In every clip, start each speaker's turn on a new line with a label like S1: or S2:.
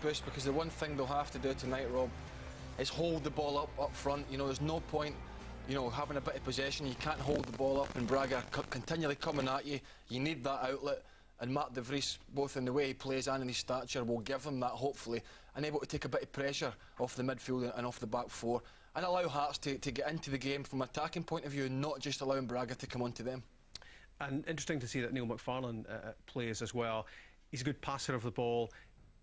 S1: boost, because the one thing they'll have to do tonight, Rob, is hold the ball up front. You know, there's no point, you know, having a bit of possession. You can't hold the ball up, and Braga continually coming at you. You need that outlet, and Mark de Vries, both in the way he plays and in his stature, will give them that, hopefully, and able to take a bit of pressure off the midfield and off the back four, and allow Hearts to get into the game from an attacking point of view, and not just allowing Braga to come onto them.
S2: And interesting to see that Neil McFarlane plays as well. He's a good passer of the ball.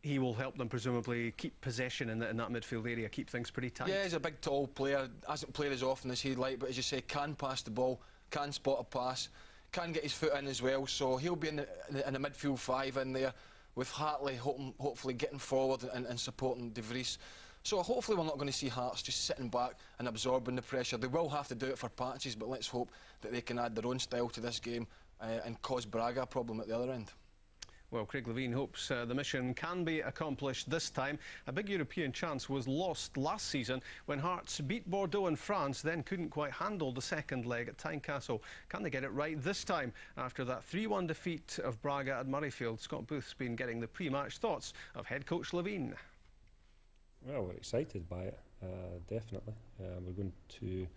S2: He will help them presumably keep possession in that midfield area, keep things pretty tight. Yeah,
S1: he's a big, tall player, hasn't played as often as he'd like, but as you say, can pass the ball, can spot a pass, can get his foot in as well, so he'll be in the midfield five in there, with Hartley hopefully getting forward and supporting de Vries. So hopefully we're not going to see Hearts just sitting back and absorbing the pressure. They will have to do it for patches, but let's hope that they can add their own style to this game and cause Braga a problem at the other end.
S2: Well, Craig Levein hopes the mission can be accomplished this time. A big European chance was lost last season when Hearts beat Bordeaux in France, then couldn't quite handle the second leg at Tynecastle. Can they get it right this time after that 3-1 defeat of Braga at Murrayfield? Scott Booth's been getting the pre-match thoughts of head coach Levein.
S3: Well, we're excited by it, definitely. We're going to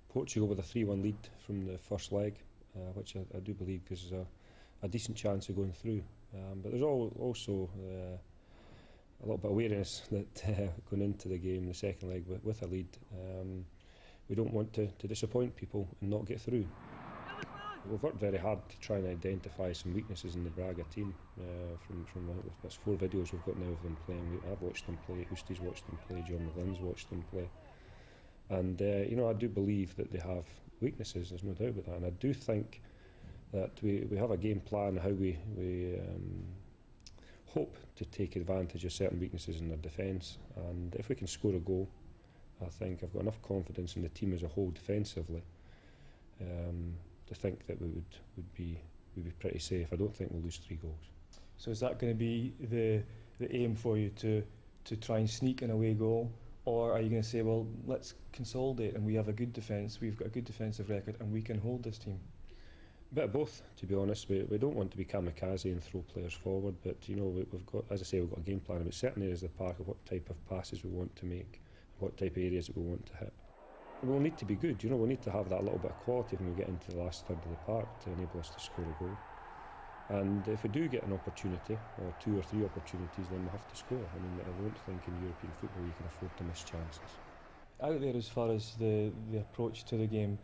S3: Portugal with a 3-1 lead from the first leg, which I do believe gives us a decent chance of going through. But there's also a little bit of awareness that going into the game, the second leg, with a lead, we don't want to disappoint people and not get through. We've worked very hard to try and identify some weaknesses in the Braga team. From there's 4 videos we've got now of them playing. I've watched them play, Hoostie's watched them play, John McGlynn's watched them play. And you know, I do believe that they have weaknesses, there's no doubt about that. And I do think that we have a game plan how we hope to take advantage of certain weaknesses in their defence, and if we can score a goal, I think I've got enough confidence in the team as a whole defensively to think that we would be pretty safe. I don't think we'll lose 3 goals.
S4: So is that going to be the aim for you, to try and sneak an away goal, or are you going to say, well, let's consolidate and we have a good defence, we've got a good defensive record and we can hold this team?
S3: A bit of both, to be honest. We don't want to be kamikaze and throw players forward, but you know, we've got, as I say, we've got a game plan about certain areas of the park, of what type of passes we want to make, what type of areas that we want to hit. We'll need to be good, you know, we'll need to have that little bit of quality when we get into the last third of the park to enable us to score a goal. And if we do get an opportunity, or 2 or 3 opportunities, then we'll have to score. I mean, I don't think in European football you can afford to miss chances.
S4: Out there, as far as the approach to the game,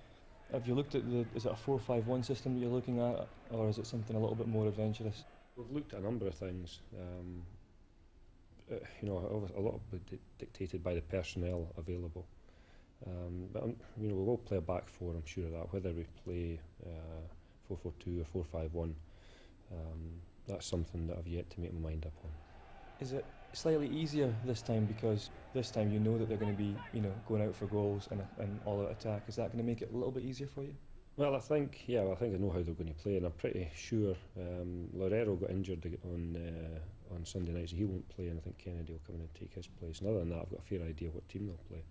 S4: have you looked at is it a 4-5-1 system that you're looking at, or is it something a little bit more adventurous?
S3: We've looked at a number of things. You know, a lot of it dictated by the personnel available. But you know, we will play a back 4, I'm sure of that. Whether we play 4-4-2 or 4-5-1, that's something that I've yet to make my mind up on.
S4: Is it slightly easier this time, because this time you know that they're going to be, you know, going out for goals and all-out attack? Is that going to make it a little bit easier for you?
S3: Well, I think I know how they're going to play, and I'm pretty sure Loureiro got injured on Sunday night, so he won't play, and I think Kennedy will come in and take his place. And other than that, I've got a fair idea what team they'll play.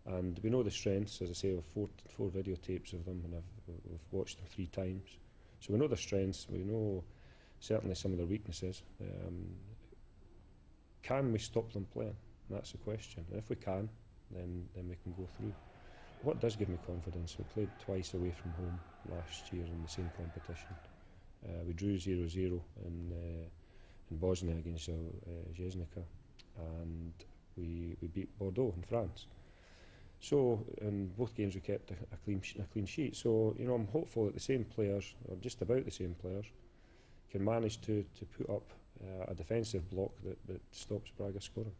S3: And we know the strengths, as I say, we have 4 videotapes of them, and we've watched them 3 times. So we know their strengths, we know certainly some of their weaknesses. Can we stop them playing? That's the question. And if we can, then we can go through. What does give me confidence, we played twice away from home last year in the same competition. We drew 0-0 in Bosnia against Jesnica, and we beat Bordeaux in France. So in both games we kept a clean sheet. So you know, I'm hopeful that the same players, or just about the same players, can manage to put up a defensive block that stops Braga scoring.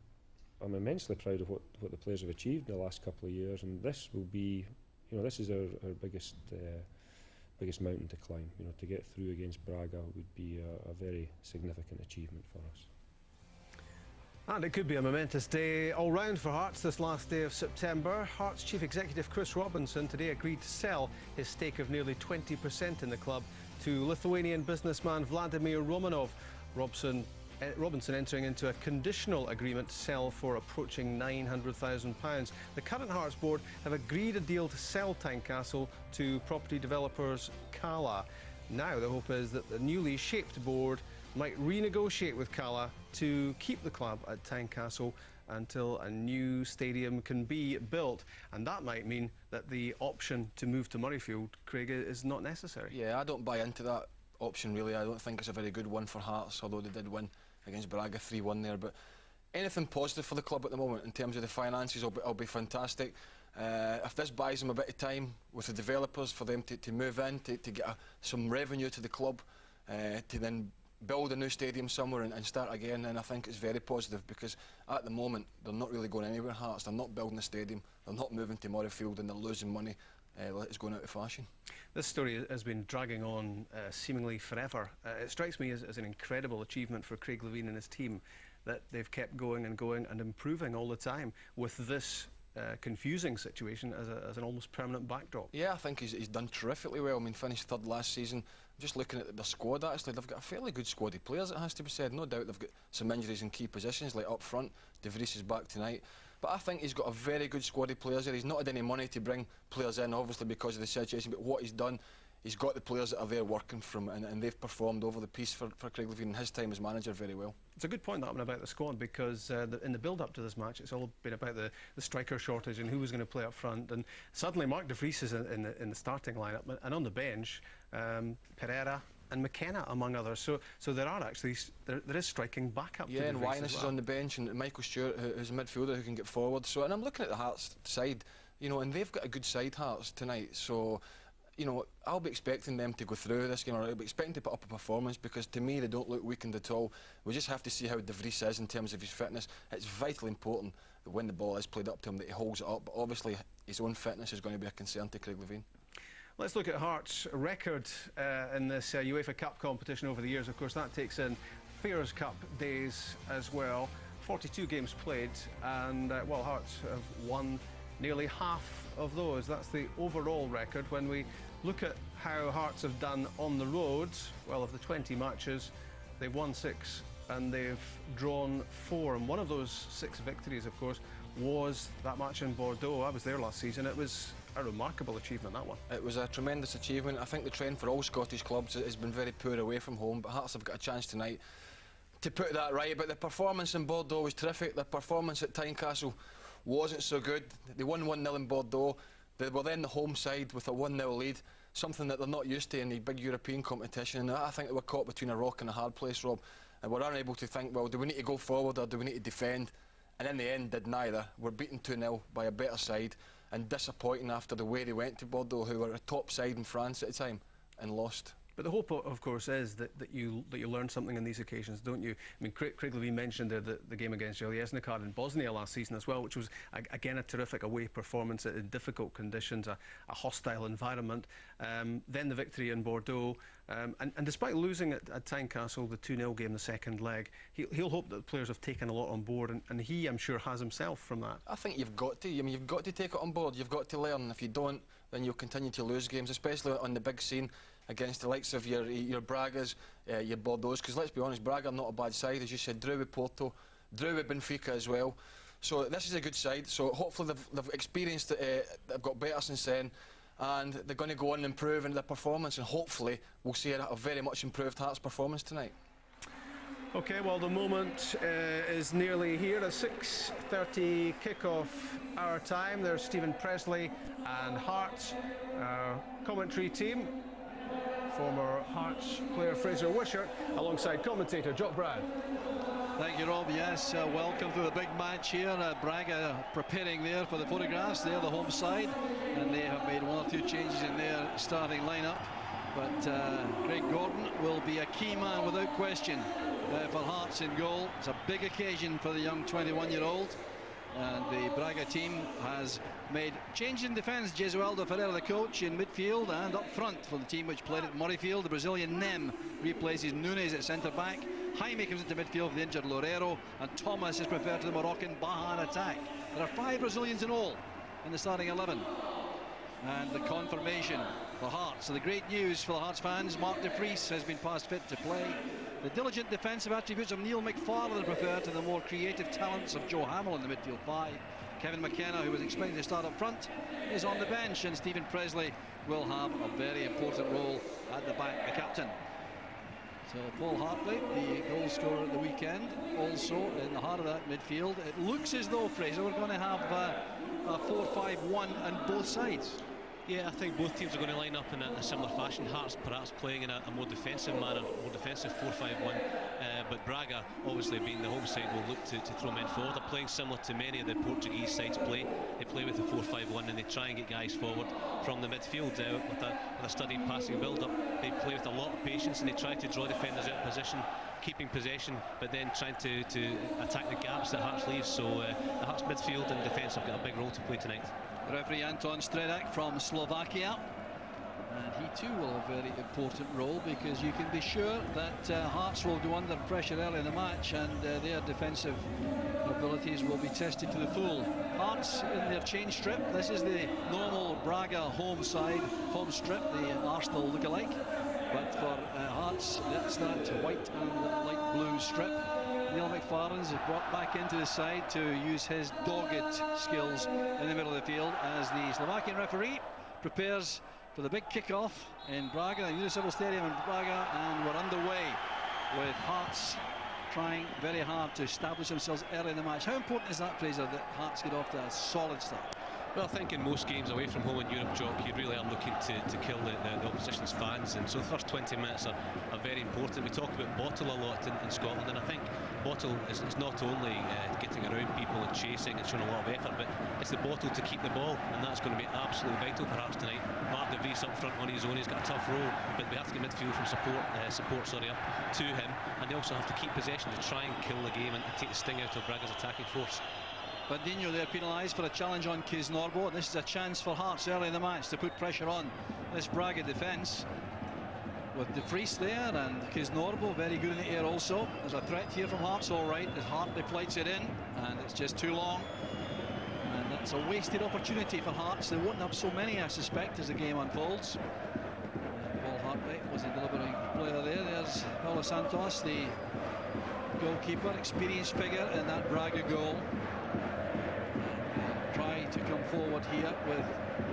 S3: I'm immensely proud of what the players have achieved in the last couple of years, and this will be, you know, this is our biggest mountain to climb. You know, to get through against Braga would be a very significant achievement for us.
S2: And it could be a momentous day all round for Hearts this last day of September. Hearts Chief Executive Chris Robinson today agreed to sell his stake of nearly 20% in the club to Lithuanian businessman Vladimir Romanov. Robinson entering into a conditional agreement to sell for approaching £900,000. The current Hearts board have agreed a deal to sell Tynecastle to property developers Kala. Now the hope is that the newly shaped board might renegotiate with Cala to keep the club at Tynecastle until a new stadium can be built, and that might mean that the option to move to Murrayfield, Craig, is not necessary.
S1: Yeah, I don't buy into that option really. I don't think it's a very good one for Hearts, although they did win against Braga 3-1 there. But anything positive for the club at the moment in terms of the finances will be fantastic. If this buys them a bit of time with the developers for them to move in, to get some revenue to the club, to then build a new stadium somewhere and start again, and I think it's very positive, because at the moment they're not really going anywhere, Hearts. They're not building a stadium, they're not moving to Murrayfield, and they're losing money. It's going out of fashion.
S2: This story has been dragging on seemingly forever. It strikes me as an incredible achievement for Craig Levein and his team that they've kept going and improving all the time with this confusing situation as an almost permanent backdrop.
S1: Yeah, I think he's done terrifically well. I mean, finished third last season. Just looking at the squad, actually, they've got a fairly good squad of players, it has to be said. No doubt they've got some injuries in key positions, like up front. De Vries is back tonight. But I think he's got a very good squad of players there. He's not had any money to bring players in, obviously, because of the situation, but what he's done, he's got the players that are there working for him, and they've performed over the piece for Craig Levein in his time as manager very well. It's
S2: a good point, that one, about the squad, because in the build-up to this match, it's all been about the striker shortage and who was going to play up front, and suddenly Mark De Vries is in the starting lineup, and on the bench, Pereira and McKenna, among others. So there are actually there is striking backup.
S1: Yeah, and Wyness is on the bench, and Michael Stewart, who's a midfielder who can get forward. So, and I'm looking at the Hearts side, you know, and they've got a good side, Hearts, tonight. So, you know, I'll be expecting them to go through this game, or I'll be expecting to put up a performance, because to me they don't look weakened at all. We just have to see how De Vries is in terms of his fitness. It's vitally important that when the ball is played up to him that he holds it up, but obviously his own fitness is going to be a concern to Craig Levein.
S2: Let's look at Hearts' record in this UEFA Cup competition over the years. Of course, that takes in Fairs Cup days as well. 42 games played, and well, Hearts have won nearly half of those. That's the overall record. When we look at how Hearts have done on the road, well, of the 20 matches, they've won 6 and they've drawn 4. And one of those 6 victories, of course, was that match in Bordeaux. I was there last season. It was a remarkable achievement, that one. It was a tremendous achievement. I think the trend for all Scottish clubs has been very poor away from home, but Hearts have got a chance tonight to put that right. But the performance in Bordeaux was terrific. The performance at Tynecastle wasn't so good. They won 1-0 in Bordeaux. They were then the home side with a 1-0 lead, something that they're not used to in the big European competition. And I think they were caught between a rock and a hard place, Rob, and were unable to think, well, do we need to go forward or do we need to defend? And in the end, did neither. Were beaten 2-0 by a better side, and disappointing after the way they went to Bordeaux, who were a top side in France at the time, and lost. But the hope, of course, is that you learn something on these occasions, don't you? I mean, Craig Levein mentioned the game against Jeljesnikar in Bosnia last season as well, which was, again, a terrific away performance in difficult conditions, a hostile environment. Then the victory in Bordeaux. And despite losing at Tynecastle, the 2-0 game, the second leg, he'll hope that the players have taken a lot on board, and he, I'm sure, has himself from that. I think you've got to. I mean, you've got to take it on board. You've got to learn. If you don't, then you'll continue to lose games, especially on the big scene against the likes of your Bragas, your Bordeaux. Because let's be honest, Braga are not a bad side, as you said. Drew with Porto, drew with Benfica as well. So this is a good side. So hopefully they've experienced it. They've got better since then, and they're going to go on and improve in their performance, and hopefully we'll see a very much improved Hearts performance tonight. OK, well, the moment is nearly here. A 6:30 kick-off our time. There's Stephen Presley and Hearts, our commentary team. Former Hearts player Fraser Wishart, alongside commentator Jock Brad.
S5: Thank you, Rob. Yes, welcome to the big match here. Braga preparing there for the photographs. They're the home side, and they have made 1 or 2 changes in their starting lineup. But Greg Gordon will be a key man without question for Hearts in goal. It's a big occasion for the young 21-year-old. And the Braga team has made changes in defence. Jesualdo Ferreira, the coach, in midfield, and up front for the team which played at Murrayfield. The Brazilian Nem replaces Nunes at centre-back. Jaime comes into midfield for the injured Loureiro, and Thomas is preferred to the Moroccan Baha in attack. There are 5 Brazilians in all in the starting 11. And the confirmation for Hearts. So the great news for the Hearts fans, Mark De Vries has been passed fit to play. The diligent defensive attributes of Neil McFarlane are preferred to the more creative talents of Joe Hamill in the midfield 5. Kevin McKenna, who was expected to start up front, is on the bench, and Stephen Presley will have a very important role at the back, the captain. So Paul Hartley, the goal scorer at the weekend, also in the heart of that midfield. It looks as though, Fraser, we're going to have a 4-5-1 on both sides.
S6: Yeah, I think both teams are going to line up in a similar fashion. Hearts perhaps playing in a more defensive manner, more defensive 4-5-1. But Braga, obviously being the home side, will look to throw men forward. They're playing similar to many of the Portuguese sides play. They play with the 4-5-1 and they try and get guys forward from the midfield with a studied passing build-up. They play with a lot of patience and they try to draw defenders out of position, keeping possession, but then trying to attack the gaps that Hearts leaves. So the Hearts midfield and defence have got a big role to play tonight.
S5: Referee Anton Stredak from Slovakia, and he too will have a very important role, because you can be sure that Hearts will go under pressure early in the match and their defensive abilities will be tested to the full. Hearts in their change strip. This is the normal Braga home strip, the Arsenal look-alike, but for Hearts that's that white and light blue strip. Neil McFarlane's brought back into the side to use his dogged skills in the middle of the field as the Slovakian referee prepares for the big kick-off in Braga, the Municipal Stadium in Braga, and we're underway with Hearts trying very hard to establish themselves early in the match. How important is that, Fraser, that Hearts get off to a solid start?
S6: Well, I think in most games away from home in Europe, Jock, you really are looking to kill the opposition's fans, and so the first 20 minutes are very important. We talk about Bottle a lot in Scotland, and I think Bottle is not only getting around people and chasing and showing a lot of effort, but it's the Bottle to keep the ball, and that's going to be absolutely vital for Hearts tonight. Mark De Vries up front on his own, he's got a tough role, but we have to get midfield from support up to him, and they also have to keep possession to try and kill the game and take the sting out of Braga's attacking force.
S5: Bandinho there penalised for a challenge on Kisnorbo. This is a chance for Hearts early in the match to put pressure on this Braga defence. With De Vries there and Kisnorbo very good in the air also. There's a threat here from Hearts, all right, as Hartley flights it in, and it's just too long. And that's a wasted opportunity for Hearts. They won't have so many, I suspect, as the game unfolds. Paul Hartley was the delivering player there. There's Paulo Santos, the goalkeeper, experienced figure in that Braga goal. Try to come forward here with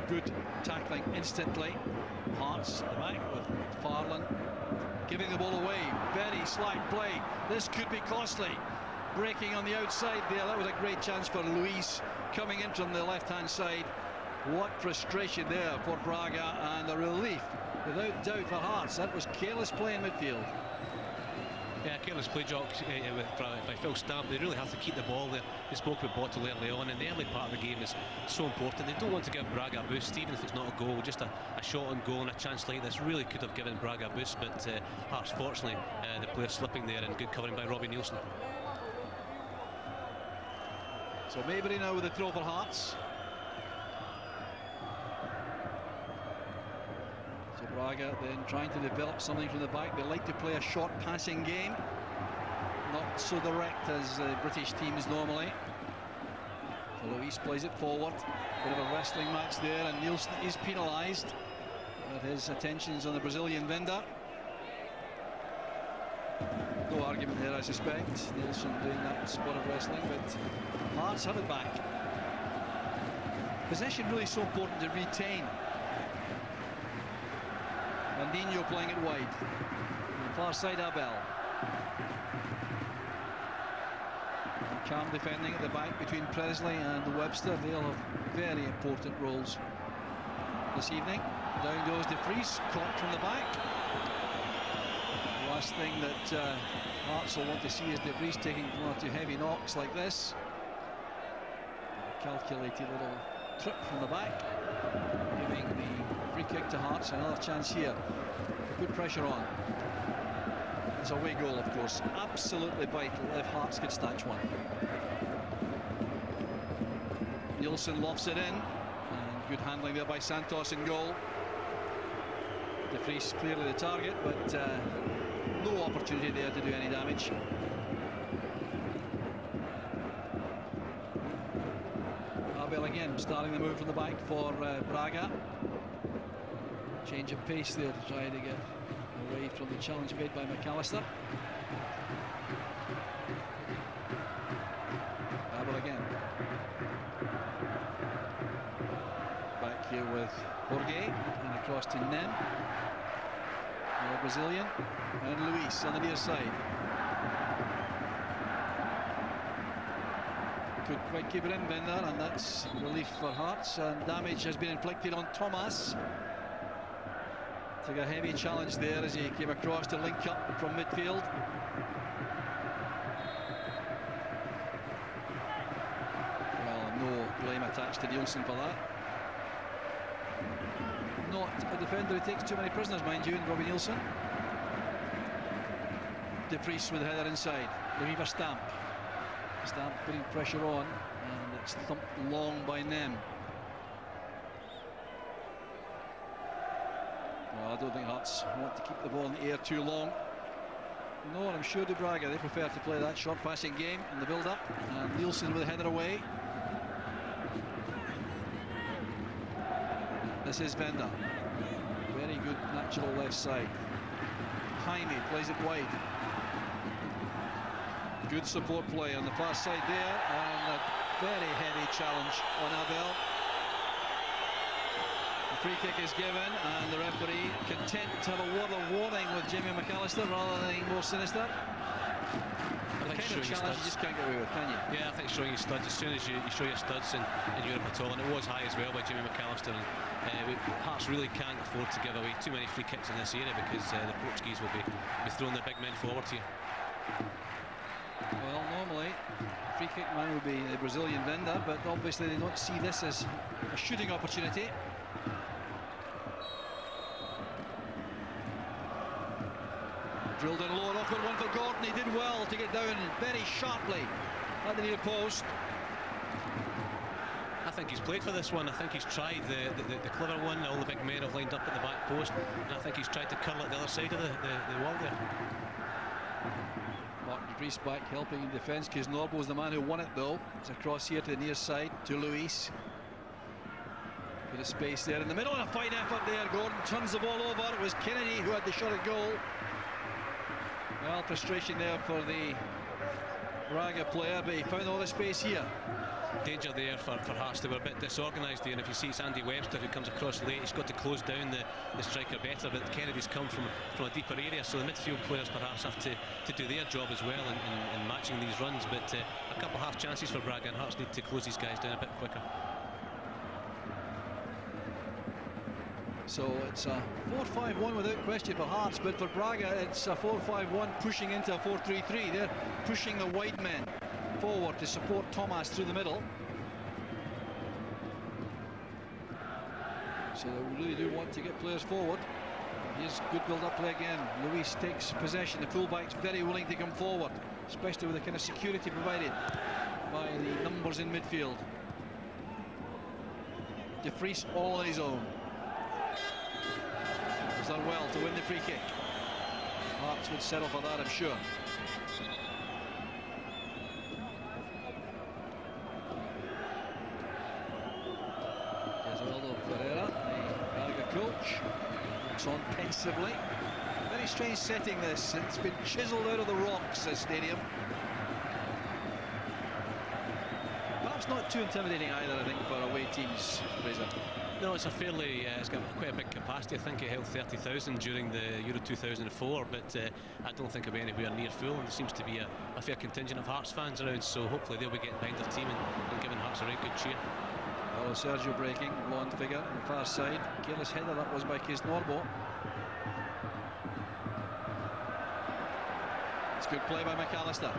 S5: good tackling instantly. Hearts at the back with McFarlane giving the ball away. Very slight play. This could be costly. Breaking on the outside there. That was a great chance for Luis coming in from the left-hand side. What frustration there for Braga, and a relief without doubt for Hearts. That was careless play in midfield.
S6: Yeah, careless play, Jock, by Phil Stamp. They really have to keep the ball there. They spoke about Bottle early on, and the early part of the game is so important. They don't want to give Braga a boost, even if it's not a goal. Just a shot on goal and a chance like this really could have given Braga a boost, but Hearts, fortunately, the player slipping there, and good covering by Robbie Nielsen.
S5: So Maybury now with the throw for Hearts. Braga then trying to develop something from the back. They like to play a short passing game, not so direct as British teams normally. So Luis plays it forward. Bit of a wrestling match there, and Nielsen is penalised with his attentions on the Brazilian vendor. No argument there, I suspect. Nielsen doing that spot of wrestling, but Hearts have it back. Possession really so important to retain. Bandinho playing it wide. On the far side, Abel. Calm defending at the back between Presley and Webster. They'll have very important roles this evening. Down goes De Vries, caught from the back. The last thing that Hearts will want to see is De Vries taking one or two heavy knocks like this. A calculated little trip from the back, giving the free kick to Hearts. Another chance here to put pressure on. It's a away goal, of course, absolutely vital if Hearts could snatch one. Nielsen lofts it in, and good handling there by Santos in goal. De Vries clearly the target, but no opportunity there to do any damage. Abel again starting the move from the back for Braga. Change of pace there to try to get away from the challenge made by McAllister. Abel again. Back here with Jorge and across to Nem. Brazilian, and Luis on the near side. Couldn't quite keep it in, Bender, and that's relief for Hearts, and damage has been inflicted on Thomas. Took a heavy challenge there as he came across to link up from midfield. Well, no blame attached to Nielsen for that. Not a defender who takes too many prisoners, mind you, in Robbie Nielsen. De Vries with the header inside. Looking for Stamp. Stamp putting pressure on, and it's thumped long by Nem. Well, I don't think Hearts want to keep the ball in the air too long. No, and I'm sure de Braga, they prefer to play that short passing game in the build-up. And Nielsen with the header away. This is Venda. Very good natural left side. Jaime plays it wide. Good support play on the far side there, and a very heavy challenge on Abel. The free kick is given, and the referee content to have a word of warning with Jimmy McAllister rather than anything more sinister. The kind of challenge you just can't get away with, can you?
S6: Yeah, I think showing your studs, as soon as you show your studs in Europe at all, and it was high as well by Jimmy McAllister. And Hearts really can't afford to give away too many free kicks in this area, because the Portuguese will be throwing their big men forward here.
S5: Well, normally free kick man would be the Brazilian Venda, but obviously they don't see this as a shooting opportunity. Drilled in low, awkward one for Gordon. He did well to get down very sharply at the near post.
S6: I think he's played for this one. I think he's tried the clever one. All the big men have lined up at the back post, and I think he's tried to curl it the other side of the wall there.
S5: Mark de Vries back helping in defence. Kisnorbo was the man who won it though. It's across here to the near side to Luis. Bit of space there in the middle, and a fine effort there. Gordon turns the ball over. It was Kennedy who had the shot at goal. Well, frustration there for the Braga player, but he found all the space here.
S6: Danger there for Hearts. They were a bit disorganised there, and if you see it's Andy Webster who comes across late, he's got to close down the striker better, but Kennedy's come from a deeper area, so the midfield players perhaps have to do their job as well in matching these runs. But a couple of half chances for Braga, and Hearts need to close these guys down a bit quicker.
S5: So it's a 4-5-1 without question for Hearts, but for Braga it's a 4-5-1 pushing into a 4-3-3. They're pushing the wide men forward to support Thomas through the middle. So they really do want to get players forward. Here's good build-up play again. Luis takes possession. The fullback's very willing to come forward, especially with the kind of security provided by the numbers in midfield. De Vries all on his own. He's done well to win the free kick. Hearts would settle for that, I'm sure. Ferreira, the Braga coach, looks on pensively. Very strange setting this. It's been chiselled out of the rocks, this stadium. Perhaps not too intimidating either, I think, for away teams, Fraser.
S6: No, it's a fairly, it's got quite a big capacity. I think it held 30,000 during the Euro 2004, but I don't think it'll be anywhere near full, and there seems to be a fair contingent of Hearts fans around, so hopefully they'll be getting behind their team and giving Hearts a right good cheer.
S5: Oh, Sergio breaking, blonde figure on the far side. Careless header that was by Kisnorbo. It's good play by McAllister.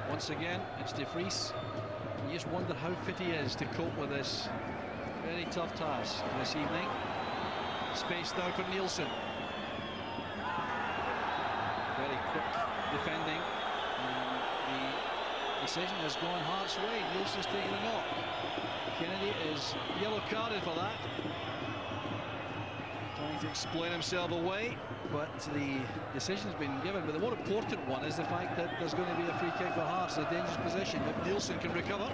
S5: Once again, it's De Vries. You just wonder how fit he is to cope with this very tough task this evening. Space now for Nielsen. Very quick defending. The decision has gone Hearts' way. Nielsen's taking a knock. Kennedy is yellow carded for that. Trying to explain himself away, but the decision's been given. But the more important one is the fact that there's going to be a free kick for Hearts, a dangerous position if Nielsen can recover.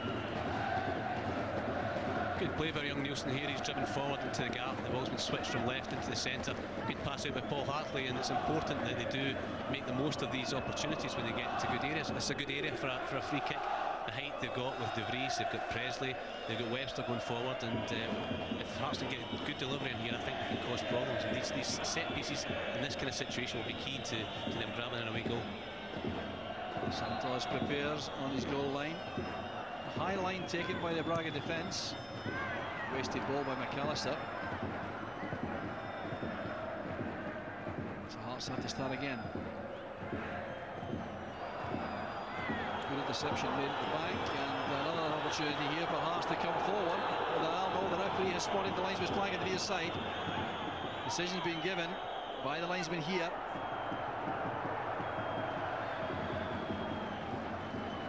S6: Good play by young Nielsen here. He's driven forward into the gap. The ball's been switched from left into the centre. Good pass out by Paul Hartley, and it's important that they do make the most of these opportunities when they get into good areas. It's a good area for a free kick. the height they've got with De Vries, they've got Presley, they've got Webster going forward, and if Hearts can get good delivery in here, I think they can cause problems. And these set pieces in this kind of situation will be key to them grabbing an away goal.
S5: Santos prepares on his goal line. A high line taken by the Braga defence. Wasted ball by McAllister. So Hearts have to start again. Good interception made at the back, and another opportunity here for Hearts to come forward. No, the referee has spotted the linesman's flag at the near side. Decision's been given by the linesman here.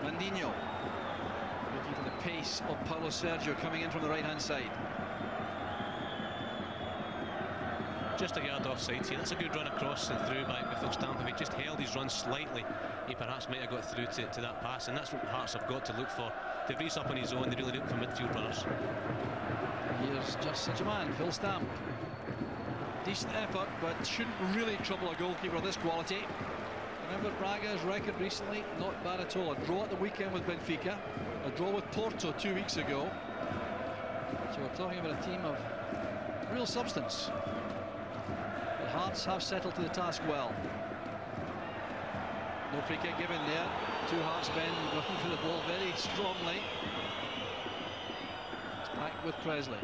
S5: Mandinho looking for the pace of Paulo Sergio coming in from the right hand side.
S6: Just a yard offside here. That's a good run across and through by Phil Stamp. If he just held his run slightly, he perhaps might have got through to that pass, and that's what Hearts have got to look for. De Vries up on his own, they really look for midfield runners.
S5: Here's just such a man, Phil Stamp. Decent effort, but shouldn't really trouble a goalkeeper of this quality. Remember Braga's record recently? Not bad at all. A draw at the weekend with Benfica, a draw with Porto 2 weeks ago. So we're talking about a team of real substance. The Hearts have settled to the task well. No free kick given there. Two Hearts men going for the ball very strongly. It's back with Presley.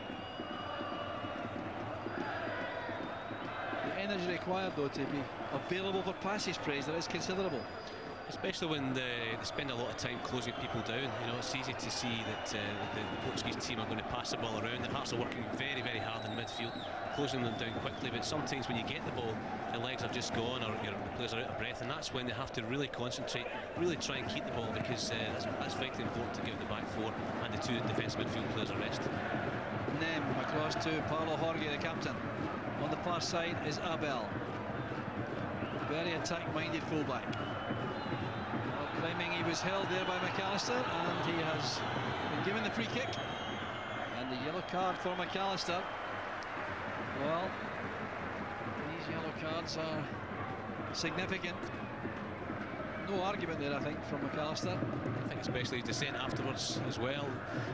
S5: The energy required, though, to be available for passes, Fraser, is considerable.
S6: Especially when they spend a lot of time closing people down. You know, it's easy to see that the Portuguese team are going to pass the ball around. The Hearts are working very, very hard in midfield, closing them down quickly. But sometimes when you get the ball, the legs have just gone, or the players are out of breath, and that's when they have to really concentrate, really try and keep the ball, because that's vitally important to give the back four and the two defensive midfield players a rest.
S5: Nem across to Paulo Jorge, the captain. On the far side is Abel. Very attack-minded fullback. Claiming he was held there by McAllister, and he has been given the free kick and the yellow card for McAllister. Well, these yellow cards are significant. No argument there, I think, from McAllister.
S6: I think especially his descent afterwards as well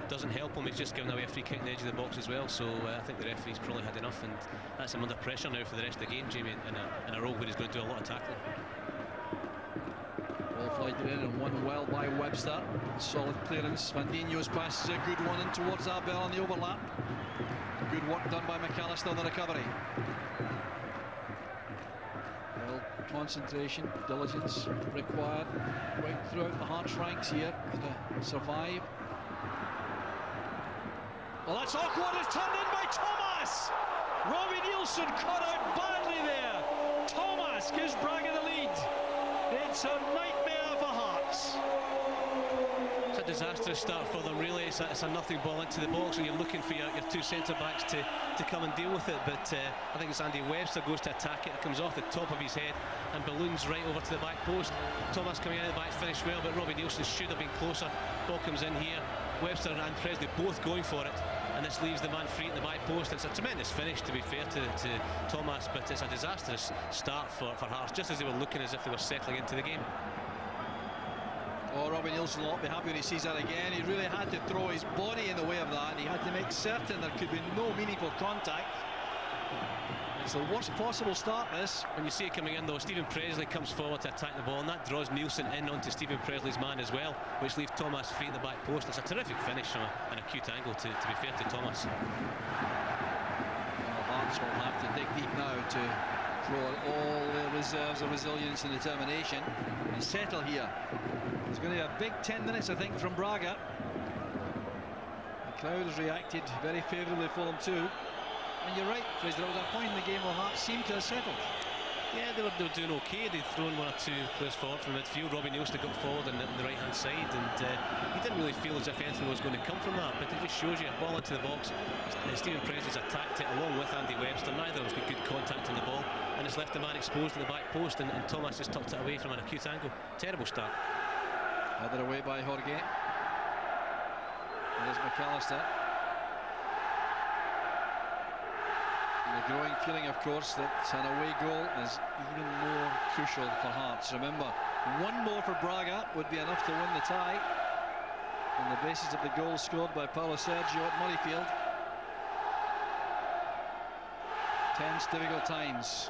S6: doesn't help him. He's just given away a free kick in the edge of the box as well, so I think the referee's probably had enough, and that's him under pressure now for the rest of the game, Jamie, in a role where he's going to do a lot of tackling.
S5: Ball flighted in and won well by Webster. Solid clearance. Mandinho's pass is a good one in towards Abel on the overlap. Good work done by McAllister on the recovery. Well, concentration, diligence required right throughout the Hearts ranks here to survive. Well, that's awkward. It's turned in by Thomas. Robbie Nielsen caught out badly there. Thomas gives Braga the lead. It's a nightmare for Hearts.
S6: It's a disastrous start for them, really. It's a nothing ball into the box, and you're looking for your two centre-backs to come and deal with it. But I think it's Andy Webster goes to attack it. It comes off the top of his head and balloons right over to the back post. Thomas coming out of the back finished well, but Robbie Nielsen should have been closer. Ball comes in here. Webster and Presley both going for it, and this leaves the man free at the back post. It's a tremendous finish, to be fair to Thomas, but it's a disastrous start for Hearts, just as they were looking as if they were settling into the game.
S5: Oh, Robbie Nielsen will not be happy when he sees that again. He really had to throw his body in the way of that, and he had to make certain there could be no meaningful contact. It's the worst possible start, this.
S6: When you see it coming in, though, Stephen Presley comes forward to attack the ball, and that draws Nielsen in onto Stephen Presley's man as well, which leaves Thomas free at the back post. It's a terrific finish from an acute angle, to be fair to Thomas.
S5: Well, Hearts will have to dig deep now to draw all their reserves of resilience and determination and settle here. There's going to be a big 10 minutes, I think, from Braga. The crowd has reacted very favourably for them too. And you're right, Fraser, there was a point in the game where Hearts seemed to have settled.
S6: Yeah, they were doing okay. They'd thrown one or two players forward from midfield. Robbie Nielsen got forward on the right-hand side, and he didn't really feel as if anything was going to come from that. But it just shows you a ball into the box. Stephen Presley's attacked it along with Andy Webster. Neither of them got good contact on the ball, and it's left the man exposed at the back post, and Thomas just tucked it away from an acute angle. Terrible start.
S5: Headed away by Jorge. There's McAllister. And the growing feeling, of course, that an away goal is even more crucial for Hearts. Remember, one more for Braga would be enough to win the tie. on the basis of the goal scored by Paulo Sergio at Murrayfield. Tense, difficult times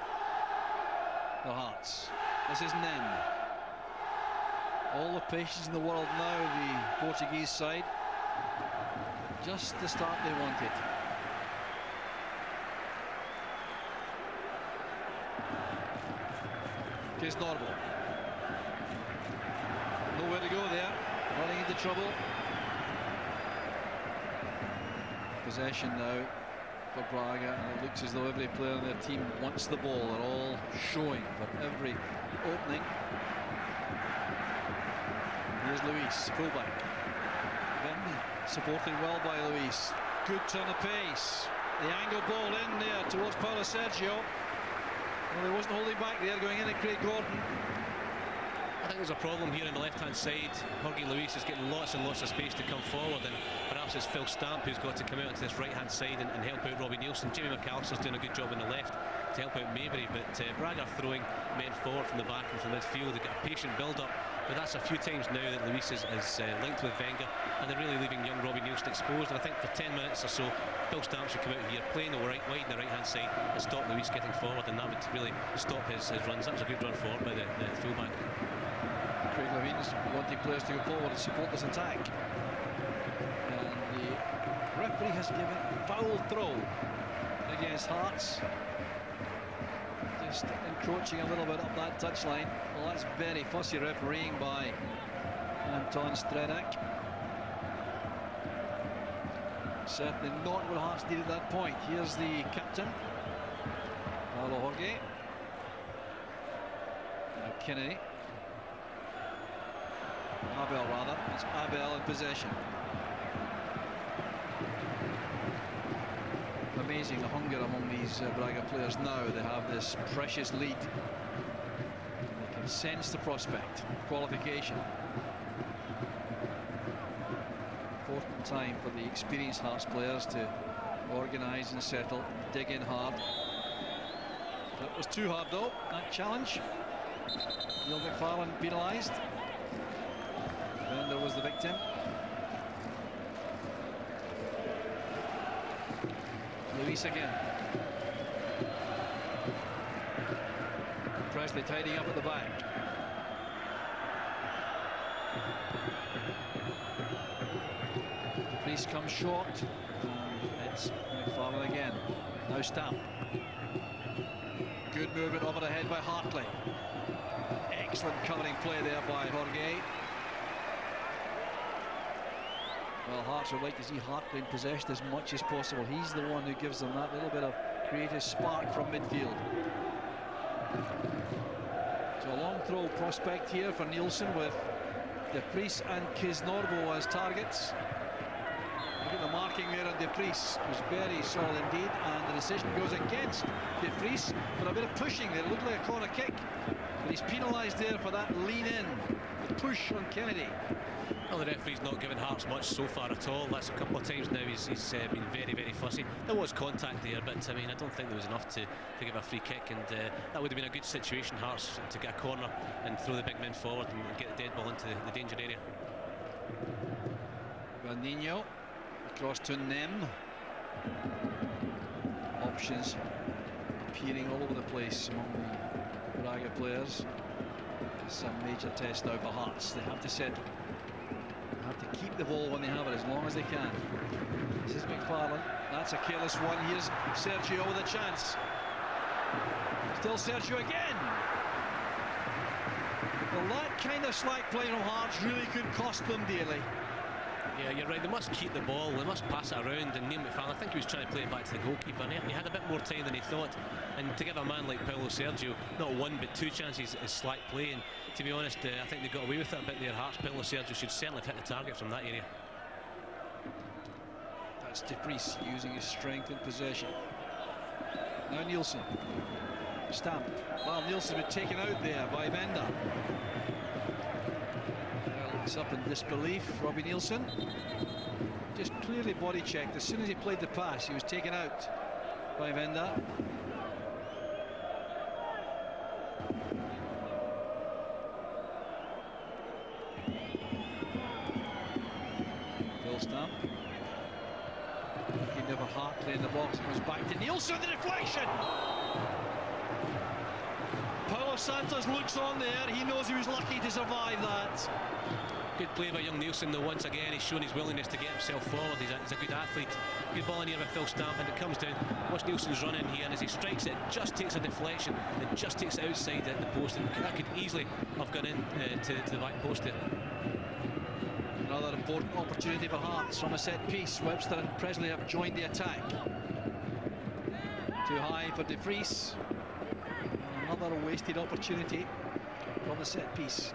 S5: for Hearts. This is Nem. All the patience in the world now, the Portuguese side. Just the start they wanted. Kisnorbo. Nowhere to go there. Running into trouble. Possession now for Braga, and it looks as though every player on their team wants the ball. They're all showing for every opening. Here's Luis, fullback. Then supporting well by Luis. Good turn of pace. The angle ball in there towards Paulo Sergio. Well, he wasn't holding back there, going in at Craig Gordon.
S6: I think there's a problem here on the left-hand side. Jorge Luis is getting lots and lots of space to come forward, and perhaps it's Phil Stamp who's got to come out into this right-hand side and help out Robbie Nielsen. Jamie McAllister's doing a good job on the left to help out Maybury, but Braga are throwing men forward from the back and from midfield. They've got a patient build-up, but that's a few times now that Luis is linked with Wenger, and they're really leaving young Robbie Nielsen exposed. And I think for 10 minutes or so, Phil Stamp should come out here, playing the wide on the right-hand side, and stop Luis getting forward, and that would really stop his runs. That was a good run forward by the fullback.
S5: Craig Levine's wanting players to go forward and support this attack. And the referee has given a foul throw against Hearts. Just encroaching a little bit up that touchline. Well, that's very fussy refereeing by Anton Stredak. Certainly not what Hearts did at that point. Here's the captain, Paulo Jorge. Now Kennedy. Abel rather. It's Abel in possession. Amazing the hunger among these Braga players now. They have this precious lead. They can sense the prospect. Qualification. Important time for the experienced Hearts players to organise and settle, dig in hard. That was too hard though, that challenge. Neil McFarlane penalised. Bender was the victim. Luis again. Presley tidying up at the back. The priest comes short. And it's McFarlane again. Now Stamp. Good movement over the head by Hartley. Excellent covering play there by Jorge. Well, Hearts would like to see Hartley in possession as much as possible. He's the one who gives them that little bit of creative spark from midfield. So a long throw prospect here for Nielsen with De Vries and Kisnorbo as targets. Look at the marking there on De Vries. It was very solid indeed, and the decision goes against De Vries for a bit of pushing there. It looked like a corner kick, but he's penalised there for that lean in, the push on Kennedy.
S6: Well, the referee's not given Hearts much so far at all. That's a couple of times now he's been very, very fussy. There was contact there, but I mean, I don't think there was enough to give a free kick, and that would have been a good situation, Hearts, to get a corner and throw the big men forward and get the dead ball into the danger area.
S5: Nino across to Nem. Options appearing all over the place among the Braga players. It's a major test now for Hearts. They have to settle. Have to keep the ball when they have it as long as they can. This is McFarlane. That's a careless one. Here's Sergio with a chance. Still Sergio again. Well, that kind of slack play from Hearts really could cost them dearly.
S6: Yeah, you're right. They must keep the ball. They must pass it around. And Neil McFarlane, I think he was trying to play it back to the goalkeeper. And he had a bit more time than he thought. And to give a man like Paulo Sergio not one but two chances is slack play. And to be honest, I think they got away with it a bit there. Hearts. Paulo Sergio should certainly have hit the target from that area.
S5: That's De Vries using his strength in possession. Now Nielsen. Stamp. Well, Nielsen's been taken out there by Bender. Looks up in disbelief. Robbie Nielsen just clearly body checked. As soon as he played the pass, he was taken out by Venda. Stay in the box, it goes back to Nielsen, the deflection! Paulo Santos looks on there, he knows he was lucky to survive that.
S6: Good play by young Nielsen though. Once again he's shown his willingness to get himself forward. He's a good athlete. Good ball in here by Phil Stamp, and it comes down. Watch Nielsen's run in here, and as he strikes it, just takes a deflection. It just takes it outside the post, and that could easily have gone in to the back post there.
S5: Another important opportunity for Hearts from a set piece. Webster and Presley have joined the attack. Too high for De Vries. Another wasted opportunity from the set piece.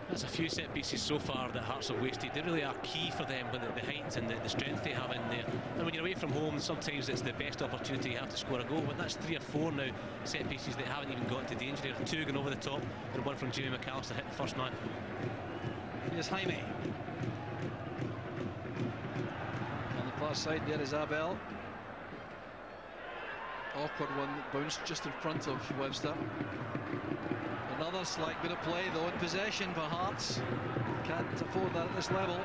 S6: There's a few set pieces so far that Hearts have wasted. They really are key for them with the height and the strength they have in there. And when you're away from home, sometimes it's the best opportunity you have to score a goal. But that's 3 or 4 now set pieces that haven't even got into danger. There are 2 going over the top, and 1 from Jimmy McAllister hit the first man.
S5: Here's Jaime. On the far side there is Abel. Awkward one that bounced just in front of Webster. Another slight bit of play though in possession for Hearts. Can't afford that at this level.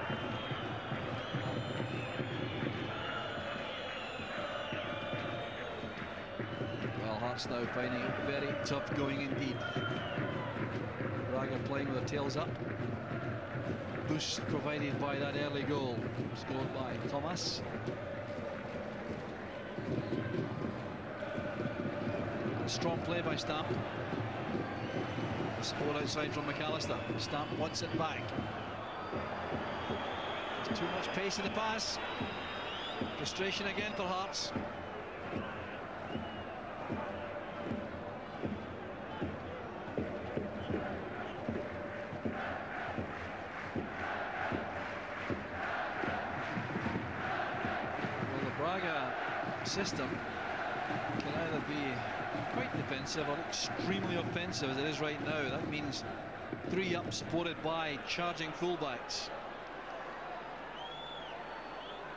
S5: Well, Hearts now finding it very tough going indeed. Braga playing with their tails up. Boost provided by that early goal. Scored by Thomas. A strong play by Stamp. Support outside from McAllister. Stamp wants it back. There's too much pace in the pass. Frustration again for Hearts. Well, the Braga system can either be quite defensive or extremely offensive as it is right now. That means 3 up supported by charging fullbacks.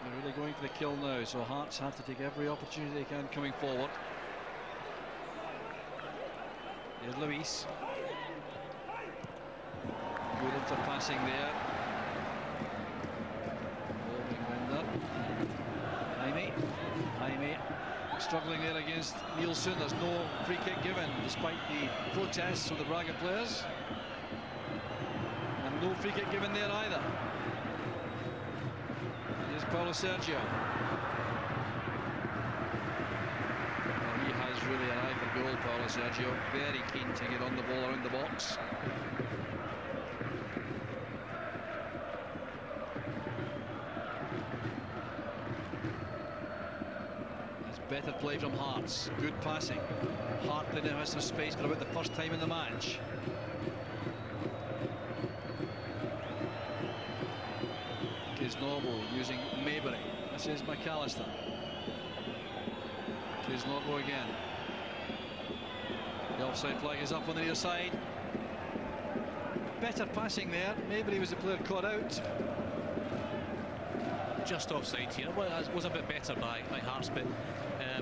S5: They're really going for the kill now, so Hearts have to take every opportunity they can coming forward. Here's Luis. Good into passing there. Jaime struggling there against Nielsen. There's no free kick given despite the protests from the Braga players, and no free kick given there either. Here's Paulo Sergio. Well, he has really an eye for goal, Paulo Sergio. Very keen to get on the ball around the box. Better play from Hearts. Good passing. Hartley now has some space for about the first time in the match. Kisnorbo using Maybury. This is McAllister. Kisnorbo again. The offside flag is up on the near side. Better passing there. Maybury was the player caught out.
S6: Just offside here. Well, it was a bit better by Hearts, but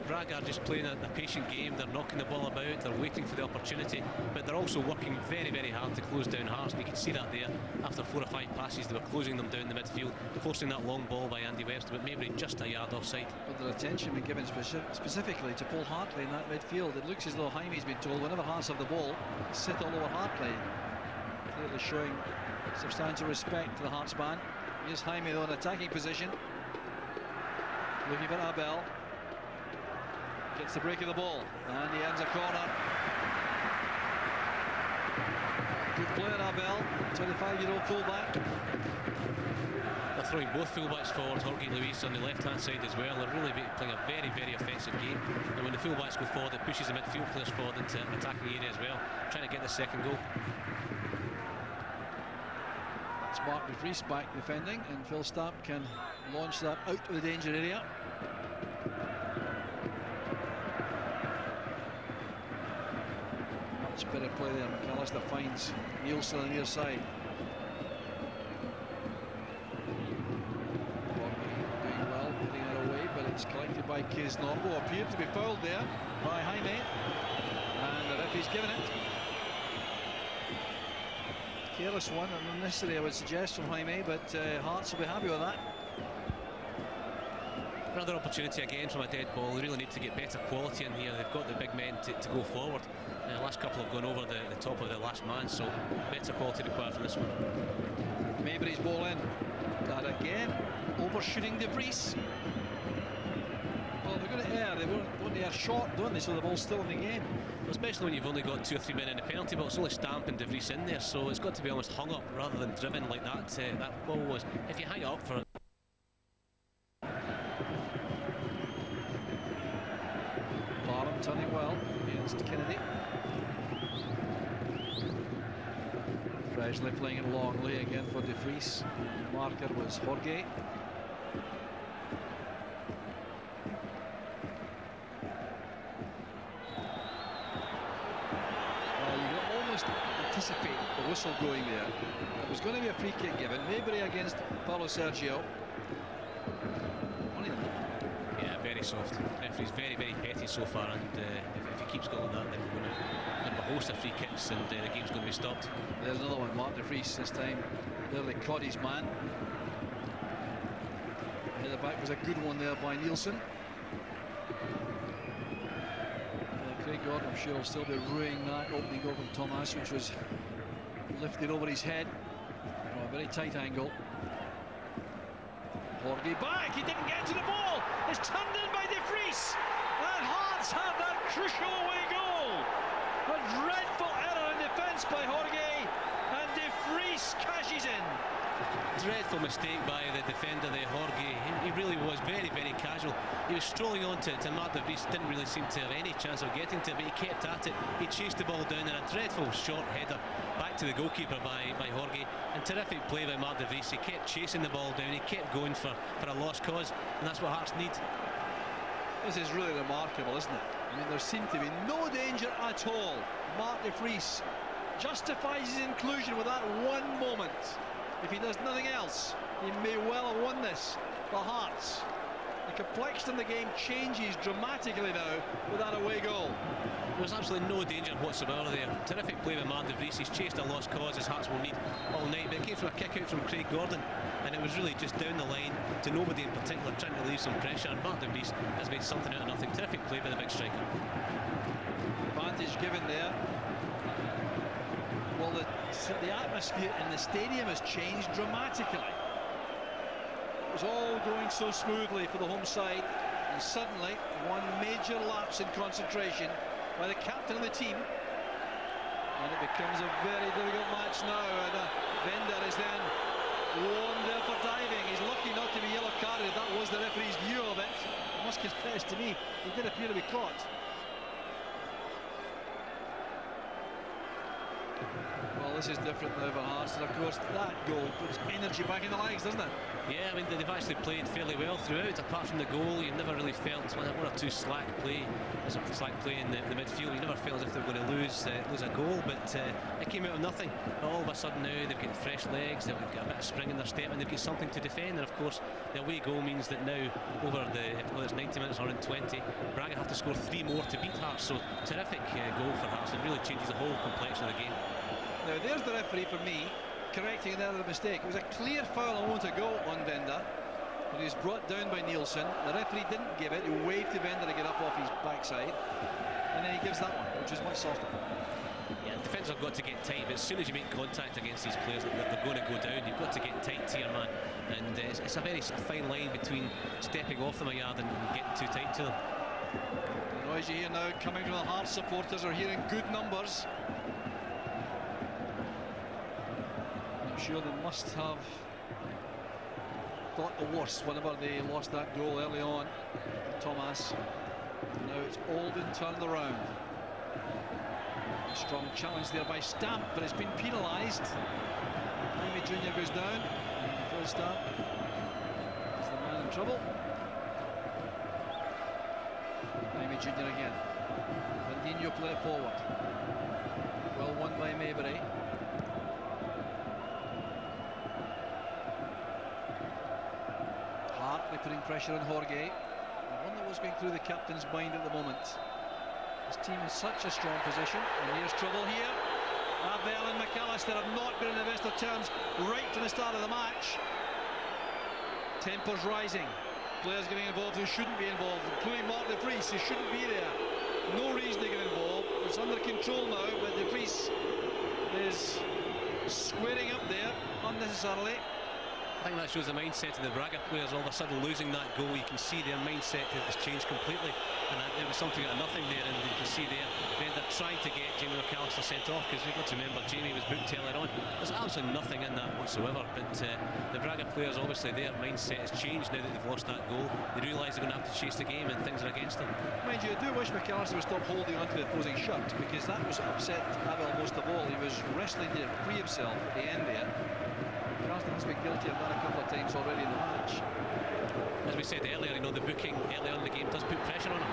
S6: Braga are just playing a patient game. They're knocking the ball about, they're waiting for the opportunity, but they're also working very, very hard to close down Hearts. And you can see that there. After 4 or 5 passes, they were closing them down the midfield, forcing that long ball by Andy Webster, but maybe just a yard offside.
S5: But their attention been given specifically to Paul Hartley in that midfield. It looks as though Jaime's been told whenever Hearts have the ball, sit all over Hartley. Clearly showing substantial respect to the Hearts man. Here's Jaime though in attacking position. Looking for Abel. Gets the break of the ball. And he ends a corner. Good player Abel, 25-year-old fullback.
S6: They're throwing both fullbacks forward. Jorge Luis on the left-hand side as well. They're really playing a very, very offensive game. And when the fullbacks go forward, it pushes the midfield players forward into an attacking area as well, trying to get the second goal.
S5: It's Mark De Vries back defending, and Phil Stamp can launch that out of the danger area. Much better play there. McAllister finds Nielsen on the near side. Doing well, putting it away, but it's collected by Kisnorbo. Appeared to be fouled there by Jaime, and the referee's given it. Careless one, unnecessary I would suggest from Jaime, but Hearts will be happy with that.
S6: Another opportunity again from a dead ball. They really need to get better quality in here. They've got the big men to go forward. The last couple have gone over the top of the last man, so better quality required for this one.
S5: Maybury's ball in. That again, overshooting De Vries. Well, they're going to err. They want to err short, don't they? So the ball's still in the game.
S6: Especially when you've only got 2 or 3 men in the penalty box, only Stamp and De Vries in there, so it's got to be almost hung up rather than driven like that. That ball was. If you hang it up for it.
S5: Barham turning well against Kennedy. Presley playing it Longley again for De Vries. The marker was Jorge. Well, you can almost anticipate the whistle going there. It was going to be a free kick given. Maybury against Paulo Sergio.
S6: Yeah, very soft. Referee's very, very petty so far, and if he keeps going like that, then we're going to have a host of free kicks, and the game's going to be stopped.
S5: There's another one, Mark De Vries this time. Nearly caught his man. And the back was a good one there by Nielsen. Craig Gordon, I'm sure, will still be ruining that opening goal from Thomas, which was lifted over his head from a very tight angle. Jorge back, he didn't get to the ball. It's turned in by De Vries. And Hearts have that crucial away goal. A dreadful error in defence by Jorge, and De Vries cashes in.
S6: Dreadful mistake by the defender there, Jorge. He really was very, very casual. He was strolling on to Mark De Vries, didn't really seem to have any chance of getting to it, but he kept at it. He chased the ball down, and a dreadful short header back to the goalkeeper by Jorge. And terrific play by Mark De Vries. He kept chasing the ball down, he kept going for a lost cause, and that's what Hearts need.
S5: This is really remarkable, isn't it? I mean, there seemed to be no danger at all. Mark De Vries justifies his inclusion with that one moment. If he does nothing else, he may well have won this for Hearts. The complexion of the game changes dramatically now with that away goal.
S6: There was absolutely no danger whatsoever there. Terrific play by Mark De Vries. He's chased a lost cause, as Hearts will need all night, but it came from a kick out from Craig Gordon, and it was really just down the line to nobody in particular, trying to leave some pressure, and Mark De Vries has made something out of nothing. Terrific play by the big striker.
S5: Advantage given there. Well, the atmosphere in the stadium has changed dramatically. It was all going so smoothly for the home side, and suddenly one major lapse in concentration by the captain of the team, and it becomes a very difficult match now. And Bender is then warned there for diving. He's lucky not to be yellow carded. That was the referee's view of it. I must confess, to me, he did appear to be caught. Well, this is different now for Hearts, and of course that goal puts energy back in the legs, doesn't it?
S6: Yeah, I mean, they've actually played fairly well throughout. Apart from the goal, you never really felt one or two slack play in the midfield. You never felt as if they were going to lose a goal, but it came out of nothing. All of a sudden now they've got fresh legs, they've got a bit of spring in their step, and they've got something to defend. And of course the away goal means that now, over whether it's 90 minutes or in 20, Braga have to score 3 more to beat Hearts. So terrific goal for Hearts. It really changes the whole complexion of the game.
S5: Now there's the referee for me correcting another mistake. It was a clear foul a moment ago on Bender, but he was brought down by Nielsen. The referee didn't give it. He waved to Bender to get up off his backside, and then he gives that one, which is much softer.
S6: Yeah, defenders have got to get tight, but as soon as you make contact against these players, they're going to go down. You've got to get tight to your man, and it's a very fine line between stepping off them a yard and getting too tight to them.
S5: The noise you hear now coming from the Hearts supporters are hearing good numbers. I'm sure they must have thought the worst whenever they lost that goal early on. Thomas. Now it's all been turned around. A strong challenge there by Stamp, but it's been penalised. Jaime Jr. goes down. Phil Stamp is the man in trouble. Jaime Jr. again. Vandinho played it forward. Well won by Maybury. They're putting pressure on Jorge. I wonder what's going through the captain's mind at the moment. His team is such a strong position, and here's trouble here. Abel and McAllister have not been in the best of terms right from the start of the match. Tempers rising. Players getting involved who shouldn't be involved, including Mark De Vries, who shouldn't be there. No reason to get involved. It's under control now, but De Vries is squaring up there unnecessarily.
S6: I think that shows the mindset of the Braga players. All of a sudden losing that goal, you can see their mindset has changed completely, and it was something out of nothing there, and you can see there they ended up trying to get Jamie McAllister sent off, because we've got to remember Jamie was booked earlier on. There's absolutely nothing in that whatsoever, but the Braga players, obviously their mindset has changed now that they've lost that goal. They realise they're going to have to chase the game and things are against them.
S5: Mind you, I do wish McAllister would stop holding onto the opposing shirt, because that was upset Abel most of all. He was wrestling to free himself at the end there. McAllister has been guilty of that a couple of times already in the match.
S6: As we said earlier, you know, the booking early on in the game does put pressure on him.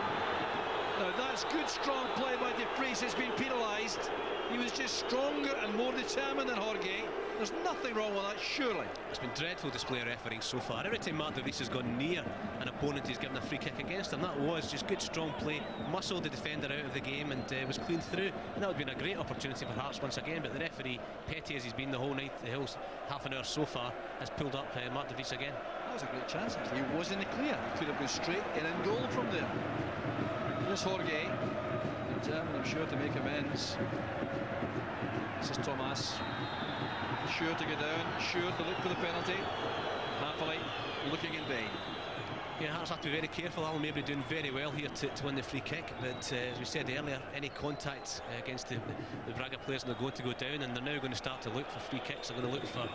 S5: Now that's good strong play by De Vries. It's been penalised. He was just stronger and more determined than Jorge. There's nothing wrong with that, surely.
S6: It's been dreadful display of refereeing so far. Every time Mark De Vries has gone near an opponent, he's given a free kick against him. That was just good strong play, muscled the defender out of the game, and was clean through. And that would have been a great opportunity for Hearts once again, but the referee, petty as he's been the whole night, the whole half an hour so far, has pulled up Mark De Vries again.
S5: That was a great chance, actually. He was in the clear. He could have gone straight in and goal from there. Here's Jorge, determined, I'm sure, to make amends. This is Tomas, sure to go down, sure to look for the penalty. Happily looking in vain.
S6: Yeah, Hearts have to be very careful. Alan Mabry doing very well here to win the free kick, but as we said earlier, any contact against the Braga players, they're going to go down, and they're now going to start to look for free kicks. They're going to look for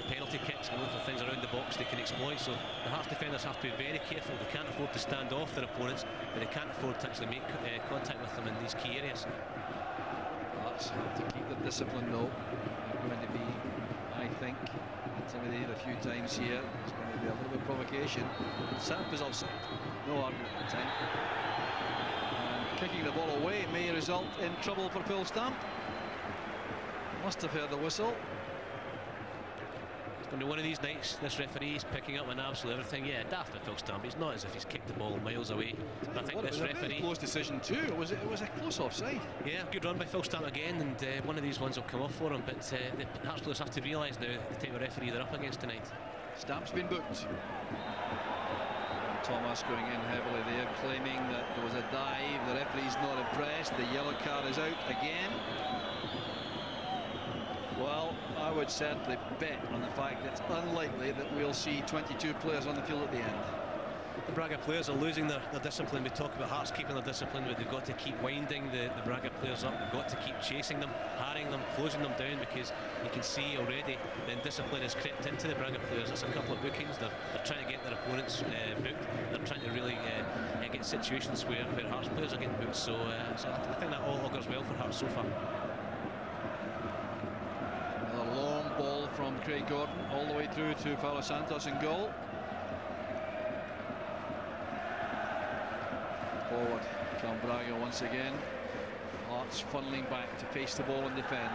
S6: penalty kicks, and look for things around the box they can exploit. So the Hearts defenders have to be very careful. They can't afford to stand off their opponents, but they can't afford to actually make contact with them in these key areas.
S5: Hearts have to keep their discipline though. They're going to be, I think, intimidated a few times here. It's going to be a little bit of provocation. Stamp is offside. No argument at the time. And kicking the ball away may result in trouble for Phil Stamp. Must have heard the whistle.
S6: It's going to be one of these nights. This referee is picking up on absolutely everything. Yeah, daft by Phil Stamp. It's not as if he's kicked the ball miles away. But I think this referee.
S5: It was a really close decision too. It was a close offside.
S6: Yeah, good run by Phil Stamp again, and one of these ones will come off for him. But the Hearts players have to realise now the type of referee they're up against tonight.
S5: Stamp's been booked. Thomas going in heavily there, claiming that there was a dive. The referee's not impressed. The yellow card is out again. Well, I would certainly bet on the fact that it's unlikely that we'll see 22 players on the field at the end.
S6: The Braga players are losing their discipline. We talk about Hearts keeping their discipline, but they've got to keep winding the Braga players up. They've got to keep chasing them, harrying them, closing them down, because you can see already the indiscipline has crept into the Braga players. It's a couple of bookings. They're trying to get their opponents booked. They're trying to really get situations where Hearts players are getting booked. So I think that all augurs well for Hearts so far.
S5: Another long ball from Craig Gordon all the way through to Paulo Santos in goal. Forward come Braga once again. Hearts funneling back to face the ball and defend,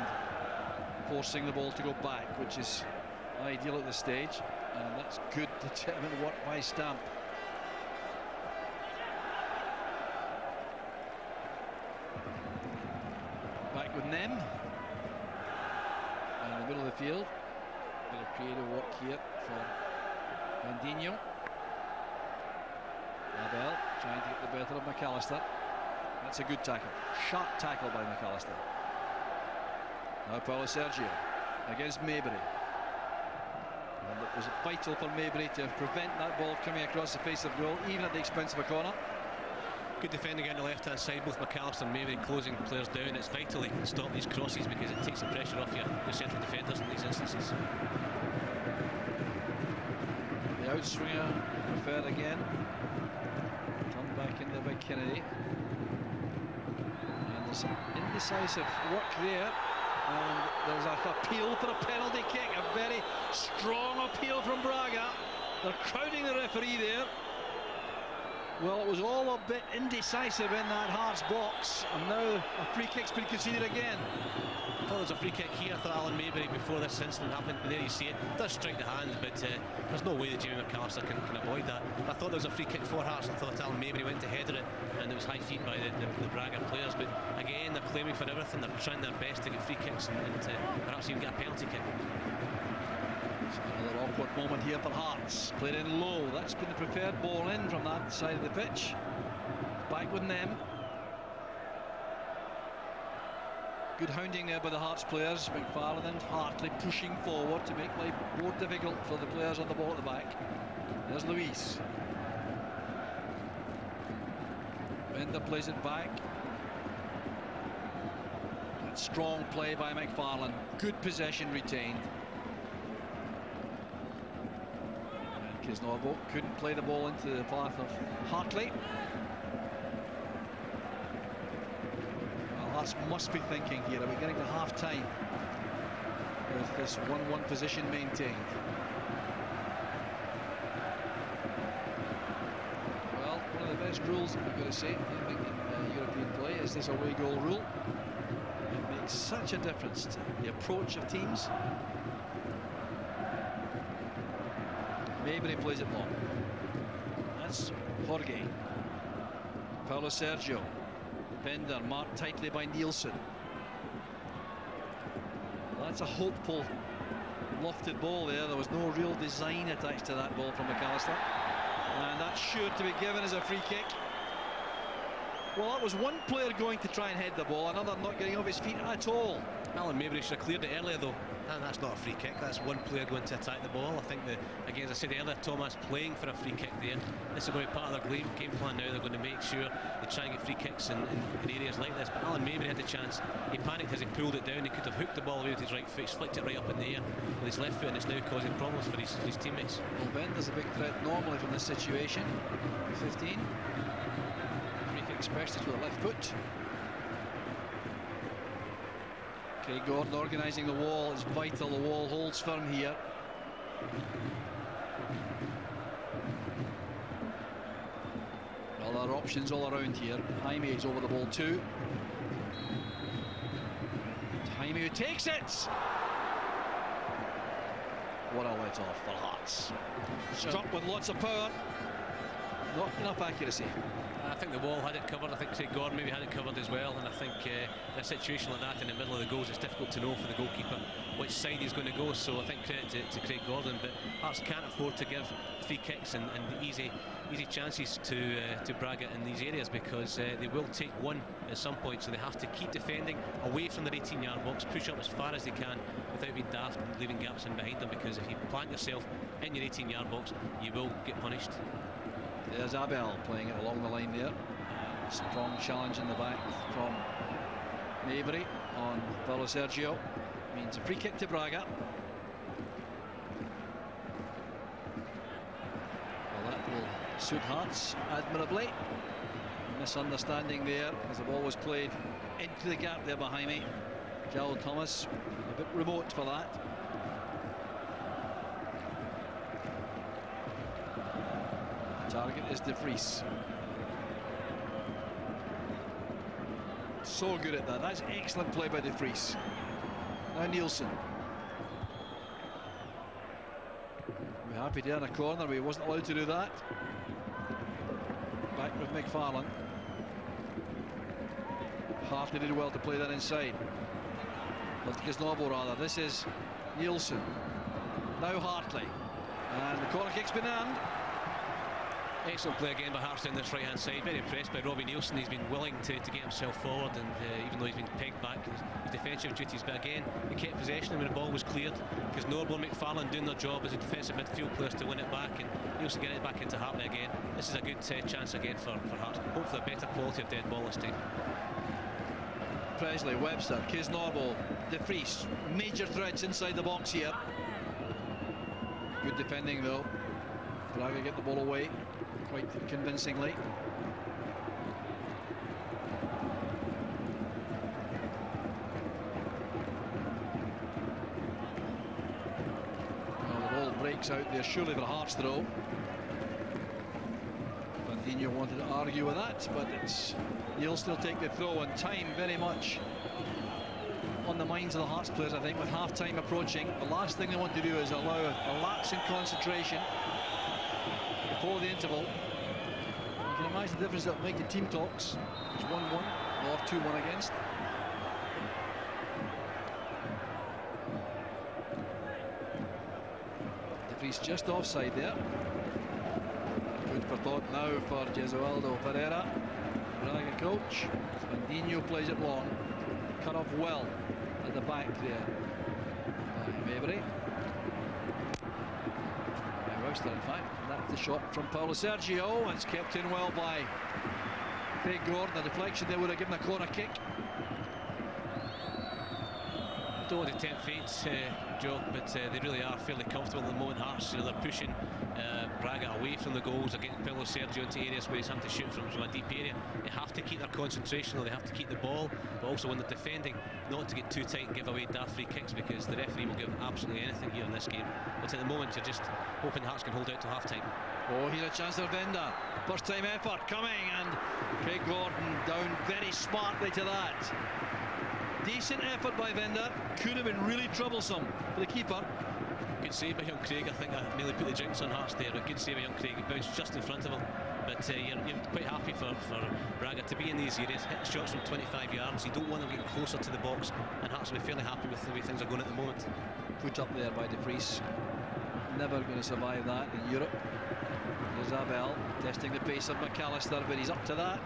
S5: forcing the ball to go back, which is ideal at this stage, and that's good determined work by Stamp. Back with Nem in the middle of the field. Bit of creative work here for Vandinho. Abel trying to get the better of McAllister. That's a good tackle. Sharp tackle by McAllister. Now Paulo Sergio against Mabry. And it was vital for Mabry to prevent that ball coming across the face of goal, even at the expense of a corner.
S6: Good defending on the left hand side, both McAllister and Mabry closing players down. It's vital to stop these crosses, because it takes the pressure off your central defenders in these instances.
S5: The outswinger preferred again. Turned back in there by Kennedy. And there's some indecisive work there. And there's an appeal for a penalty kick. A very strong appeal from Braga. They're crowding the referee there. Well, it was all a bit indecisive in that Hearts box, and now a free kick's been conceded again.
S6: I thought there was a free kick here. I thought Alan Mabry, before this incident happened, there you see it, does strike the hand, but there's no way that Jamie McAllister can avoid that. I thought there was a free kick for Hearts. I thought Alan Mabry went to header it, and it was high feet by the Braga players, but again, they're claiming for everything. They're trying their best to get free kicks and perhaps even get a penalty kick.
S5: Another awkward moment here for Hearts. Played in low. That's been the preferred ball in from that side of the pitch. Back with them. Good hounding there by the Hearts players. McFarlane and Hartley pushing forward to make life more difficult for the players on the ball at the back. There's Luis. Bender plays it back. Strong play by McFarlane. Good possession retained. And Kisnorbo couldn't play the ball into the path of Hartley. Well, Hearts must be thinking here, are we getting to half-time with this 1-1 position maintained? Well, one of the best rules, I've got to say, in European play is this away goal rule. Such a difference to the approach of teams. Maybury plays it long. That's Jorge. Paulo Sergio. Bender marked tightly by Nielsen. That's a hopeful lofted ball there. There was no real design attached to that ball from McAllister. And that's sure to be given as a free kick. Well, that was one player going to try and head the ball, another not getting off his feet at all.
S6: Alan Maybury should have cleared it earlier though, and that's not a free kick. That's one player going to attack the ball. I think that, again, as I said earlier, Thomas playing for a free kick there. This is going to be part of their game plan now. They're going to make sure they try and get free kicks in areas like this. But Alan Maybury had the chance. He panicked as he pulled it down. He could have hooked the ball away with his right foot. He's flicked it right up in the air with his left foot, and it's now causing problems for his teammates.
S5: Well, Bender's a big threat normally from this situation. 15. Specialist with a left foot. Craig Gordon organising the wall is vital. The wall holds firm here. Well, there are options all around here. Jaime is over the ball too. Jaime who takes it. What a let off for Hearts. Struck with lots of power. Not enough accuracy.
S6: I think the wall had it covered. I think Craig Gordon maybe had it covered as well. And I think in a situation like that in the middle of the goals, it's difficult to know for the goalkeeper which side he's going to go. So I think credit to Craig Gordon. But Hearts can't afford to give free kicks and easy chances to Braga in these areas, because they will take one at some point. So they have to keep defending away from their 18-yard box, push up as far as they can without being daft and leaving gaps in behind them. Because if you plant yourself in your 18-yard box, you will get punished.
S5: There's Abel playing it along the line there. Strong challenge in the back from Maybury on Paulo Sergio. Means a free kick to Braga. Well, that will suit Hearts admirably. Misunderstanding there as the ball was played into the gap there behind me. Joel Thomas a bit remote for that. Target is De Vries. So good at that. That's excellent play by De Vries. Now Nielsen. We're happy to earn a corner, but he wasn't allowed to do that. Back with McFarlane. Hartley did well to play that inside. Kisnorbo rather. This is Nielsen. Now Hartley. And the corner kick's been earned.
S6: Excellent play again by Hearts down this right-hand side. Very impressed by Robbie Nielsen. He's been willing to get himself forward, and even though he's been pegged back, his defensive duties. But again, he kept possession when the ball was cleared, because Norbo and McFarlane doing their job as a defensive midfield players to win it back, and Nielsen getting it back into Hartley again. This is a good chance again for Hearts. Hope for a better quality of dead ball this time.
S5: Presley, Webster, Kisnorbo, De Vries. Major threats inside the box here. Good defending though. Braga get the ball away quite convincingly. Well, the ball breaks out there, surely for a Hearts throw. Bandinho wanted to argue with that, but he'll still take the throw, and time very much on the minds of the Hearts players, I think, with half-time approaching. The last thing they want to do is allow a lapse in concentration before the interval. You can imagine the difference that will make the team talks. It's 1-1 or 2-1 against. Vries just offside there. Food for thought now for Jesualdo Pereira. Braga coach. Mandinho plays it long. Cut off well at the back there by Maybury. By Webster, in fact. That's the shot from Paulo Sergio. It's kept in well by Craig Gordon. A deflection there would have given a corner kick.
S6: Don't want to tempt fate, Joe, but they really are fairly comfortable at the moment. Hearts, they're pushing Braga away from the goals, are getting Paulo Sergio into areas where he's having to shoot from a deep area. They have to keep their concentration, or they have to keep the ball, but also when they're defending, not to get too tight and give away daft free kicks, because the referee will give absolutely anything here in this game. But at the moment, you're just hoping Hearts can hold out to half-time.
S5: Oh, here's a chance for Venda. First time effort coming, and Craig Gordon down very smartly to that. Decent effort by Venda. Could have been really troublesome for the keeper.
S6: Good save by young Craig. I think I nearly put the drinks on Hearts there, but good save by young Craig. He bounced just in front of him. But you're quite happy for Braga to be in these areas, hit shots from 25 yards. You don't want them getting closer to the box, and Hearts will be fairly happy with the way things are going at the moment.
S5: Put up there by De Vries. Never going to survive that in Europe. There's Abel testing the pace of McAllister, but he's up to that.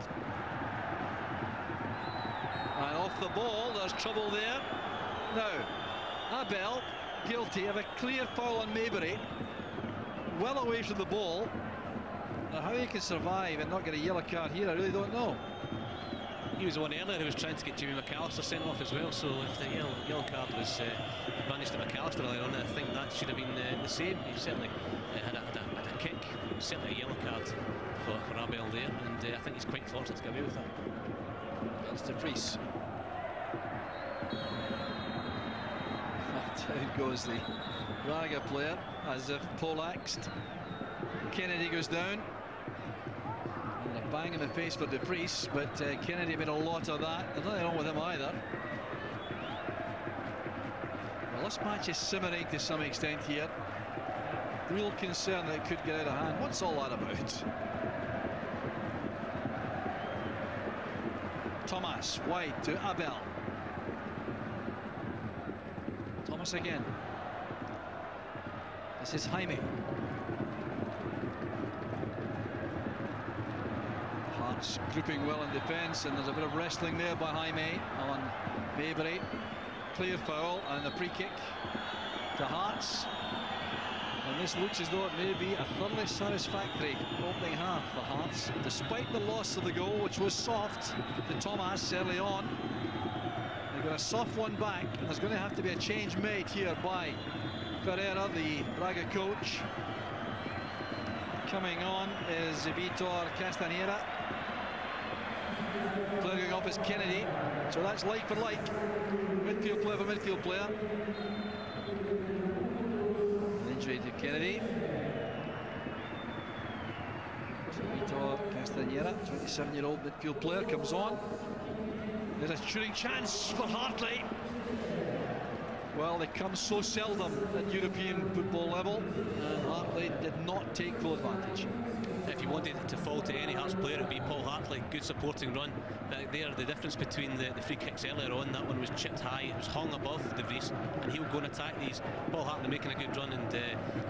S5: And off the ball, there's trouble there. Now, Abel guilty of a clear foul on Maybury. Well away from the ball. Now, how he can survive and not get a yellow card here, I really don't know.
S6: He was the one earlier who was trying to get Jimmy McAllister sent off as well, so if the yellow card was banished to McAllister earlier on, I think that should have been the same. He certainly had a kick, certainly a yellow card for Abel there, and I think he's quite fortunate to get away with that.
S5: That's De Vries. Down goes the Braga player, as if poleaxed. Kennedy goes down. And a bang in the face for De Vries, but Kennedy made a lot of that. There's nothing wrong with him either. Well, this match is simmering to some extent here. Real concern that it could get out of hand. What's all that about? Thomas wide to Abel. Thomas again. This is Jaime. Hearts grouping well in defence, and there's a bit of wrestling there by Jaime on Maybury. Clear foul and a free kick to Hearts. And this looks as though it may be a thoroughly satisfactory opening half for Hearts, despite the loss of the goal, which was soft to Thomas early on. They've got a soft one back, and there's going to have to be a change made here by Pereira, the Braga coach. Coming on is Vitor Castanheira. Clearing off is Kennedy, so that's like for like. Midfield player for midfield player. Injury to Kennedy. So Vitor Castanheira, 27-year-old midfield player, comes on. There's a shooting chance for Hartley. Well, they come so seldom at European football level, and Hartley did not take full advantage.
S6: If you wanted to fall to any Hearts player, it would be Paul Hartley. Good supporting run. But there, the difference between the free kicks earlier on, that one was chipped high, it was hung above De Vries, and he'll go and attack these. Paul Hartley making a good run, and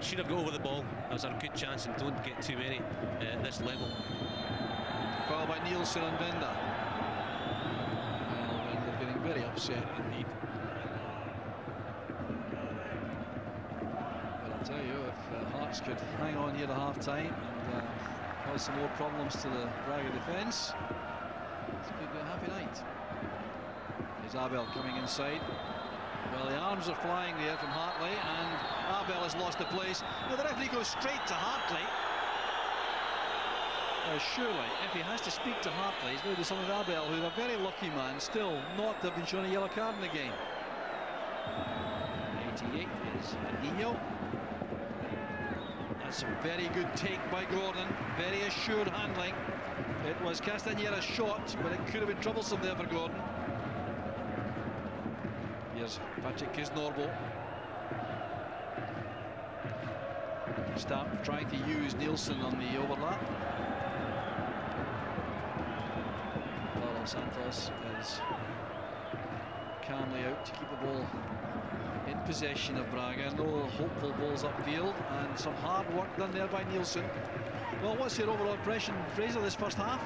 S6: should have got over the ball. That was a good chance, and don't get too many at this level.
S5: Foul by Nielsen and Venda. Well, Venda getting very upset indeed. But I'll tell you, if Hearts could hang on here to half-time and cause some more problems to the Braga defence, this could be a happy night. There's Abel coming inside. Well, the arms are flying there from Hartley, and Abel has lost the place. Now the referee goes straight to Hartley. Surely, if he has to speak to Hartley, he's going to do something with Abel, who's a very lucky man, still not to have been shown a yellow card in the game. 88 is Mandinho. That's a very good take by Gordon, very assured handling. It was Castanheira's shot, but it could have been troublesome there for Gordon. Here's Patrick Kisnorbo. Stamp trying to use Nielsen on the overlap. Paulo Santos is calmly out to keep the ball in possession of Braga. No hopeful balls upfield, and some hard work done there by Nielsen. Well, what's your overall impression, Fraser, this first half?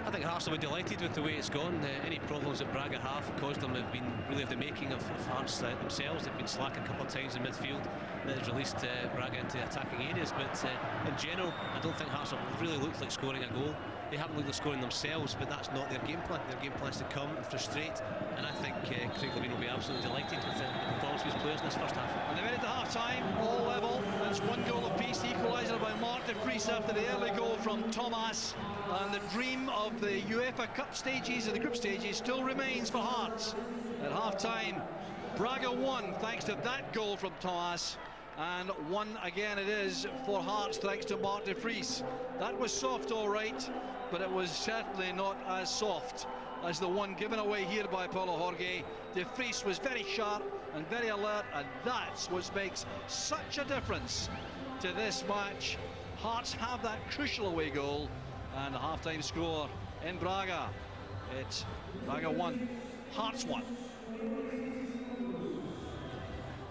S6: I think Hearts will be delighted with the way it's gone. Any problems that Braga have caused them have been really of the making of Hearts themselves. They've been slack a couple of times in midfield. That has released Braga into attacking areas. But in general, I don't think Hearts have really looked like scoring a goal. They haven't looked like scoring themselves, but that's not their game plan. Their game plan is to come and frustrate. And I think Craig Levein will be absolutely delighted with the performance of his players in this first half.
S5: And they're in at the half-time, all level. It's 1 goal apiece. The equaliser by Mark de Vries after the early goal from Thomas. And the dream of the UEFA Cup stages and the group stages still remains for Hearts. At half-time, Braga won thanks to that goal from Thomas. And one again it is for Hearts thanks to Mark de Vries. That was soft, all right, but it was certainly not as soft as the one given away here by Paulo Jorge. De Vries was very sharp and very alert, and that's what makes such a difference to this match. Hearts have that crucial away goal, and the half-time score in Braga. It's Braga 1, Hearts 1.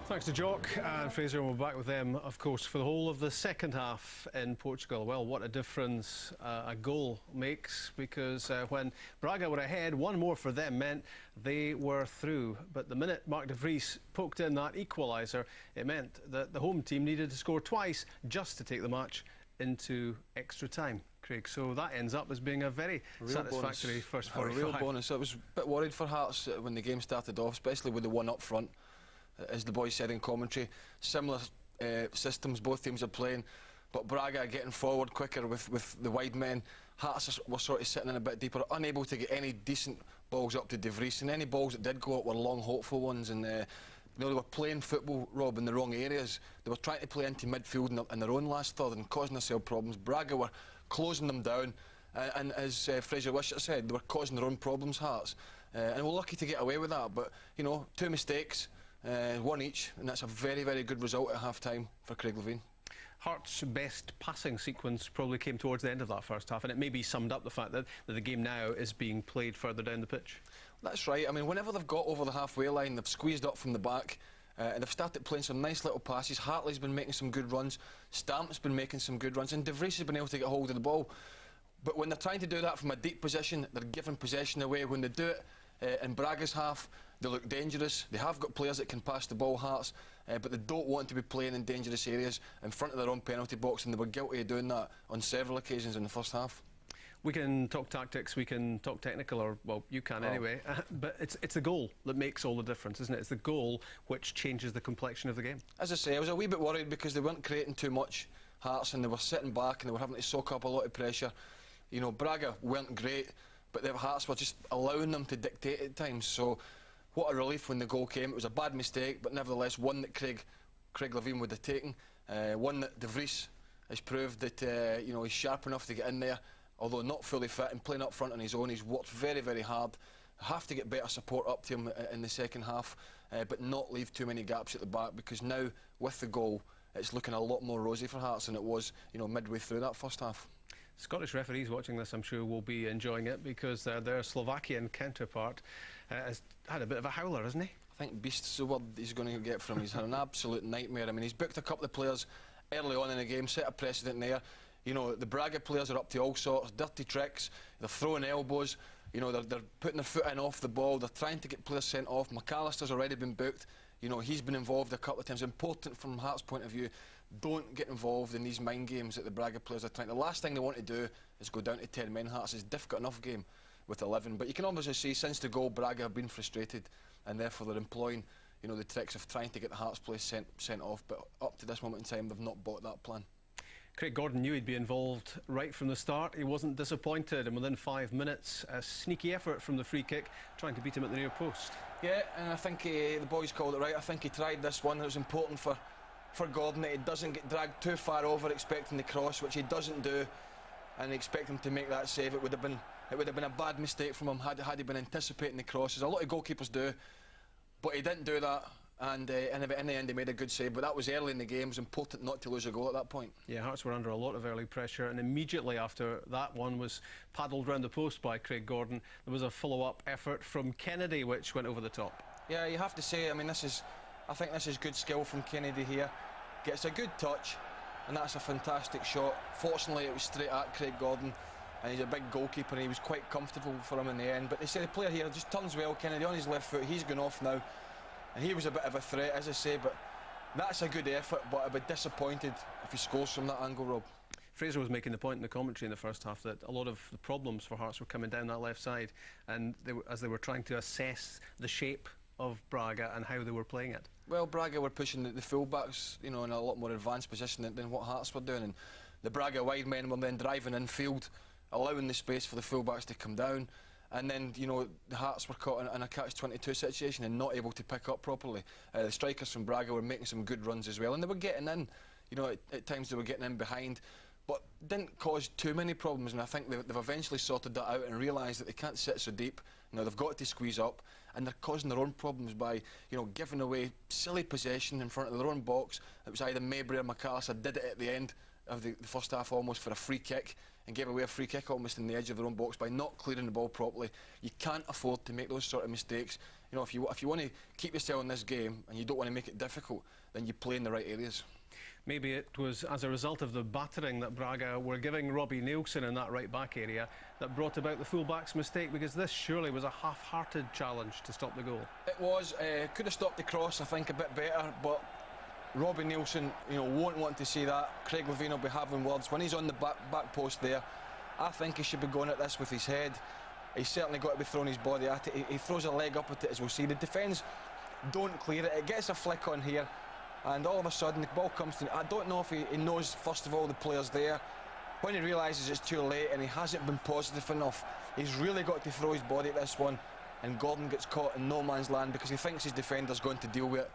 S2: Thanks to Jock and Fraser, and we're back with them, of course, for the whole of the second half in Portugal. Well, what a difference a goal makes, because when Braga were ahead, one more for them meant they were through. But the minute Mark de Vries poked in that equaliser, it meant that the home team needed to score twice just to take the match into extra time, Craig. So that ends up as being a very satisfactory first 45.
S1: A real bonus. I was a bit worried for Hearts when the game started off, especially with the one up front. As the boys said in commentary, similar systems both teams are playing, but Braga are getting forward quicker with the wide men. Hearts were sort of sitting in a bit deeper, unable to get any decent balls up to De Vries, and any balls that did go up were long, hopeful ones. And they were playing football, Rob, in the wrong areas. They were trying to play into midfield in their own last third and causing themselves problems. Braga were closing them down, and as Fraser Wisher said, they were causing their own problems, Hearts. And we're lucky to get away with that, but, you know, 2 mistakes. One each, and that's a very, very good result at half-time for Craig Levein.
S2: Hearts' best passing sequence probably came towards the end of that first half, and it maybe summed up the fact that the game now is being played further down the pitch. That's
S1: right. I mean, whenever they've got over the halfway line, they've squeezed up from the back, and they've started playing some nice little passes. Hartley's been making some good runs, Stamp's been making some good runs, and De Vries has been able to get hold of the ball. But when they're trying to do that from a deep position, they're giving possession away. When they do it in Braga's half, they look dangerous. They have got players that can pass the ball, Hearts, but they don't want to be playing in dangerous areas in front of their own penalty box, and they were guilty of doing that on several occasions in the first half.
S2: We can talk tactics, we can talk technical, or, well, you can anyway, but it's the goal that makes all the difference, isn't it? It's the goal which changes the complexion of the game.
S1: As I say, I was a wee bit worried because they weren't creating too much, Hearts, and they were sitting back and they were having to soak up a lot of pressure. You know, Braga weren't great, but the Hearts were just allowing them to dictate at times. So what a relief when the goal came. It was a bad mistake, but nevertheless one that Craig Levein would have taken. One that De Vries has proved that you know, he's sharp enough to get in there, although not fully fit and playing up front on his own. He's worked very, very hard. Have to get better support up to him in the second half, but not leave too many gaps at the back, because now with the goal it's looking a lot more rosy for Hearts than it was, you know, midway through that first half.
S2: Scottish referees watching this, I'm sure, will be enjoying it, because their Slovakian counterpart has had a bit of a howler, hasn't he?
S1: I think beast's the word he's going to get from him. He's had an absolute nightmare. I mean, he's booked a couple of players early on in the game, set a precedent there. You know, the Braga players are up to all sorts, dirty tricks, they're throwing elbows, you know, they're putting their foot in off the ball, they're trying to get players sent off. McAllister's already been booked, you know, he's been involved a couple of times. Important from Hearts' point of view, don't get involved in these mind games that the Braga players are trying. The last thing they want to do is go down to 10 men. Hearts is a difficult enough game with 11, but you can obviously see since the goal Braga have been frustrated, and therefore they're employing, you know, the tricks of trying to get the Hearts players sent off, but up to this moment in time they've not bought that plan.
S2: Craig Gordon knew he'd be involved right from the start. He wasn't disappointed, and within 5 minutes a sneaky effort from the free kick, trying to beat him at the near post.
S1: Yeah, and I think the boys called it right. I think he tried this one. It was important for Gordon that he doesn't get dragged too far over expecting the cross, which he doesn't do, and expect him to make that save. It would have been a bad mistake from him had he been anticipating the crosses. A lot of goalkeepers do, but he didn't do that, and in the end he made a good save. But that was early in the game. It was important not to lose a goal at that point.
S2: Yeah, Hearts were under a lot of early pressure, and immediately after that one was paddled round the post by Craig Gordon, there was a follow-up effort from Kennedy which went over the top.
S1: Yeah, you have to say, I mean, I think this is good skill from Kennedy here. Gets a good touch, and that's a fantastic shot. Fortunately, it was straight at Craig Gordon, and he's a big goalkeeper, and he was quite comfortable for him in the end. But they say the player here just turns well. Kennedy on his left foot, he's gone off now, and he was a bit of a threat, as I say, but that's a good effort, but I'd be disappointed if he scores from that angle, Rob.
S2: Fraser was making the point in the commentary in the first half that a lot of the problems for Hearts were coming down that left side, and as they were trying to assess the shape of Braga and how they were playing it.
S1: Well, Braga were pushing the full-backs, you know, in a lot more advanced position than what Hearts were doing, and the Braga wide men were then driving infield, allowing the space for the full-backs to come down, and then, you know, the Hearts were caught in a catch-22 situation and not able to pick up properly. The strikers from Braga were making some good runs as well, and they were getting in, you know, at times they were getting in behind, but didn't cause too many problems, and I think they've eventually sorted that out and realised that they can't sit so deep. You know, they've got to squeeze up, and they're causing their own problems by, you know, giving away silly possession in front of their own box. It was either Mabry or McAllister did it at the end of the first half almost for a free kick, and gave away a free kick almost in the edge of their own box by not clearing the ball properly. You can't afford to make those sort of mistakes. You know, if you want to keep yourself in this game and you don't want to make it difficult, then you play in the right areas.
S2: Maybe it was as a result of the battering that Braga were giving Robbie Nielsen in that right-back area that brought about the full-back's mistake, because this surely was a half-hearted challenge to stop the goal.
S1: It was. Could have stopped the cross, I think, a bit better, but Robbie Nielsen, you know, won't want to see that. Craig Levein will be having words. When he's on the back post there, I think he should be going at this with his head. He's certainly got to be throwing his body at it. He throws a leg up at it, as we'll see. The defence don't clear it. It gets a flick on here, and all of a sudden the ball comes to... I don't know if he knows, first of all, the player's there. When he realises it's too late and he hasn't been positive enough, he's really got to throw his body at this one, and Gordon gets caught in no man's land because he thinks his defender's going to deal with it,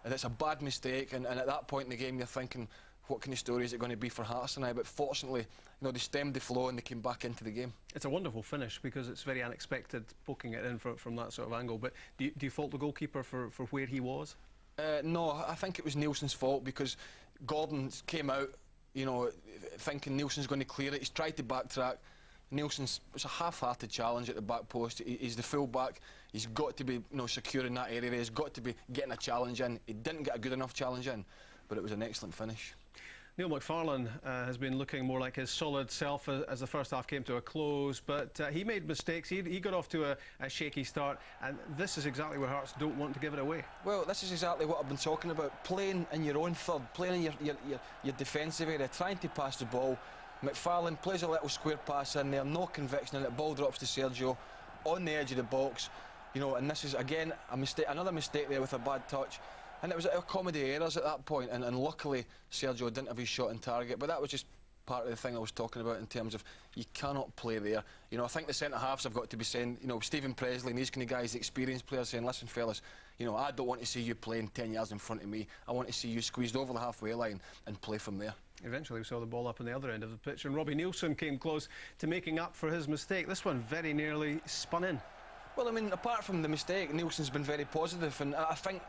S1: and it's a bad mistake, and at that point in the game you're thinking, what kind of story is it going to be for Hearts tonight? But fortunately, you know, they stemmed the flow and they came back into the game.
S2: It's a wonderful finish because it's very unexpected, poking it in from that sort of angle. But do you fault the goalkeeper for where he was?
S1: No, I think it was Nielsen's fault, because Gordon came out, you know, thinking Nielsen's going to clear it. He's tried to backtrack. It's a half-hearted challenge at the back post. He's the full-back. He's got to be, you know, secure in that area. He's got to be getting a challenge in. He didn't get a good enough challenge in, but it was an excellent finish.
S2: Neil McFarlane has been looking more like his solid self as the first half came to a close, but he made mistakes. He got off to a shaky start, and this is exactly where Hearts don't want to give it away.
S1: Well, this is exactly what I've been talking about. Playing in your own third, playing in your defensive area, trying to pass the ball. McFarlane plays a little square pass in there, no conviction in it, ball drops to Sergio on the edge of the box. You know, and this is again a mistake, another mistake there with a bad touch. And it was a comedy of errors at that point, and luckily Sergio didn't have his shot on target, but that was just part of the thing I was talking about in terms of you cannot play there. You know, I think the centre-halves have got to be saying, you know, Stephen Presley and these kind of guys, the experienced players, saying, listen fellas, you know, I don't want to see you playing 10 yards in front of me. I want to see you squeezed over the halfway line and play from there.
S2: Eventually we saw the ball up on the other end of the pitch, and Robbie Nielsen came close to making up for his mistake. This one very nearly spun in.
S1: Well, I mean, apart from the mistake, Nielsen's been very positive, and I think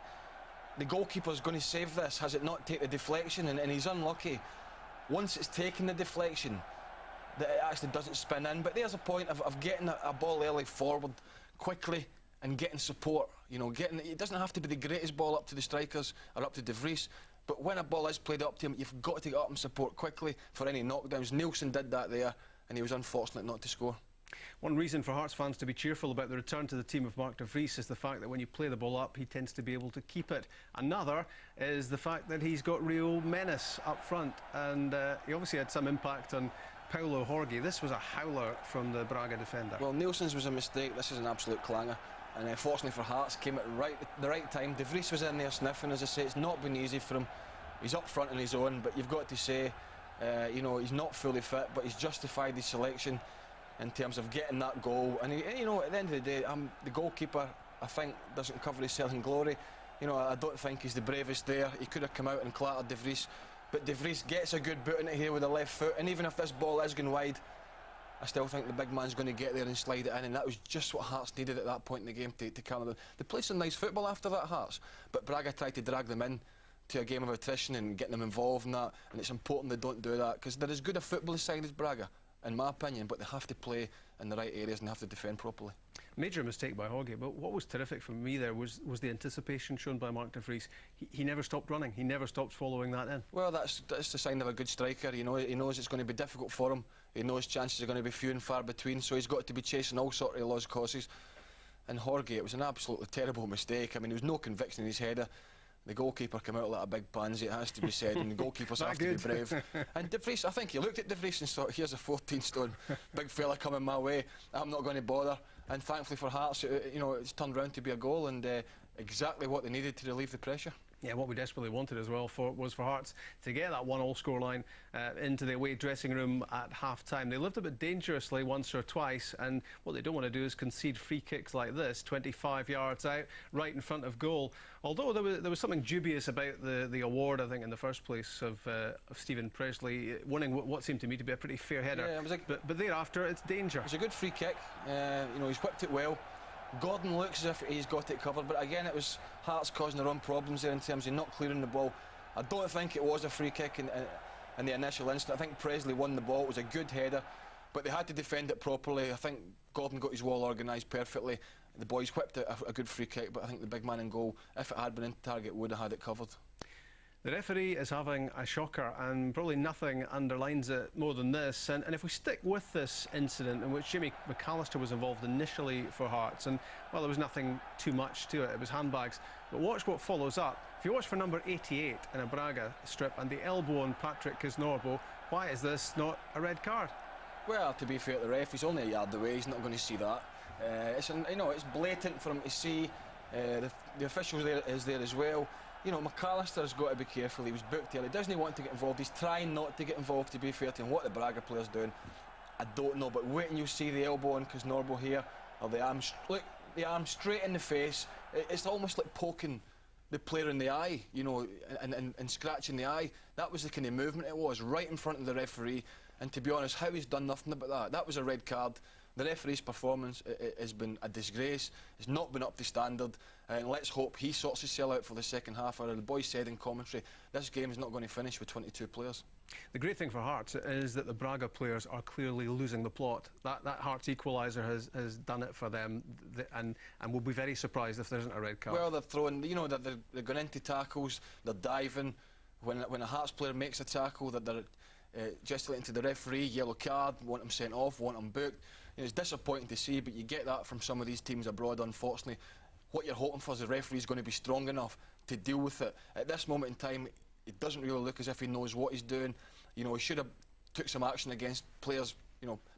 S1: the goalkeeper's going to save this, has it not take the deflection, and he's unlucky. Once it's taken the deflection, that it actually doesn't spin in. But there's a point of getting a ball early forward quickly and getting support. You know, it doesn't have to be the greatest ball up to the strikers or up to De Vries, but when a ball is played up to him, you've got to get up and support quickly for any knockdowns. Nielsen did that there, and he was unfortunate not to score.
S2: One reason for Hearts fans to be cheerful about the return to the team of Mark De Vries is the fact that when you play the ball up, he tends to be able to keep it. Another is the fact that he's got real menace up front, and he obviously had some impact on Paulo Jorge. This was a howler from the Braga defender.
S1: Well, Nielsen's was a mistake. This is an absolute clanger, and fortunately for Hearts, came at the right time. De Vries was in there sniffing. As I say, it's not been easy for him. He's up front on his own, but you've got to say, you know, he's not fully fit, but he's justified his selection in terms of getting that goal. And you know, at the end of the day, the goalkeeper, I think, doesn't cover his self in glory. You know, I don't think he's the bravest there. He could have come out and clattered De Vries, but De Vries gets a good boot in it here with the left foot, and even if this ball is going wide, I still think the big man's going to get there and slide it in, and that was just what Hearts needed at that point in the game to calm them. They played some nice football after that, Hearts, but Braga tried to drag them in to a game of attrition and getting them involved in that, and it's important they don't do that, because they're as good a footballing side as Braga. in my opinion, but they have to play in the right areas and they have to defend properly.
S2: Major mistake by Hoggy, but what was terrific for me there was the anticipation shown by Mark de Vries. He never stopped running, he never stopped following that in.
S1: Well, that's the sign of a good striker. He knows it's going to be difficult for him. He knows chances are going to be few and far between, so he's got to be chasing all sorts of lost causes. And Jorge, it was an absolutely terrible mistake. I mean, there was no conviction in his header. The goalkeeper came out like a big pansy, it has to be said, and the goalkeepers have to be brave. And de Vries, I think he looked at de Vries and thought, here's a 14-stone big fella coming my way, I'm not going to bother. And thankfully for Hearts, it's turned round to be a goal, and exactly what they needed to relieve the pressure.
S2: Yeah, what we desperately wanted as well was for Hearts to get that 1-1 scoreline into the away dressing room at half-time. They lived a bit dangerously once or twice, and what they don't want to do is concede free kicks like this, 25 yards out, right in front of goal. Although there was something dubious about the award, I think, in the first place of Stephen Presley winning what seemed to me to be a pretty fair header.
S1: Yeah,
S2: but thereafter, it's danger.
S1: It was a good free kick. He's whipped it well. Gordon looks as if he's got it covered, but again, it was Hearts causing their own problems there in terms of not clearing the ball. I don't think it was a free kick in the initial instant. I think Presley won the ball. It was a good header, but they had to defend it properly. I think Gordon got his wall organised perfectly. The boys whipped it a good free kick, but I think the big man in goal, if it had been in target, would have had it covered.
S2: The referee is having a shocker, and probably nothing underlines it more than this. And if we stick with this incident in which Jimmy McAllister was involved initially for Hearts, and well, there was nothing too much to it, it was handbags. But watch what follows up. If you watch for number 88 in a Braga strip and the elbow on Patrick Kisnorbo, why is this not a red card?
S1: Well, to be fair to the ref, he's only a yard away, he's not going to see that. It's blatant for him to see. The official is there as well. McAllister's got to be careful. He was booked early. Doesn't he want to get involved? He's trying not to get involved, to be fair to him. What the Braga player's doing, I don't know. But wait and you'll see the elbow on Kisnorbo here, or the arm. Look, the arm straight in the face. It's almost like poking the player in the eye, and scratching the eye. That was the kind of movement it was, right in front of the referee. And to be honest, how he's done nothing about that. That was a red card. The referee's performance has been a disgrace. It's not been up to standard, and let's hope he sorts his out for the second half. Or the boys said in commentary, this game is not going to finish with 22 players.
S2: The great thing for Hearts is that the Braga players are clearly losing the plot. That Hearts equaliser has done it for them, and we'll be very surprised if there isn't a red card.
S1: Well, they're throwing, they're going into tackles, they're diving. When a Hearts player makes a tackle, they're gesticulating to the referee, yellow card, want him sent off, want him booked. It's disappointing to see, but you get that from some of these teams abroad, unfortunately. What you're hoping for is the referee's going to be strong enough to deal with it. At this moment in time, it doesn't really look as if he knows what he's doing. He should have took some action against players,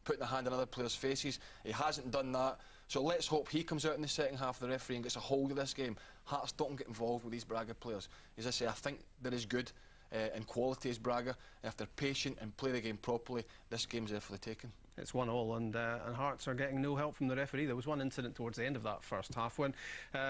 S1: putting a hand in other players' faces. He hasn't done that. So let's hope he comes out in the second half of the referee and gets a hold of this game. Hearts don't get involved with these Braga players. As I say, I think they're as good in quality as Braga. If they're patient and play the game properly, this game's there for the taking.
S2: It's 1-1, and Hearts are getting no help from the referee. There was one incident towards the end of that first half when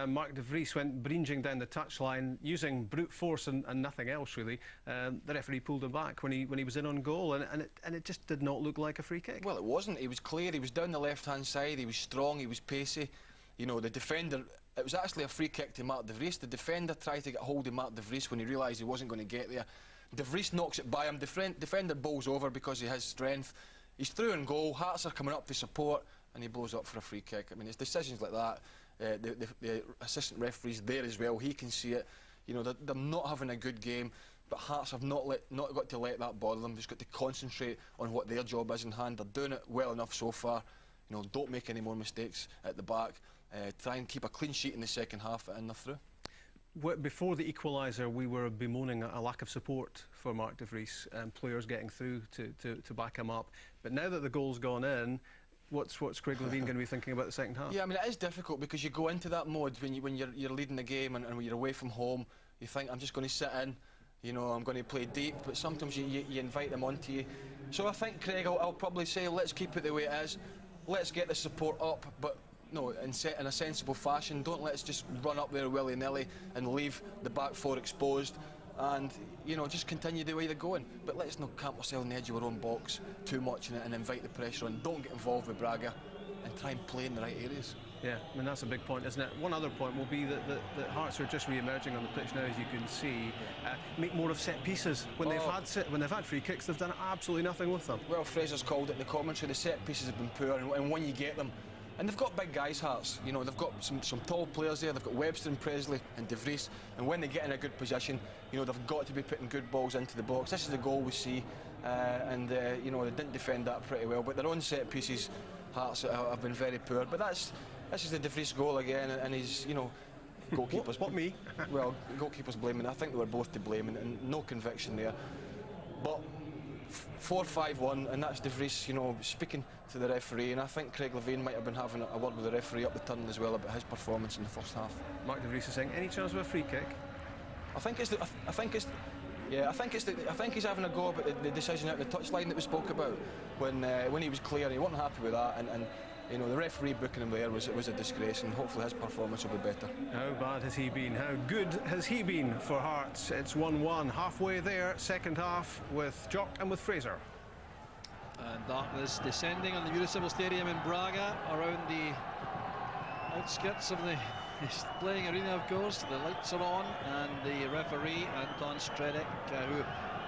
S2: Mark de Vries went breaching down the touchline using brute force and nothing else really. The referee pulled him back when he was in on goal, and it just did not look like a free kick.
S1: Well, it wasn't. He was clear. He was down the left-hand side. He was strong. He was pacey. The defender. It was actually a free kick to Mark de Vries. The defender tried to get hold of Mark de Vries when he realised he wasn't going to get there. De Vries knocks it by him. Defender bowls over because he has strength. He's through in goal. Hearts are coming up to support, and he blows up for a free kick. I mean, it's decisions like that. The assistant referee's there as well. He can see it. They're not having a good game, but Hearts have not got to let that bother them. They've just got to concentrate on what their job is in hand. They're doing it well enough so far. Don't make any more mistakes at the back. Try and keep a clean sheet in the second half, and they're through.
S2: Before the equaliser, we were bemoaning a lack of support for Mark de Vries and players getting through to back him up. But now that the goal's gone in, what's Craig Levein going to be thinking about the second half?
S1: Yeah, I mean, it is difficult because you go into that mode when you're leading the game and when you're away from home. You think, I'm just going to sit in, I'm going to play deep, but sometimes you invite them onto you. So I think, Craig, I'll probably say, let's keep it the way it is. Let's get the support up, but no, in a sensible fashion. Don't let's just run up there willy-nilly and leave the back four exposed, and just continue the way they're going. But let's not camp ourselves on the edge of our own box too much and invite the pressure on. Don't get involved with Braga, and try and play in the right areas.
S2: Yeah, I mean, that's a big point, isn't it? One other point will be that Hearts are just re-emerging on the pitch now, as you can see. Make more of set pieces. When they've had free kicks, they've done absolutely nothing with them.
S1: Well, Fraser's called it in the commentary. The set pieces have been poor, and when you get them, and they've got big guys, Hearts. You know, they've got some tall players there. They've got Webster and Presley and De Vries, and when they get in a good position, you know, they've got to be putting good balls into the box. This is the goal we see, and you know, they didn't defend that pretty well. But their own set pieces, Hearts have been very poor. But this is the De Vries goal again, and he's, you know, goalkeepers.
S2: What me?
S1: Well, goalkeepers blaming. I think they were both to blame, and no conviction there. But 4-5-1, and that's De Vries, you know, speaking to the referee, and I think Craig Levein might have been having a word with the referee up the turn as well about his performance in the first half.
S2: Mark De Vries is saying, any chance of a free kick?
S1: I think he's having a go about the decision at the touchline that we spoke about when he was clear. He wasn't happy with that, and you know, the referee booking him there was a disgrace, and hopefully his performance will be better. How
S2: bad has he been? How good has he been for Hearts? It's 1-1, halfway there, second half, with Jock and with Fraser.
S5: And darkness descending on the Municipal Stadium in Braga, around the outskirts of the playing arena, of course. The lights are on, and the referee, Anton Stredic, who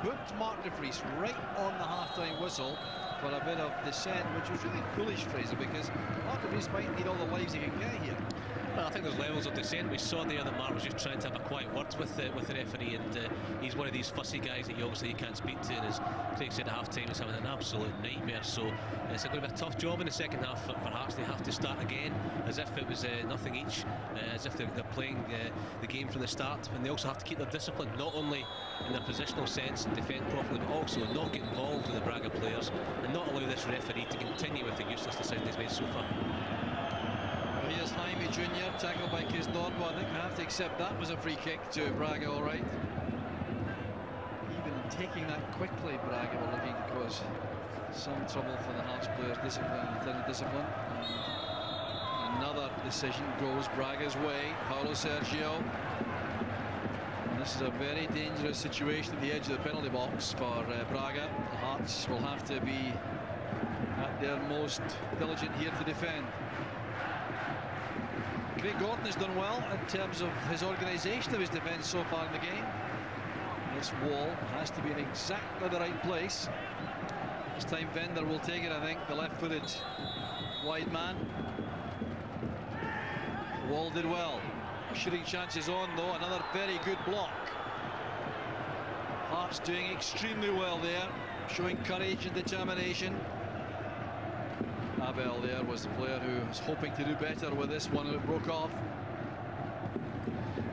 S5: booked Mark De Vries right on the half-time whistle for a bit of dissent, which was really foolish, Fraser, because Mark De Vries might need all the lives he can get here.
S6: Well, I think there's levels of dissent. We saw there that Mark was just trying to have a quiet word with the referee, and he's one of these fussy guys that you obviously can't speak to, and as Craig said at half-time, he's having an absolute nightmare. So it's going to be a tough job in the second half for Hearts. They have to start again as if it was nothing each, as if they're playing the game from the start, and they also have to keep their discipline, not only in their positional sense and defend properly, but also not get involved with the Braga players and not allow this referee to continue with the useless decision he's made so far.
S5: Here's Jaime Jr. tackled by Kisnorbo. I think we have to accept that was a free kick to Braga, all right. Even taking that quickly, Braga were looking to cause some trouble for the Hearts players, discipline. And another decision goes Braga's way. Paulo Sergio. And this is a very dangerous situation at the edge of the penalty box for Braga. The Hearts will have to be at their most diligent here to defend. Craig Gordon has done well in terms of his organisation of his defence so far in the game. This wall has to be in exactly the right place. This time Vender will take it, I think, the left-footed wide man. The wall did well. Shooting chances on, though. Another very good block. Hearts doing extremely well there, showing courage and determination. Abel there was the player who was hoping to do better with this one, and it broke off.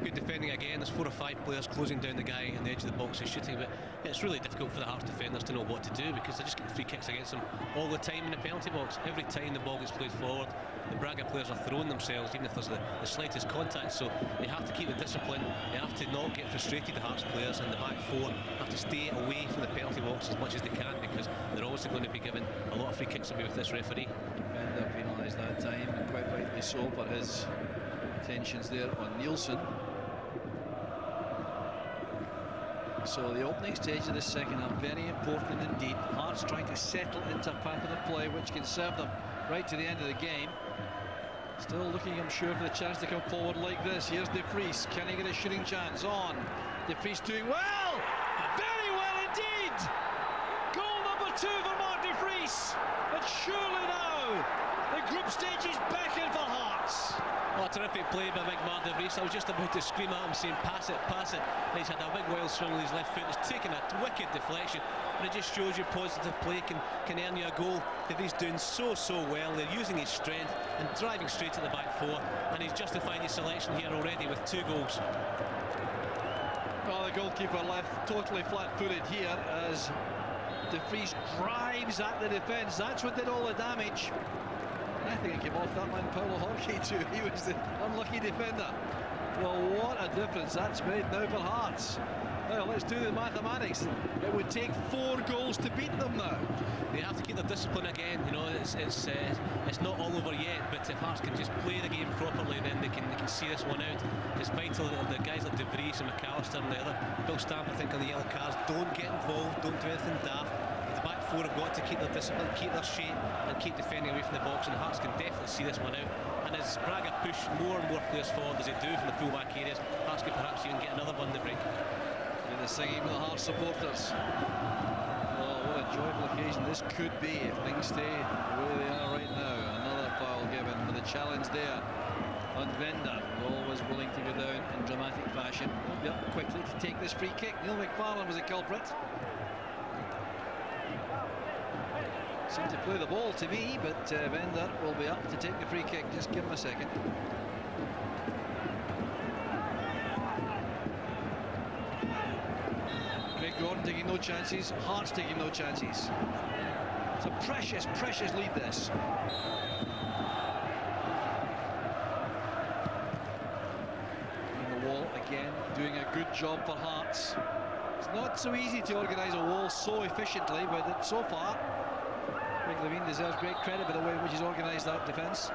S6: Good defending again. There's 4 or 5 players closing down the guy on the edge of the box and shooting, but it's really difficult for the Hearts defenders to know what to do, because they're just getting free kicks against them all the time in the penalty box. Every time the ball gets played forward, the Braga players are throwing themselves, even if there's the slightest contact. So they have to keep the discipline. They have to not get frustrated, the Hearts players, and the back 4 have to stay away from the penalty box as much as they can, because they're obviously going to be given a lot of free kicks away with this referee.
S5: Bender penalised that time, and quite rightly so, for his intentions there on Nielsen. So the opening stage of this second half, very important indeed. Hearts trying to settle into a pattern of play which can serve them right to the end of the game. Still looking, I'm sure, for the chance to come forward like this. Here's De Vries. Can he get a shooting chance? On. De Vries doing well! Very well indeed! Goal number 2 for Mark De Vries. And surely now the group stage is beckoning for Hearts.
S6: Oh, terrific play by big Mark De Vries. I was just about to scream at him saying pass it, pass it. And he's had a big wild swing with his left foot. He's taken a wicked deflection, and it just shows you positive play can earn you a goal. De Vries doing so well. They're using his strength and driving straight to the back 4, and he's justifying his selection here already with 2 goals.
S5: Well, the goalkeeper left totally flat-footed here as De Vries drives at the defence. That's what did all the damage. I think it came off that man, Paulo Jorge, too. He was the unlucky defender. Well, what a difference that's made now for Hearts. Well, let's do the mathematics. It would take 4 goals to beat them now.
S6: They have to keep their discipline again. You know, it's not all over yet, but if Hearts can just play the game properly, then they can see this one out. It's vital that the guys like De Vries and McAllister and the other, Bill Stamp, I think, on the yellow cards, don't get involved, don't do anything daft. The back four have got to keep their discipline, keep their shape, and keep defending away from the box, and Hearts can definitely see this one out. And as Braga push more and more players forward, as they do from the full-back areas, Hearts could perhaps even get another one in the break.
S5: And they're singing with the Hearts supporters. Oh, what a joyful occasion this could be if things stay where they are right now. Another foul given with a challenge there on Venda, always willing to go down in dramatic fashion. He'll be up quickly to take this free kick. Neil McFarlane was the culprit. Seemed to play the ball to me, but Venda will be up to take the free kick. Just give him a second. Craig Gordon taking no chances, Hearts taking no chances. It's a precious, precious lead, this. And the wall again doing a good job for Hearts. It's not so easy to organise a wall so efficiently, but so far Greg Levine deserves great credit for the way in which he's organised that defence.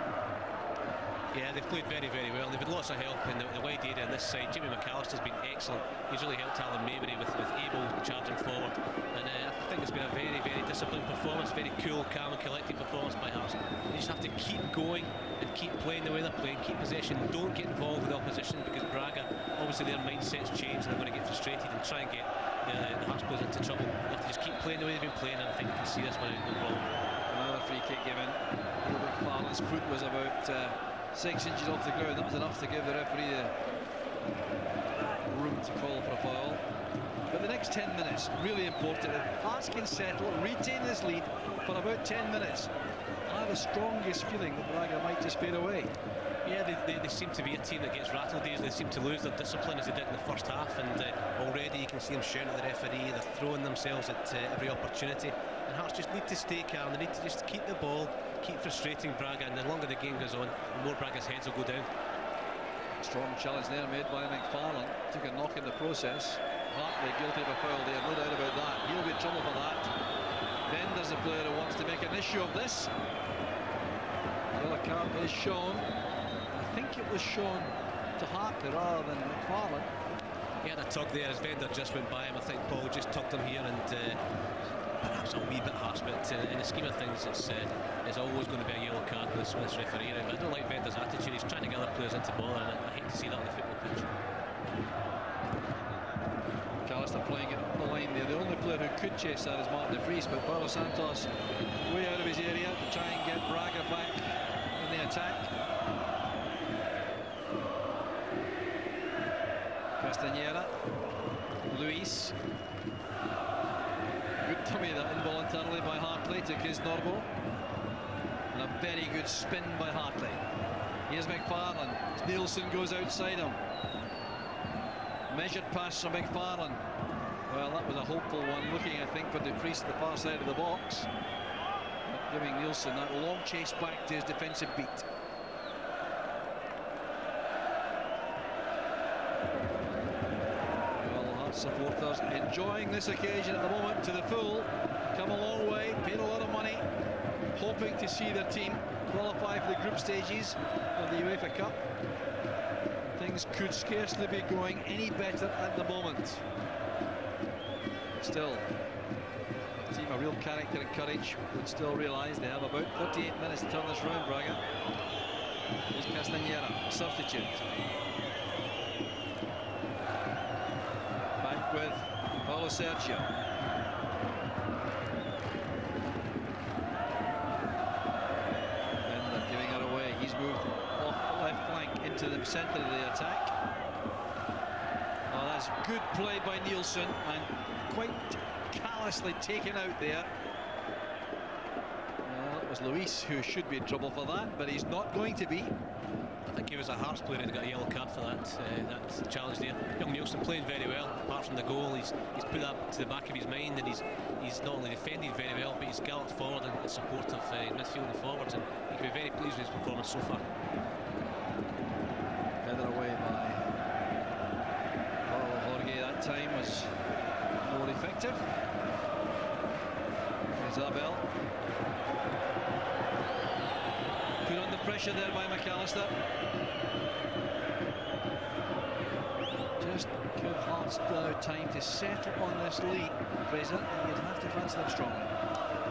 S6: Yeah, they've played very, very well. They've had lots of help in the wide area on this side. Jimmy McAllister's been excellent. He's really helped Alan Maybury with Abel charging forward. And I think it's been a very, very disciplined performance, very cool, calm and collected performance by Hearts. They just have to keep going and keep playing the way they're playing, keep possession, don't get involved with the opposition, because Braga, obviously their mindset's changed and they're going to get frustrated and try and get the Hearts players into trouble. They have to just keep playing the way they've been playing, and I think you can see this one out no problem.
S5: Another free kick given. Neil McFarlane's foot was about 6 inches off the ground. That was enough to give the referee the room to call for a foul. But the next 10 minutes, really important. If Hearts can settle, retain this lead for about 10 minutes, I have the strongest feeling that Braga might just fade away.
S6: Yeah, they seem to be a team that gets rattled easily. They seem to lose their discipline as they did in the first half, and already you can see them shouting at the referee. They're throwing themselves at every opportunity, and Hearts just need to stay calm. They need to just keep the ball, keep frustrating Braga, and the longer the game goes on, the more Braga's heads will go down.
S5: Strong challenge there made by McFarlane. Took a knock in the process. Hartley guilty of a foul there, no doubt about that. He'll be in trouble for that. Bender's the player who wants to make an issue of this. Yellow card is shown. I think it was shown to Hartley rather than McFarlane.
S6: He had a tug there as Vender just went by him. I think Paul just tugged him here, and perhaps a wee bit harsh, but in the scheme of things, it's always going to be a yellow card with this referee. But I don't like Vender's attitude. He's trying to get other players into bother, and I hate to see that on the football pitch.
S5: McAllister playing it up the line there. The only player who could chase that is Martin de Vries, but Paulo Santos way out of his area to try and get Braga back in the attack. Castañeda, Luis. Good tummy that involuntarily by Hartley to Kiz Norbo. And a very good spin by Hartley. Here's McFarlane. Nielsen goes outside him. Measured pass from McFarlane. Well, that was a hopeful one, looking, I think, for De Vries at the far side of the box. But giving Nielsen that long chase back to his defensive beat. Supporters enjoying this occasion at the moment to the full. Come a long way, paid a lot of money, hoping to see their team qualify for the group stages of the UEFA Cup. Things could scarcely be going any better at the moment. Still, a team of real character and courage would still realise they have about 38 minutes to turn this round, Braga. Here's Castañeda, substitute. With Paulo Sergio. And they're giving her away. He's moved off the left flank into the centre of the attack. Oh, that's good play by Nielsen and quite callously taken out there. Well, it was Luis who should be in trouble for that, but he's not going to be.
S6: I think he was a Hearts player who got a yellow card for that challenge there. Young Nielsen playing very well. Apart from the goal, he's put that to the back of his mind, and he's not only defended very well, but he's galloped forward in support of midfield and forwards, and he can be very pleased with his performance so far.
S5: Headed away by Paulo Jorge. That time was more effective. Isabel. Put under pressure there by McAllister. Just give Hearts now time to settle on this lead, Fraser, and you'd have to fancy them strongly.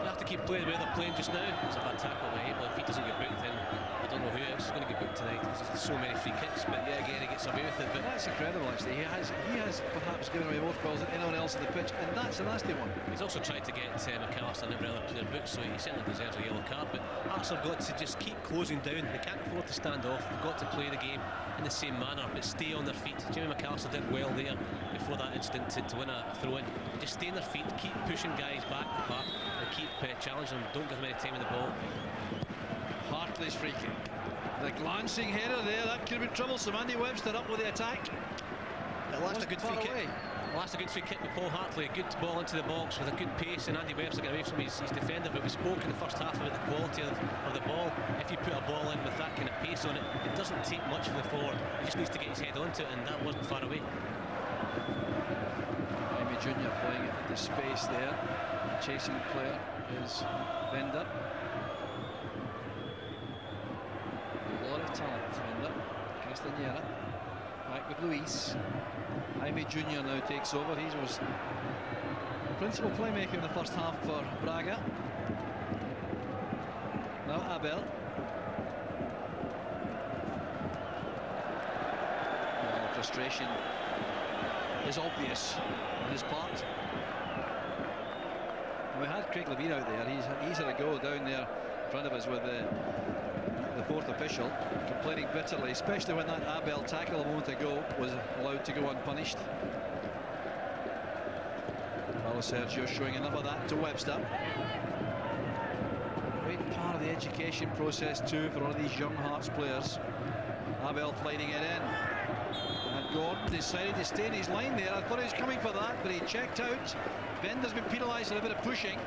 S6: they have to keep playing the way they're playing just now. It's a bad tackle by Abel. If he doesn't get booked, then I don't know who else is going to get booked tonight. There's so many free kicks, but yeah, again, he gets away with it. But
S5: that's incredible, actually. He has perhaps given away more balls than anyone else on the pitch, and that's a nasty one.
S6: He's also tried to get McAllister and every other player booked, so he certainly deserves a yellow card. But Hearts have got to just keep closing down. They can't afford to stand off. They've got to play the game in the same manner, but stay on their feet. Jimmy McAllister did well there before that incident to win a throw-in. Just stay on their feet, keep pushing guys back and keep challenging them. Don't give them any time in the ball.
S5: Hartley's free kick. The glancing header there, that could have been troublesome. Andy Webster up with the attack.
S6: That's a good free kick. Well, that's a good free kick with Paul Hartley. A good ball into the box with a good pace, and Andy Webster got away from his defender. But we spoke in the first half about the quality of the ball. If you put a ball in with that kind of pace on it, it doesn't take much for the forward. He just needs to get his head onto it, and that wasn't far away.
S5: Jaime Jr. playing it at the space there. The chasing player is Bender. A lot of talent, Bender. Castañeda. Back with Luis. Jaime Jr. now takes over. He was principal playmaker in the first half for Braga. Now Abel. Well, frustration is obvious on his part. And we had Craig Levine out there. He's had a go down there in front of us with the fourth official, complaining bitterly, especially when that Abel tackle a moment ago was allowed to go unpunished. Paulo Sergio showing enough of that to Webster. Great part of the education process too for one of these young Hearts players. Abel flighting it in. And Gordon decided to stay in his line there. I thought he was coming for that, but he checked out. Bender's been penalised for a bit of pushing.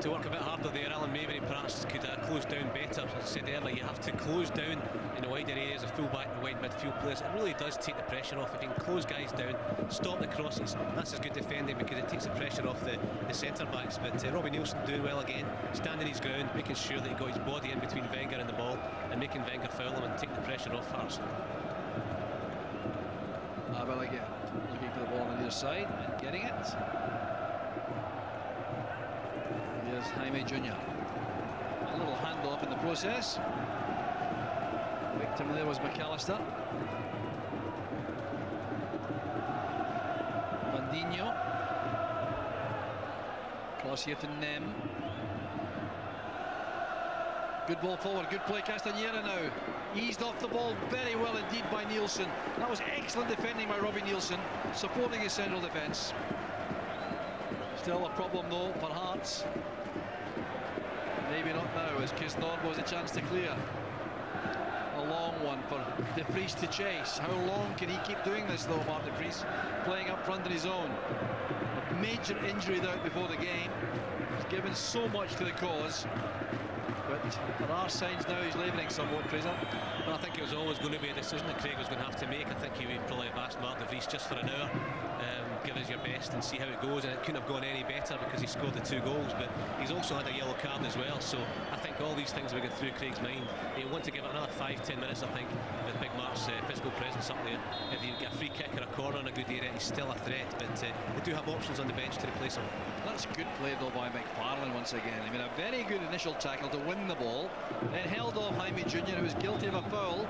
S6: To work a bit harder there. Alan Mavery perhaps could close down better. As I said earlier, you have to close down in the wider areas of full-back and wide midfield players. It really does take the pressure off. If you can close guys down, stop the crosses, that's as good defending because it takes the pressure off the centre-backs. But Robbie Nielsen doing well again, standing his ground, making sure that he got his body in between Wenger and the ball and making Wenger foul him and take the pressure off Hearts.
S5: Abel again, looking for the ball on the other side and getting it. Here's Jaime Jr. A little handoff in the process. Victim there was McAllister. Bandinho. Cross here to Nem. Good ball forward, good play. Castañeda now eased off the ball very well indeed by Nielsen. That was excellent defending by Robbie Nielsen, supporting his central defence. Still a problem though for Hearts. Maybe not now, as Kisnorbo has a chance to clear. A long one for De Vries to chase. How long can he keep doing this though, Mark De Vries? Playing up front on his own. A major injury out before the game. He's given so much to the cause. But there are signs now he's labouring somewhat, Fraser.
S6: Well, I think it was always going to be a decision that Craig was going to have to make. I think he would probably have asked Mark De Vries just for an hour. Give us your best and see how it goes, and it couldn't have gone any better because he scored the 2 goals, but he's also had a yellow card as well, so I think all these things will get through Craig's mind. He'll want to give it another 5-10 minutes, I think, with Big Mark's physical presence up there. If you get a free kick or a corner in a good area, he's still a threat, but they do have options on the bench to replace him.
S5: That's good play though by McFarlane once again. I mean, a very good initial tackle to win the ball, then held off Jaime Jr., who was guilty of a foul.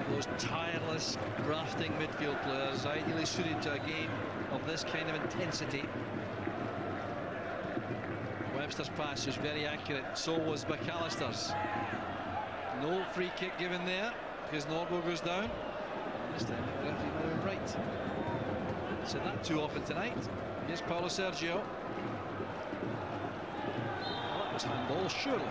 S5: Those tireless, grafting midfield players, ideally suited to a game of this kind of intensity. Webster's pass was very accurate, so was McAllister's. No free kick given there because Norbo goes down. And this time the referee might have been right. Said that too often tonight. Here's Paulo Sergio. Well, that was handball, surely.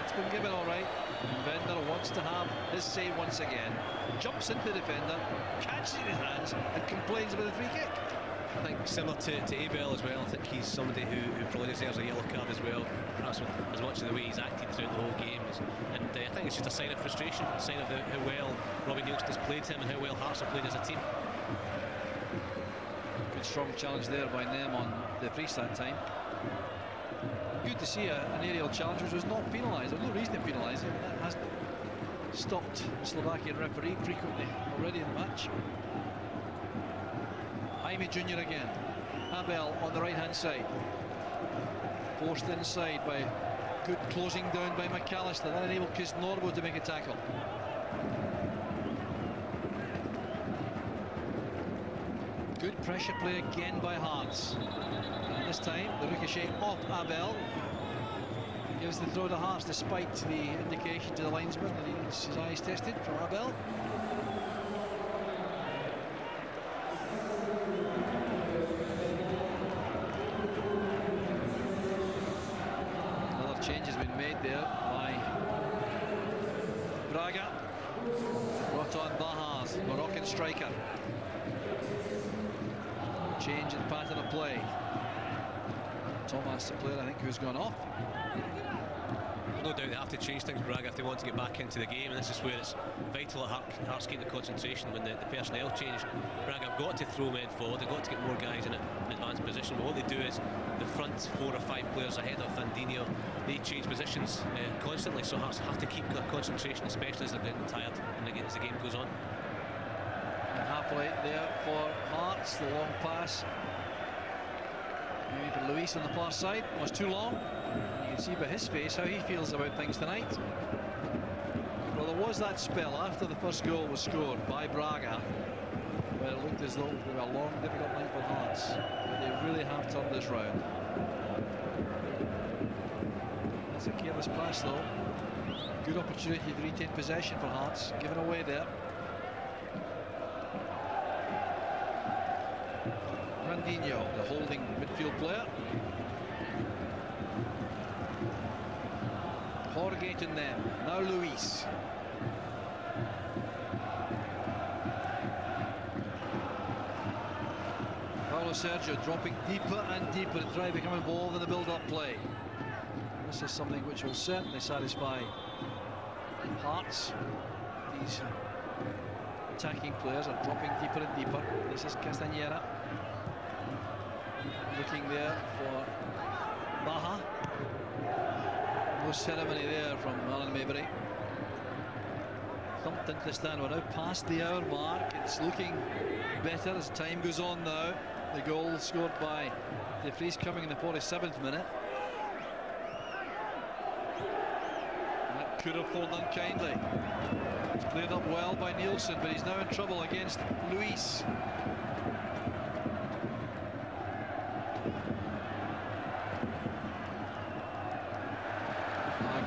S5: It's been given all right. And Bender wants to have his say once again. Jumps into the defender, catches it in his hands, and complains about the free kick.
S6: I think similar to Abel as well. I think he's somebody who probably deserves a yellow card as well. Perhaps with as much of the way he's acted throughout the whole game. And I think it's just a sign of frustration, a sign of how well Robbie Nielsen has played him and how well Hearts have played as a team.
S5: Good strong challenge there by Nem on De Vries that time. Good to see an aerial challenge which was not penalised. There's no reason to penalise it. That has stopped the Slovakian referee frequently already in the match. Jamie Jr. again. Abel on the right hand side. Forced inside by good closing down by McAllister. That enabled Kisnorbo to make a tackle. Good pressure play again by Hearts. And this time the ricochet off Abel. Gives the throw to Hearts despite the indication to the linesman that he needs his eyes tested from Abel. Another change has been made there by Braga. Brought on Baha's Moroccan striker. Change in pattern of play. Thomas, the player I think who's gone off.
S6: No doubt they have to change things, Braga, if they want to get back into the game, and this is where it's vital that Hearts keep the concentration when the personnel change. Braga have got to throw men forward, they've got to get more guys in an advanced position, but what they do is the front 4 or 5 players ahead of Fandinho, they change positions constantly, so Hearts have to keep their concentration, especially as they're getting tired and as the game goes on.
S5: Halfway there for Hearts, the long pass. Maybe for Luis on the far side was too long. You can see by his face how he feels about things tonight. Well, there was that spell after the first goal was scored by Braga where it looked as though they were a long, difficult night for Hearts. But they really have turned this round. That's a careless pass though. Good opportunity to retain possession for Hearts, given away there. Fandinho, the holding midfield player. Jorge to them. Now Luis. Paulo Sergio dropping deeper and deeper to try to become involved in the build-up play. This is something which will certainly satisfy Hearts. These attacking players are dropping deeper and deeper. This is Castañeda. Looking there for Baha. No ceremony there from Alan Maybury. Thumped into the stand. We're now past the hour mark. It's looking better as time goes on now. The goal scored by De Vries coming in the 47th minute. That could have fallen unkindly. It's played up well by Nielsen, but he's now in trouble against Luis.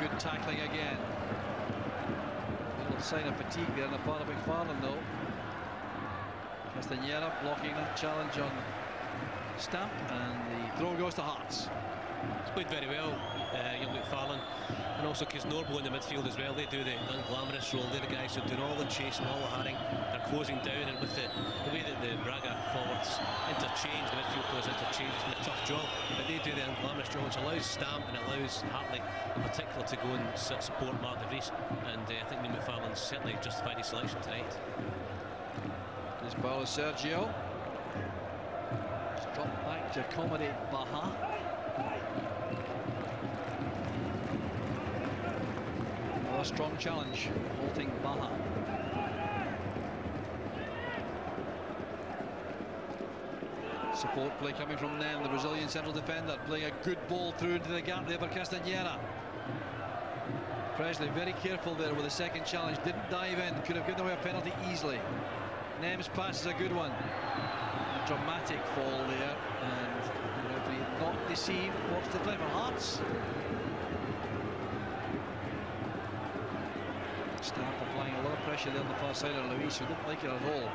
S5: Good tackling again. A little sign of fatigue there on the part of McFarlane though. Castañeda blocking that challenge on Stamp, and the throw goes to Hearts.
S6: He's played very well, young McFarlane, and also Kisnorbo in the midfield as well. They do the unglamorous role. They're the guys who are doing all the chasing, all the harrying. They're closing down, and with the way that the Braga forwards interchange, the midfield players interchange, it's been a tough job, but they do the unglamorous job, which allows Stamp and allows Hartley in particular to go and support Mark De Vries, and I think Neil McFarlane's certainly justified his selection tonight.
S5: There's Paulo Sergio. Just dropped back to accommodate Baha. Another strong challenge, halting Baha. Support play coming from them, the Brazilian central defender, playing a good ball through into the gap there for Castañeda. Presley very careful there with the second challenge, didn't dive in, could have given away a penalty easily. Nem's pass is a good one. A dramatic fall there, and the referee not deceived, wants to play for Hearts. Stamp applying a lot of pressure there on the far side of Luis, who didn't like it at all.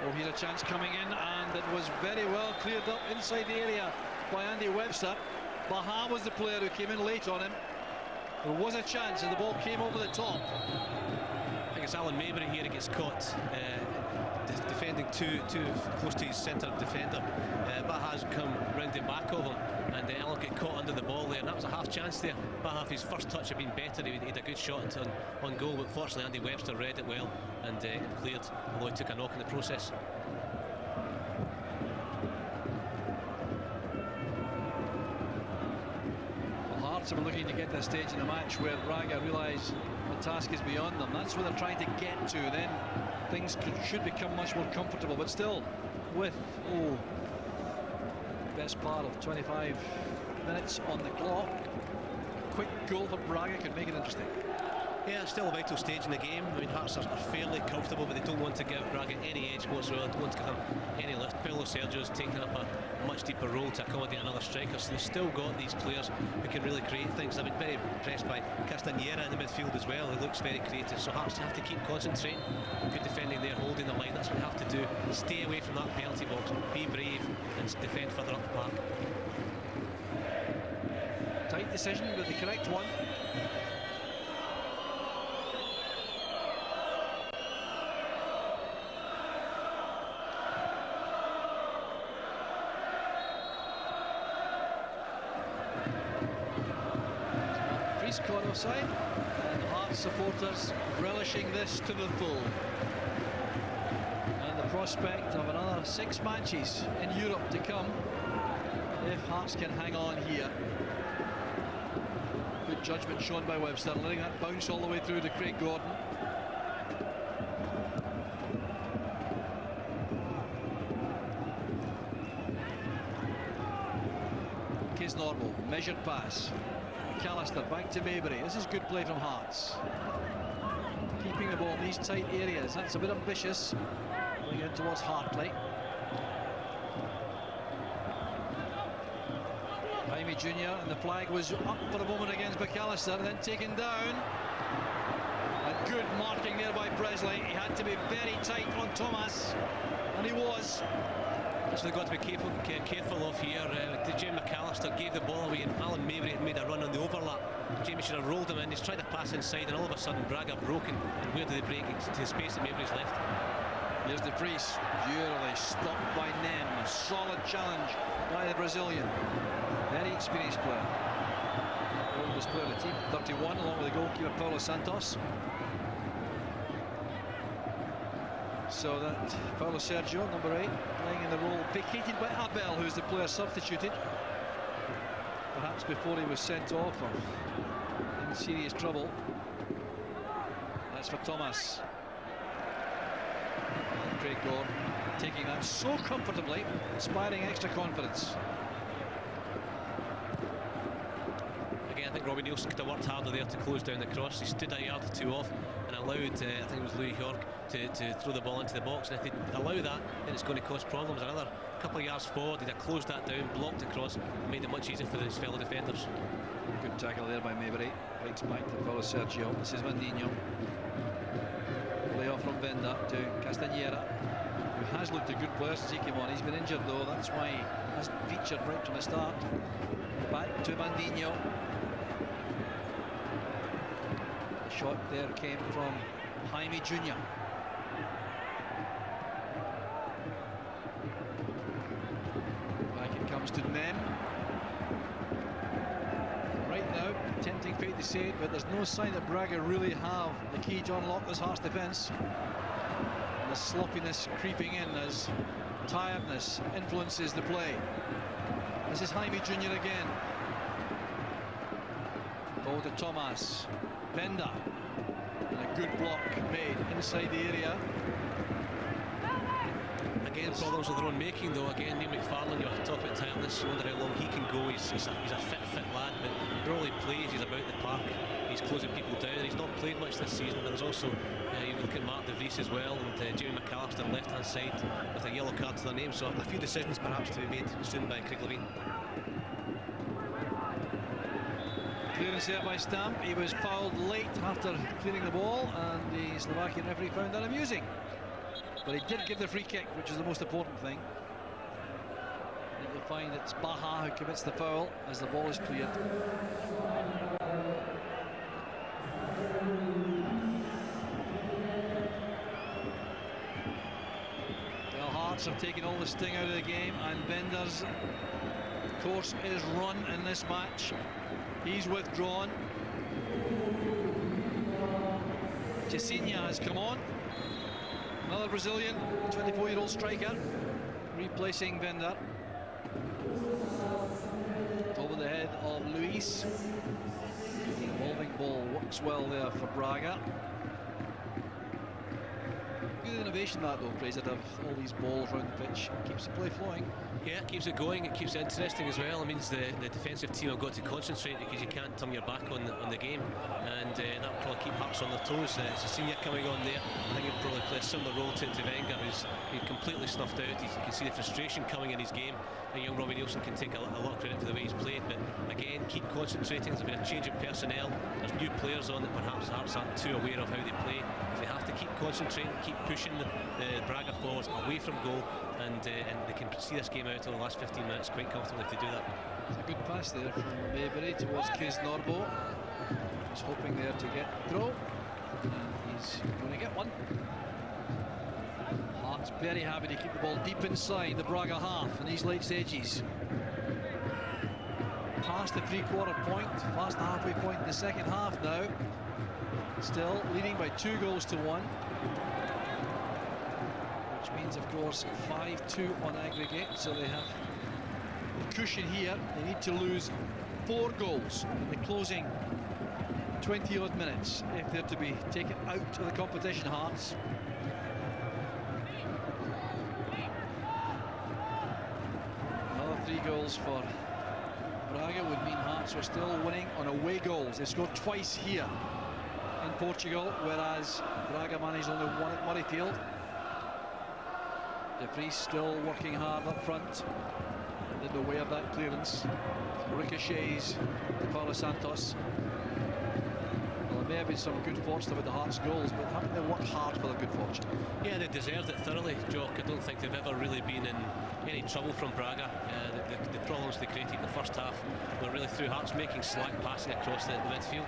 S5: Oh, here's a chance coming in, and it was very well cleared up inside the area by Andy Webster. Baha was the player who came in late on him. There was a chance, and the ball came over the top.
S6: I think it's Alan Maybury here who gets caught defending too close to his centre defender. Baha's come round the back of him, and Alan get caught under the ball there, and that was a half chance there. Baha, if his first touch had been better, he had a good shot on goal, but fortunately Andy Webster read it well and cleared, although he took a knock in the process.
S5: Well, Hearts are looking to get to a stage in the match where Braga realise the task is beyond them. That's where they're trying to get to. Then things should become much more comfortable, but still with best part of 25 minutes on the clock. Quick goal for Braga could make it interesting.
S6: Yeah, it's still a vital stage in the game. I mean, Hearts are fairly comfortable, but they don't want to give Braga any edge whatsoever. They don't want to give them any lift. Paulo Sergio's taken up a much deeper role to accommodate another striker, so they've still got these players who can really create things. I've been very impressed by Castañeda in the midfield as well. He looks very creative, so Hearts have to keep concentrating. Good defending there, holding the line. That's what they have to do. Stay away from that penalty box, be brave and defend further up the park.
S5: Tight decision, but the correct one. Caught offside, and Hearts supporters relishing this to the full. And the prospect of another 6 matches in Europe to come if Hearts can hang on here. Good judgment shown by Webster, letting that bounce all the way through to Craig Gordon. Case normal, measured pass. McAllister back to Maybury. This is good play from Hearts. Keeping the ball in these tight areas. That's a bit ambitious. Going in towards Hartley. Jaime Jr. and the flag was up for a moment against McAllister, then taken down. A good marking there by Presley. He had to be very tight on Thomas, and he was.
S6: So they've got to be careful of here. Jamie McAllister gave the ball away, and Alan Maybury had made a run on the overlap. Jamie should have rolled him in. He's tried to pass inside, and all of a sudden Braga broken. And where did they break? To the space that Maybury's left.
S5: Here's De Vries, beautifully stopped by Nem. A solid challenge by the Brazilian. Very experienced player. Oldest player of the team, 31, along with the goalkeeper Paulo Santos. So that Paulo Sergio, number 8, playing in the role vacated by Abel, who's the player substituted. Perhaps before he was sent off or in serious trouble. That's for Thomas. And Craig Gordon taking that so comfortably, inspiring extra confidence.
S6: Again, I think Robbie Nielsen could have worked harder there to close down the cross. He stood a yard or two off and allowed, I think it was Louis York, to throw the ball into the box. And if they allow that, then it's going to cause problems. Another couple of yards forward, he'd have closed that down, blocked the cross, and made it much easier for his fellow defenders.
S5: Good tackle there by Maybury. Breaks back to Paulo Sergio. This is Vandinho. Play off from Venda to Castañeda, who has looked a good player since he came on. He's been injured though, that's why he hasn't featured right from the start. Back to Vandinho. The shot there came from Jaime Jr. Back it comes to Nem. Right now, tempting fate to say it, but there's no sign that Braga really have the key to unlock this Hearts defence. And the sloppiness creeping in as tiredness influences the play. This is Jaime Jr. again. Ball to Thomas. Bender. And a good block made inside the area.
S6: Again, problems of their own making though. Again, Neil McFarlane, you talk about tiredness, wonder how long he can go. He's a fit lad, but for all he plays, he's about the park. He's closing people down. He's not played much this season, but there's also, you look at Mark De Vries as well, and Jamie McAllister on the left-hand side with a yellow card to their name. So a few decisions perhaps to be made soon by Craig Levine.
S5: Clearance there by Stamp. He was fouled late after clearing the ball, and the Slovakian referee found that amusing. But he did give the free kick, which is the most important thing. I think you'll find it's Baha who commits the foul as the ball is cleared. Well, Hearts have taken all the sting out of the game, and Bender's course is run in this match. He's withdrawn. Tessinia has come on. Another Brazilian, 24-year-old striker, replacing Venda. Over the head of Luis. The involving ball works well there for Braga. good innovation that though, Fraser, to have all these balls around the pitch. Keeps the play flowing.
S6: Yeah, it keeps it going, it keeps it interesting as well. It means the defensive team have got to concentrate because you can't turn your back on the game, and that will probably keep Hearts on their toes. It's a senior coming on there. I think he'll probably play a similar role to Wenger, who's been completely snuffed out. You can see the frustration coming in his game, and young Robbie Nielsen can take a lot of credit for the way he's played. But again, keep concentrating. There's been a change of personnel. There's new players on that perhaps Hearts aren't too aware of how they play. They have to keep concentrating, keep pushing the Braga forwards away from goal, and they can see this game out till the last 15 minutes quite comfortably if they do that.
S5: It's a good pass there from Maybury towards Kiz Norbo. He's hoping there to get through, and he's going to get one. Hearts very happy to keep the ball deep inside the Braga half in these late stages. Past the three-quarter point, past the halfway point in the second half now. Still leading by 2-1, which means, of course, 5-2 on aggregate. So they have a cushion here. They need to lose 4 goals in the closing 20-odd minutes if they're to be taken out of the competition, Hearts. Another 3 goals for Braga would mean Hearts are still winning on away goals. They scored twice here in Portugal, whereas Braga managed only 1 at Murrayfield. De Vries still working hard up front in the way of that clearance. Ricochets to Paulo Santos. Well, there may have been some good fortune with the Hearts goals, but haven't they worked hard for their good fortune?
S6: Yeah, they deserved it thoroughly, Jock. I don't think they've ever really been in any trouble from Braga. The problems they created in the first half were really through Hearts making slack passing across the midfield,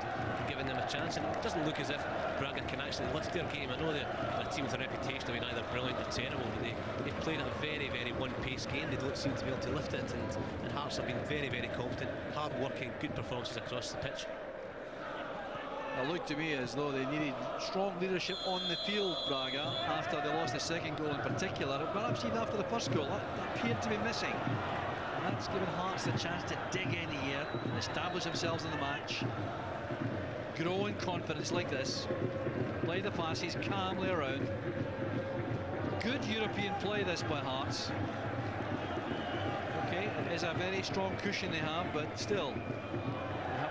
S6: giving them a chance, and it doesn't look as if Braga can actually lift their game. I know they're a team with a reputation of being either brilliant or terrible, but they've played a very, very one-pace game. They don't seem to be able to lift it, and Hearts have been very, very competent, hard-working, good performances across the pitch.
S5: It looked to me as though they needed strong leadership on the field, Braga, after they lost the second goal in particular. Perhaps even after the first goal, that appeared to be missing. And that's given Hearts the chance to dig in here and establish themselves in the match. Grow in confidence like this. Play the passes calmly around. Good European play this by Hearts. Okay, it is a very strong cushion they have, but still,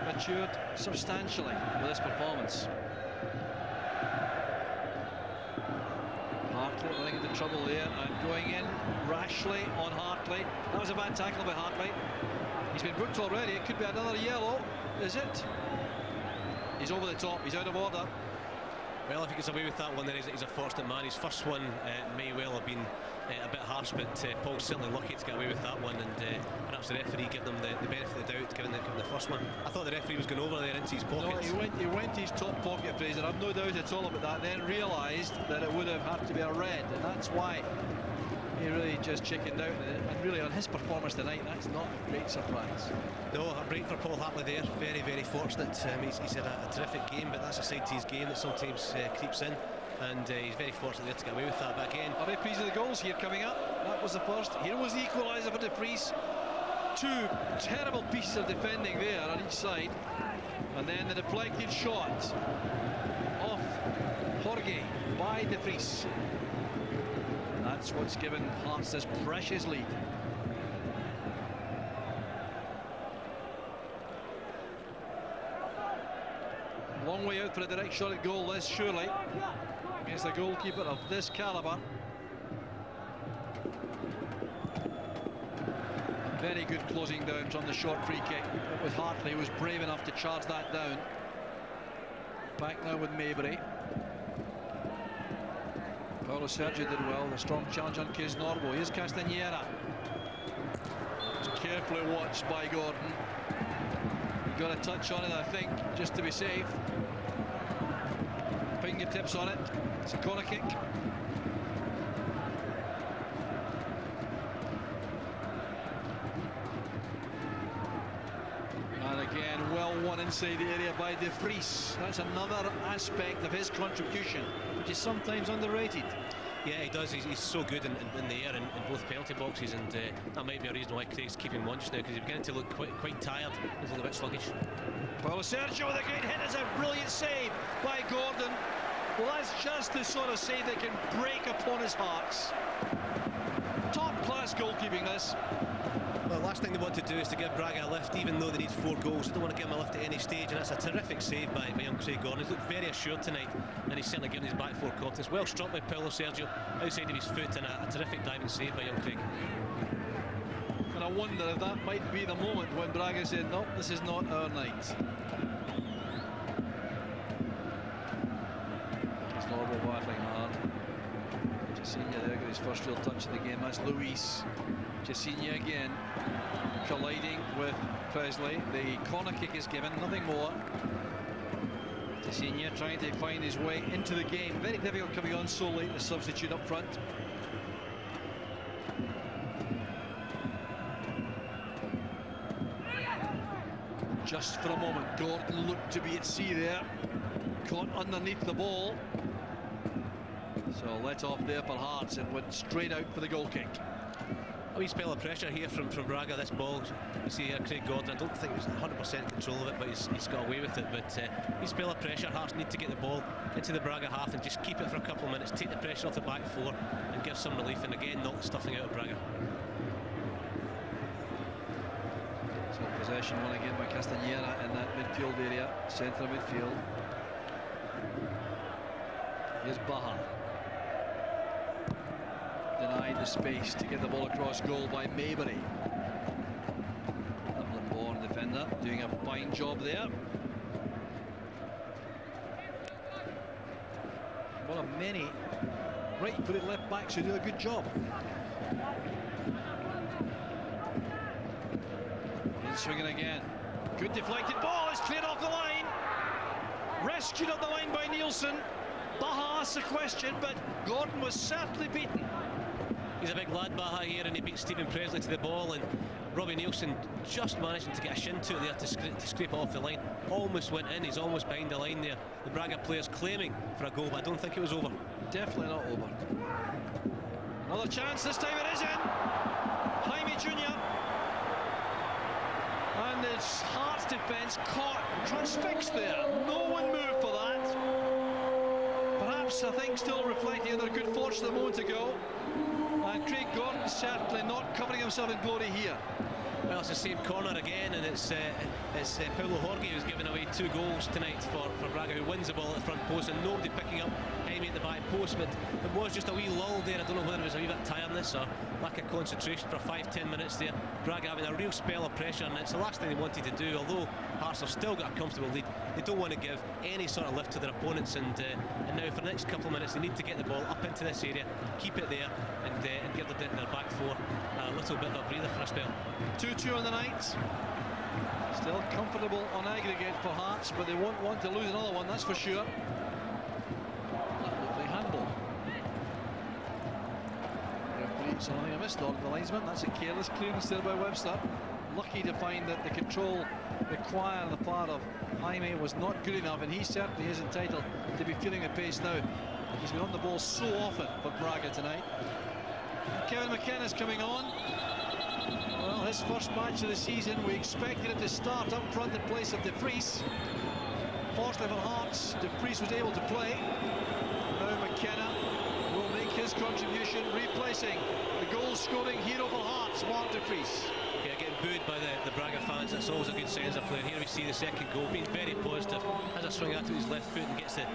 S5: matured substantially with this performance. Hartley running into trouble there and going in rashly on Hartley. That was a bad tackle by Hartley. He's been booked already. It could be another yellow. Is it? He's over the top. He's out of order.
S6: Well, if he gets away with that one, then he's a fortunate man. His first one may well have been a bit harsh, but Paul's certainly lucky to get away with that one, and perhaps the referee give them the benefit of the doubt, given the first one. I thought the referee was going over there into his pocket.
S5: No, he went to his top pocket, Fraser. I've no doubt at all about that. Then realised that it would have had to be a red, and that's why he really just chickened out. And really, on his performance tonight, that's not a great surprise.
S6: No, a break for Paul Hartley there. Very, very fortunate. He's had a terrific game, but that's a side to his game that sometimes creeps in. And he's very fortunate there to get away with that. But again,
S5: a reprise of the goals here coming up. That was the first. Here was the equaliser for De Vries. 2 terrible pieces of defending there on each side. And then the deflected shot off Jorge by De Vries. That's what's given Hearts this precious lead. Long way out for a direct shot at goal, this surely, against a goalkeeper of this calibre. Very good closing down from the short free kick with Hartley, who was brave enough to charge that down. Back now with Maybury. Paulo Sergio did well. The strong challenge on Kiz Norbo. Here's Castañeda. It's carefully watched by Gordon. He got a touch on it, I think, just to be safe. Fingertips on it. It's a corner kick. And again, well won inside the area by De Vries. That's another aspect of his contribution, which is sometimes underrated.
S6: Yeah, he does. He's so good in the air in both penalty boxes, and that might be a reason why Craig's keeping one just now, because he's beginning to look quite tired. He's a little bit sluggish.
S5: Paulo Sergio with a great hit. It's a brilliant save by Gordon. Well, that's just the sort of save that can break opponents' hearts. Top-class goalkeeping, this.
S6: Well, the last thing they want to do is to give Braga a lift, even though they need 4 goals. They don't want to give him a lift at any stage, and that's a terrific save by young Craig Gordon. He's looked very assured tonight, and he's certainly given his back 4 confidence. Well struck by Paulo Sergio, outside of his foot, and a terrific diving save by young Craig.
S5: And I wonder if that might be the moment when Braga said, no, this is not our night. It's Norwell battling hard. Jacinha there got his first real touch of the game. That's Luis. Jacinha again, colliding with Presley. The corner kick is given, nothing more. Jacinha trying to find his way into the game. Very difficult coming on so late, the substitute up front. Just for a moment, Gordon looked to be at sea there. Caught underneath the ball. So let off there for Hearts and went straight out for the goal kick.
S6: A wee spell of pressure here from Braga. This ball, you see here, Craig Gordon, I don't think he was 100% control of it, but he's got away with it. But wee spell of pressure. Hearts need to get the ball into the Braga half and just keep it for a couple of minutes, take the pressure off the back 4 and give some relief, and again knock the stuffing out of Braga.
S5: So possession won again by Castañeda in that midfield area, centre midfield. Here's Baja. Denied the space to get the ball across goal by Maybury. Dublin-born defender doing a fine job there. One of many right-footed left backs who do a good job. In swinging again. Good deflected ball. It's cleared off the line. Rescued up the line by Nielsen. Baja asks a question, but Gordon was certainly beaten.
S6: He's a big lad, Baja, here, and he beat Stephen Presley to the ball, and Robbie Nielsen just managing to get a shin to it there to scrape it off the line. Almost went in, he's almost behind the line there. The Braga players claiming for a goal, but I don't think it was over.
S5: Definitely not over. Another chance, this time it is in. Jaime Jr. And it's Hearts defence caught, transfixed there. No one moved for that. Perhaps, I think, still reflecting on their good fortune a moment ago. And Craig Gordon certainly not covering himself in glory here.
S6: Well, it's the same corner again, and it's Paulo Jorge who's given away 2 goals tonight for Braga, who wins the ball at the front post, and nobody picking up Jaime at the back post. But it was just a wee lull there. I don't know whether it was a wee bit tiredness or lack of concentration for 5-10 minutes there. Braga having a real spell of pressure, and it's the last thing they wanted to do. Although Hearts have still got a comfortable lead, they don't want to give any sort of lift to their opponents, and now for the next couple of minutes they need to get the ball up into this area, keep it there, and give their back 4 a little bit of a breather for a spell.
S5: 2-2 on the night. Still comfortable on aggregate for Hearts, but they won't want to lose another one, that's for sure. Lovely handle. So nothing I missed on the linesman. That's a careless clearance there by Webster. Lucky to find that the control required on the part of Jaime was not good enough, and he certainly is entitled to be feeling the pace now. He's been on the ball so often for Braga tonight. Kevin McKenna's coming on. Well, his first match of the season, we expected him to start up front in place of De Vries. Fortunately for Hearts, De Vries was able to play. Now McKenna will make his contribution, replacing the goal-scoring hero for Hearts, Mark De Vries.
S6: Yeah, getting booed by the Braga fans, that's always a good sign as a player. Here we see the second goal, being very positive, has a swing out to his left foot and gets the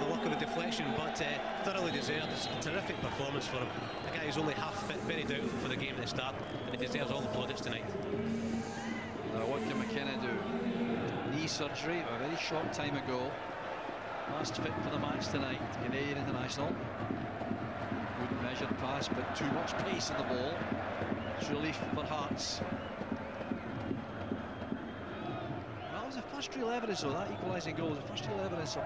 S6: luck of the deflection, but thoroughly deserved. It's a terrific performance for him. A guy who's only half fit, very doubtful for the game at the start, and he deserves all the plaudits tonight.
S5: Now what can McKenna do? Knee surgery a very short time ago. Last fit for the match tonight, Canadian international. Good measured pass, but too much pace in the ball. It's relief for Hearts. Well, it was the first real evidence of that equalising goal. The first real evidence of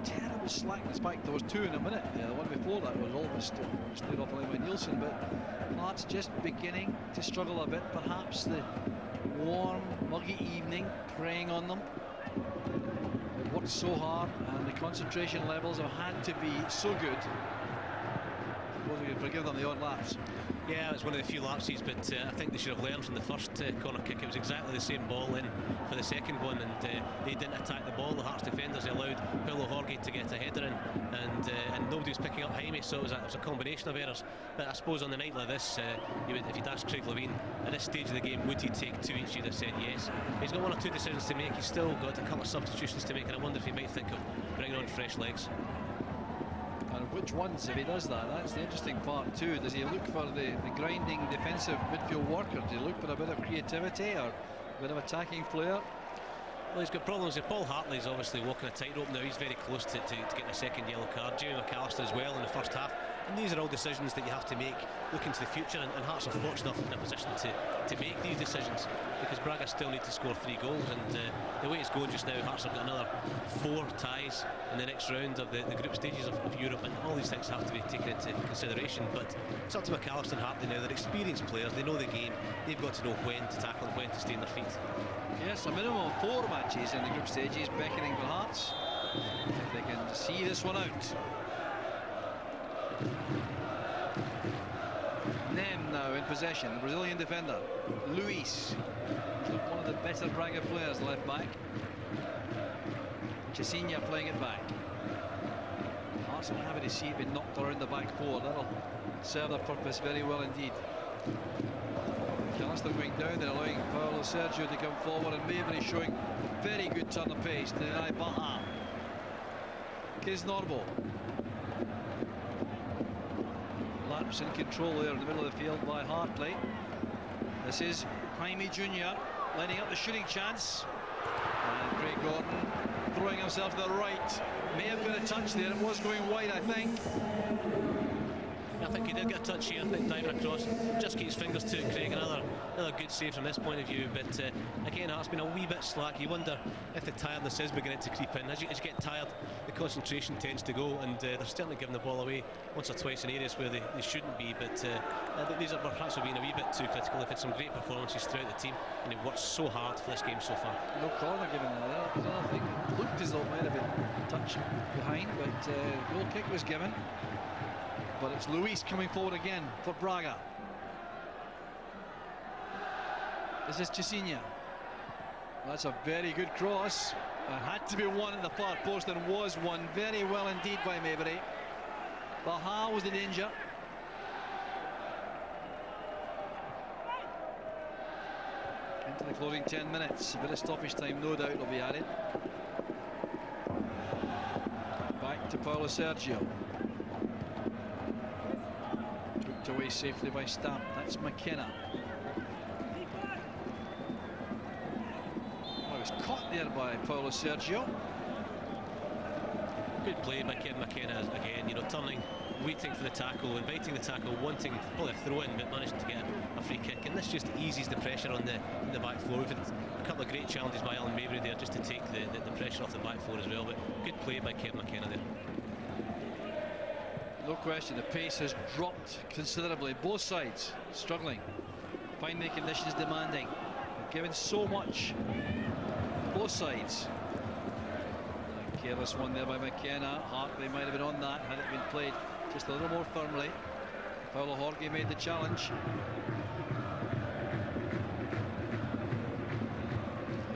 S5: terrible slackness back. There was 2 in a minute. Yeah, the one before that was almost cleared off the line by Nielsen. But Hearts just beginning to struggle a bit. Perhaps the warm, muggy evening preying on them. They've worked so hard, and the concentration levels have had to be so good. suppose we can forgive them the odd lapse.
S6: Yeah, it's one of the few lapses, but I think they should have learned from the first corner kick. It was exactly the same ball in for the second one, and they didn't attack the ball. The Hearts defenders, they allowed Paulo Jorge to get a header in, and nobody was picking up Jaime, so it was a combination of errors. But I suppose on a night like this, if you'd asked Craig Levein at this stage of the game, would he take 2 each, you'd have said yes. He's got 1 or 2 decisions to make. He's still got a couple of substitutions to make, and I wonder if he might think of bringing on fresh legs.
S5: And which ones, if he does that? That's the interesting part too. Does he look for the grinding defensive midfield worker? Does he look for a bit of creativity or a bit of attacking flair?
S6: Well, he's got problems. Paul Hartley's obviously walking a tightrope now. He's very close to getting a second yellow card. Jamie McAllister as well in the first half. And these are all decisions that you have to make looking to the future, and Hearts are fortunate enough in a position to make these decisions, because Braga still need to score 3 goals, and the way it's going just now, Hearts have got another 4 ties in the next round of the group stages of Europe, and all these things have to be taken into consideration. But it's up to McAllister and Hartley now. They're experienced players, they know the game, they've got to know when to tackle and when to stay on their feet.
S5: Yes, a minimum of 4 matches in the group stages beckoning for Hearts, if they can see this one out. Nem now in possession, the Brazilian defender Luis, one of the better Braga players, left back. Chisinha playing it back. Hearts are happy to see it being knocked around the back 4. That'll serve their purpose very well indeed. McAllister going down there, allowing Paulo Sergio to come forward, and Mabry showing very good turn of pace to deny Baha. Kisnorbo. Laps in control there in the middle of the field by Hartley. This is Jaime Jr. lining up the shooting chance. And Craig Gordon throwing himself to the right. May have got a touch there. It was going wide, I think.
S6: I think he did get a touch here. I think diving across, just keeps fingers to it. Craig, another good save from this point of view. But again, it's been a wee bit slack. You wonder if the tiredness is beginning to creep in. As you get tired, the concentration tends to go, and they're certainly giving the ball away once or twice in areas where they shouldn't be. But these are perhaps being a wee bit too critical. They've had some great performances throughout the team, and they've worked so hard for this game so far.
S5: No corner given there. I think it looked as though it might have been touched behind, but goal kick was given. But it's Luis coming forward again for Braga. This is Chisinha. That's a very good cross. It had to be one at the far post, and was one very well indeed by Mabry. Baha was the danger. Into the closing 10 minutes. A bit of stoppage time, no doubt, will be added. Back to Paulo Sergio. Away safely by Stamp. That's McKenna. Oh, he was caught there by Paulo Sergio.
S6: Good play by Kevin McKenna again, turning, waiting for the tackle, inviting the tackle, wanting probably a throw in, but managing to get a free kick, and this just eases the pressure on the back four. We've had a couple of great challenges by Alan Mabry there just to take the pressure off the back four as well, but good play by Kevin McKenna there.
S5: No question, the pace has dropped considerably. Both sides struggling. Finally, conditions demanding. Given so much. Both sides. A careless one there by McKenna. Hartley might have been on that had it been played just a little more firmly. Paulo Jorge made the challenge.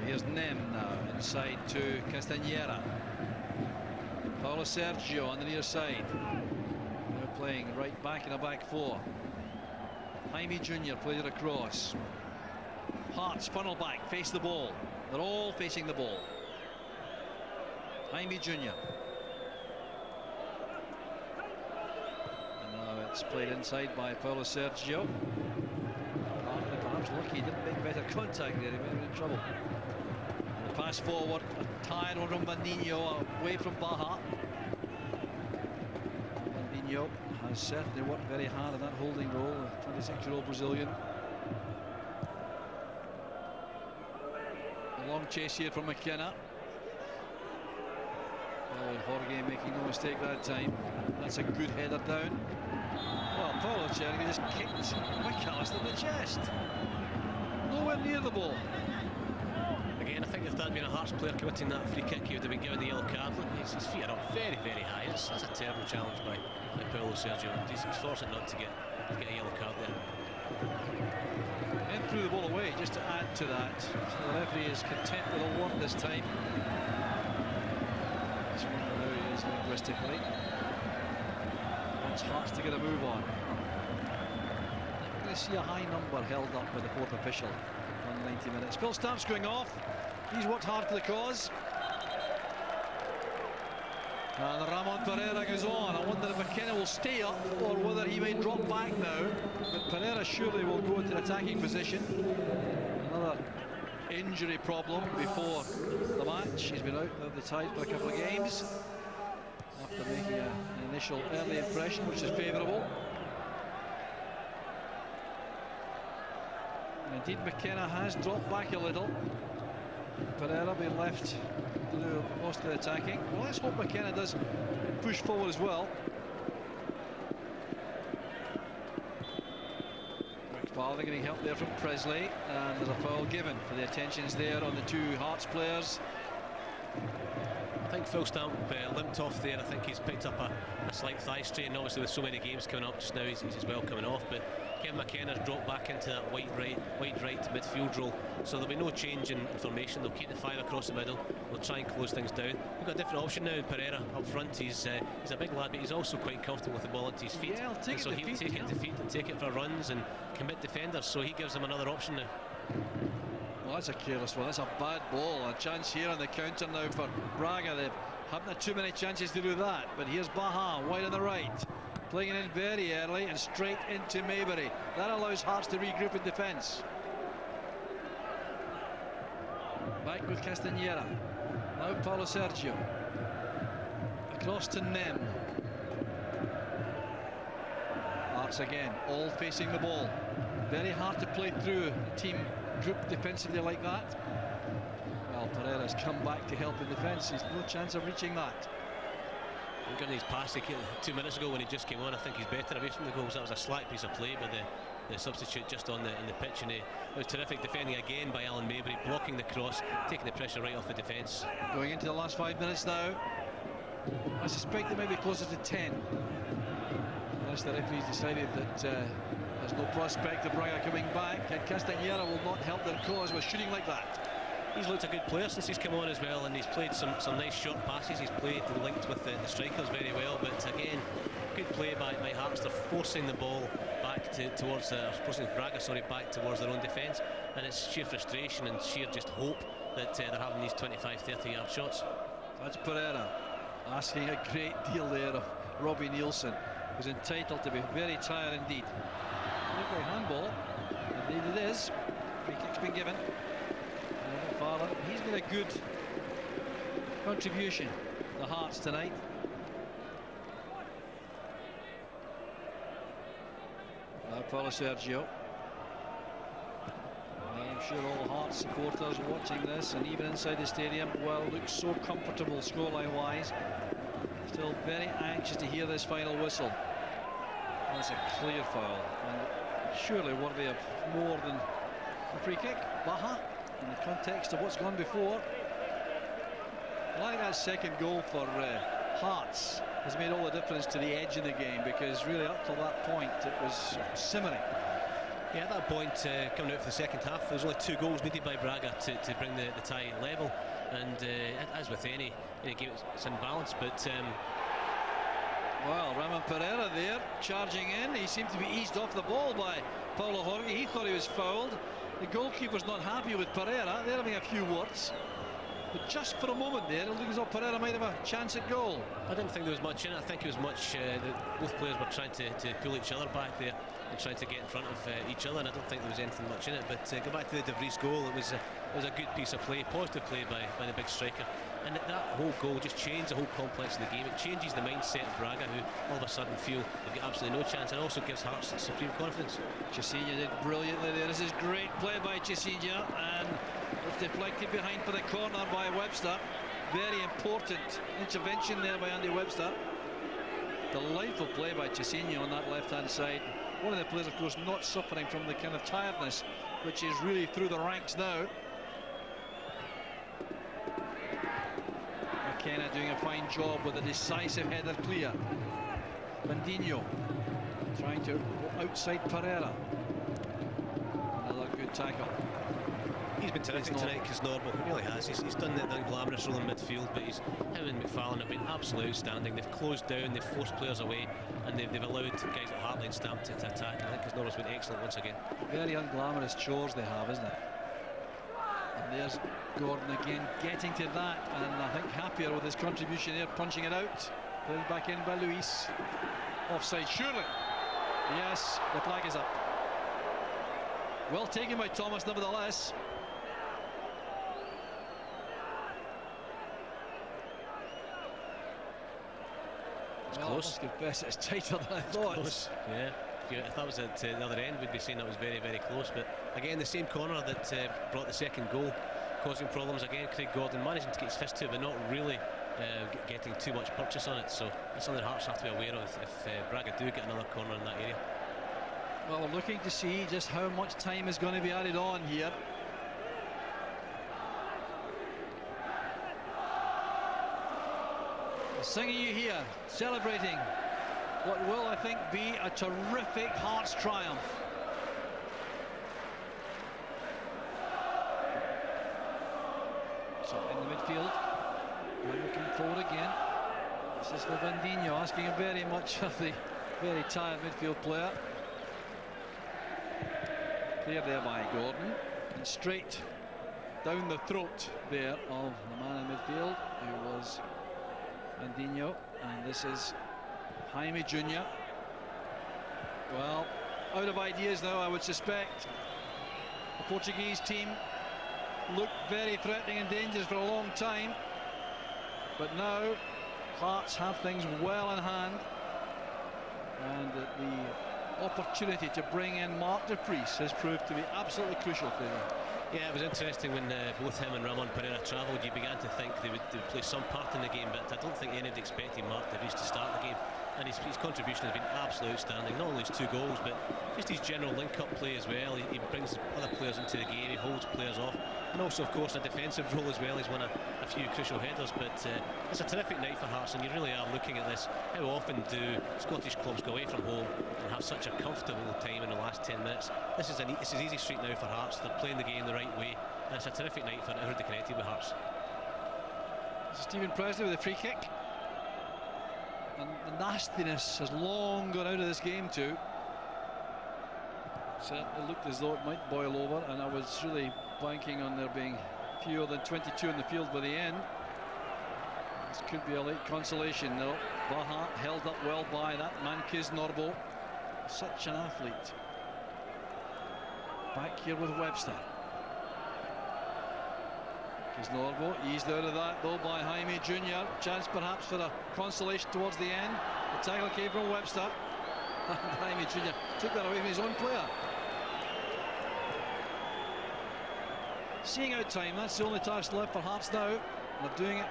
S5: Here's Nem now inside to Castañera. Paulo Sergio on the near side. Playing right back in a back 4. Jaime Jr. played it across. Hearts funnel back, face the ball. They're all facing the ball. Jaime Jr. And now it's played inside by Paulo Sergio. Perhaps lucky he didn't make better contact there, he might have been in trouble. The pass forward, a tired one from Bandinho away from Baha. Bandinho has certainly worked very hard in that holding role, the 26-year-old Brazilian. A long chase here from McKenna. Oh, Jorge making no mistake that time. That's a good header down. Well, Paulo Jorge just kicked McAllister in the chest. Nowhere near the ball.
S6: Again, I think if that had been a Hearts player committing that free kick, he would have been given the yellow card. Look, his feet are up very, very high. That's a terrible challenge by Paulo Sergio. He's fortunate not to get a yellow card there.
S5: And threw the ball away just to add to that. So the referee is content with a 1 this time. Just wonder how he is linguistically. Wants Hearts to get a move on. We're going to see a high number held up by the 4th official on 90 minutes. Phil Stamp's going off. He's worked hard for the cause. And Ramon Pereira goes on. I wonder if McKenna will stay up or whether he may drop back now. But Pereira surely will go into an attacking position. Another injury problem before the match. He's been out of the side for a couple of games after making an initial early impression, which is favourable. Indeed, McKenna has dropped back a little. Pereira being left to do most of the attacking. Well, let's hope McKenna does push forward as well. Spalding getting help there from Presley, and there's a foul given for the attentions there on the 2 Hearts players.
S6: I think Phil Stamp limped off there. I think he's picked up a slight thigh strain. Obviously, with so many games coming up just now, he's as well coming off. But Kevin McKenna's dropped back into that wide right midfield role, so there'll be no change in formation. They'll keep the 5 across the middle. They'll try and close things down. We've got a different option now in Pereira up front. He's a big lad, but he's also quite comfortable with the ball at his feet.
S5: Yeah, he'll take
S6: so he'll take it to feet and take it for runs and commit defenders. So he gives them another option now.
S5: Well, that's a careless one. That's a bad ball. A chance here on the counter now for Braga. They haven't had too many chances to do that. But here's Baha, wide on the right. Playing it in very early and straight into Maybury. That allows Hearts to regroup in defence. Back with Castañeda. Now Paulo Sergio. Across to Nem. Hearts again, all facing the ball. Very hard to play through a team group defensively like that. Well, Pereira's come back to help in defence. He's no chance of reaching that.
S6: Getting his pass 2 minutes ago when he just came on, I think he's better away from the goals. That was a slack piece of play by the substitute just on the pitch, and it was terrific defending again by Alan Maybury, blocking the cross, taking the pressure right off the defence.
S5: Going into the last 5 minutes now. I suspect they may be closer to 10, unless the referee's decided that there's no prospect of Braga coming back, and Castañeda will not help their cause with shooting like that.
S6: He's looked a good player since he's come on as well, and he's played some nice short passes. He's played linked with the strikers very well, but again, good play by Hearts. They're forcing the ball back towards Braga, back towards their own defence, and it's sheer frustration and sheer just hope that they're having these 25-30 yard shots.
S5: That's Pereira asking a great deal there of Robbie Nielsen, who's entitled to be very tired indeed. Look at handball, indeed it is. Free kick's been given. Farland, he's been a good contribution to the Hearts tonight. Now Paulo Sergio. I'm sure all Hearts supporters watching this, and even inside the stadium, well, looks so comfortable scoreline wise. Still very anxious to hear this final whistle. That's a clear foul, and surely worthy of more than a free kick. Baha, in the context of what's gone before. I like that second goal for Hearts has made all the difference to the edge of the game, because really up till that point it was simmering.
S6: Yeah, at that point, coming out for the second half, there was only 2 goals needed by Braga to bring the tie level, and as with any game, it's in balance. But
S5: well, Ramon Pereira there charging in. He seemed to be eased off the ball by Paulo Jorge. He thought he was fouled. The goalkeeper's not happy with Pereira. They're having a few words. But just for a moment there, it looks as though Pereira might have a chance at goal.
S6: I didn't think there was much in it. I think it was much that both players were trying to pull each other back there and trying to get in front of each other, and I don't think there was anything much in it. But go back to the De Vries goal. It was a good piece of play, positive play by the big striker. And that whole goal just changed the whole complex of the game. It changes the mindset of Braga, who all of a sudden feel they've got absolutely no chance, and also gives Hearts supreme confidence.
S5: Chisinha did brilliantly there. This is great play by Chisinha, and it's deflected behind for the corner by Webster. Very important intervention there by Andy Webster. Delightful play by Chisinha on that left-hand side. One of the players, of course, not suffering from the kind of tiredness which is really through the ranks now. McKenna doing a fine job with a decisive header clear. Bandinho trying to go outside Pereira. Another good tackle.
S6: He's been terrific tonight, Kisnorbo. He really has. He's done the glamorous role in midfield, but him and McFarlane have been absolutely outstanding. They've closed down, they've forced players away, and they've allowed guys like Hartline Stamp to attack. I think Kisnorbo's been excellent once again.
S5: Very unglamorous chores they have, isn't it? And there's Gordon again getting to that, and I think happier with his contribution there, punching it out. Played back in by Luis. Offside, surely. Yes, the flag is up. Well taken by Thomas, nevertheless.
S6: It's close.
S5: It's tighter than I thought.
S6: Close. Yeah. If that was at the other end, we'd be saying that was very, very close. But again, the same corner that brought the second goal, causing problems again. Craig Gordon managing to get his fist to it, but not really getting too much purchase on it. So that's something Hearts have to be aware of if Braga do get another corner in that area.
S5: Well, we're looking to see just how much time is going to be added on here. Singing you here, celebrating what will, I think, be a terrific Hearts triumph. So in the midfield, we're looking forward again. This is Vandinho asking very much of the very tired midfield player. Clear there by Gordon, and straight down the throat there of the man in midfield, who was Bandinho, and this is Jaime Jr. Well, out of ideas now, I would suspect. The Portuguese team looked very threatening and dangerous for a long time, but now Hearts have things well in hand, and the opportunity to bring in Mark de Vries has proved to be absolutely crucial for them.
S6: Yeah, it was interesting when both him and Ramon Pereira travelled. You began to think they would play some part in the game, but I don't think anybody expected Mark de Vries to start the game. And his contribution has been absolutely outstanding. Not only his 2 goals, but just his general link-up play as well. He brings other players into the game, he holds players off, and also, of course, a defensive role as well. He's won a few crucial headers, but it's a terrific night for Hearts, and you really are looking at this. How often do Scottish clubs go away from home and have such a comfortable time in the last 10 minutes? This is easy street now for Hearts. They're playing the game the right way, and it's a terrific night for everybody connected with Hearts.
S5: Stephen Presley with a free kick. And the nastiness has long gone out of this game too. Certainly looked as though it might boil over, and I was really banking on there being fewer than 22 in the field by the end. This could be a late consolation though. Baha held up well by that man Kisnorbo. Such an athlete. Back here with Webster. Kisnorbo eased out of that though by Jaime Jr. Chance perhaps for a consolation towards the end. The tackle came from Webster. And Jaime Jr. took that away from his own player. Seeing out time, that's the only task left for Hearts now. They're doing it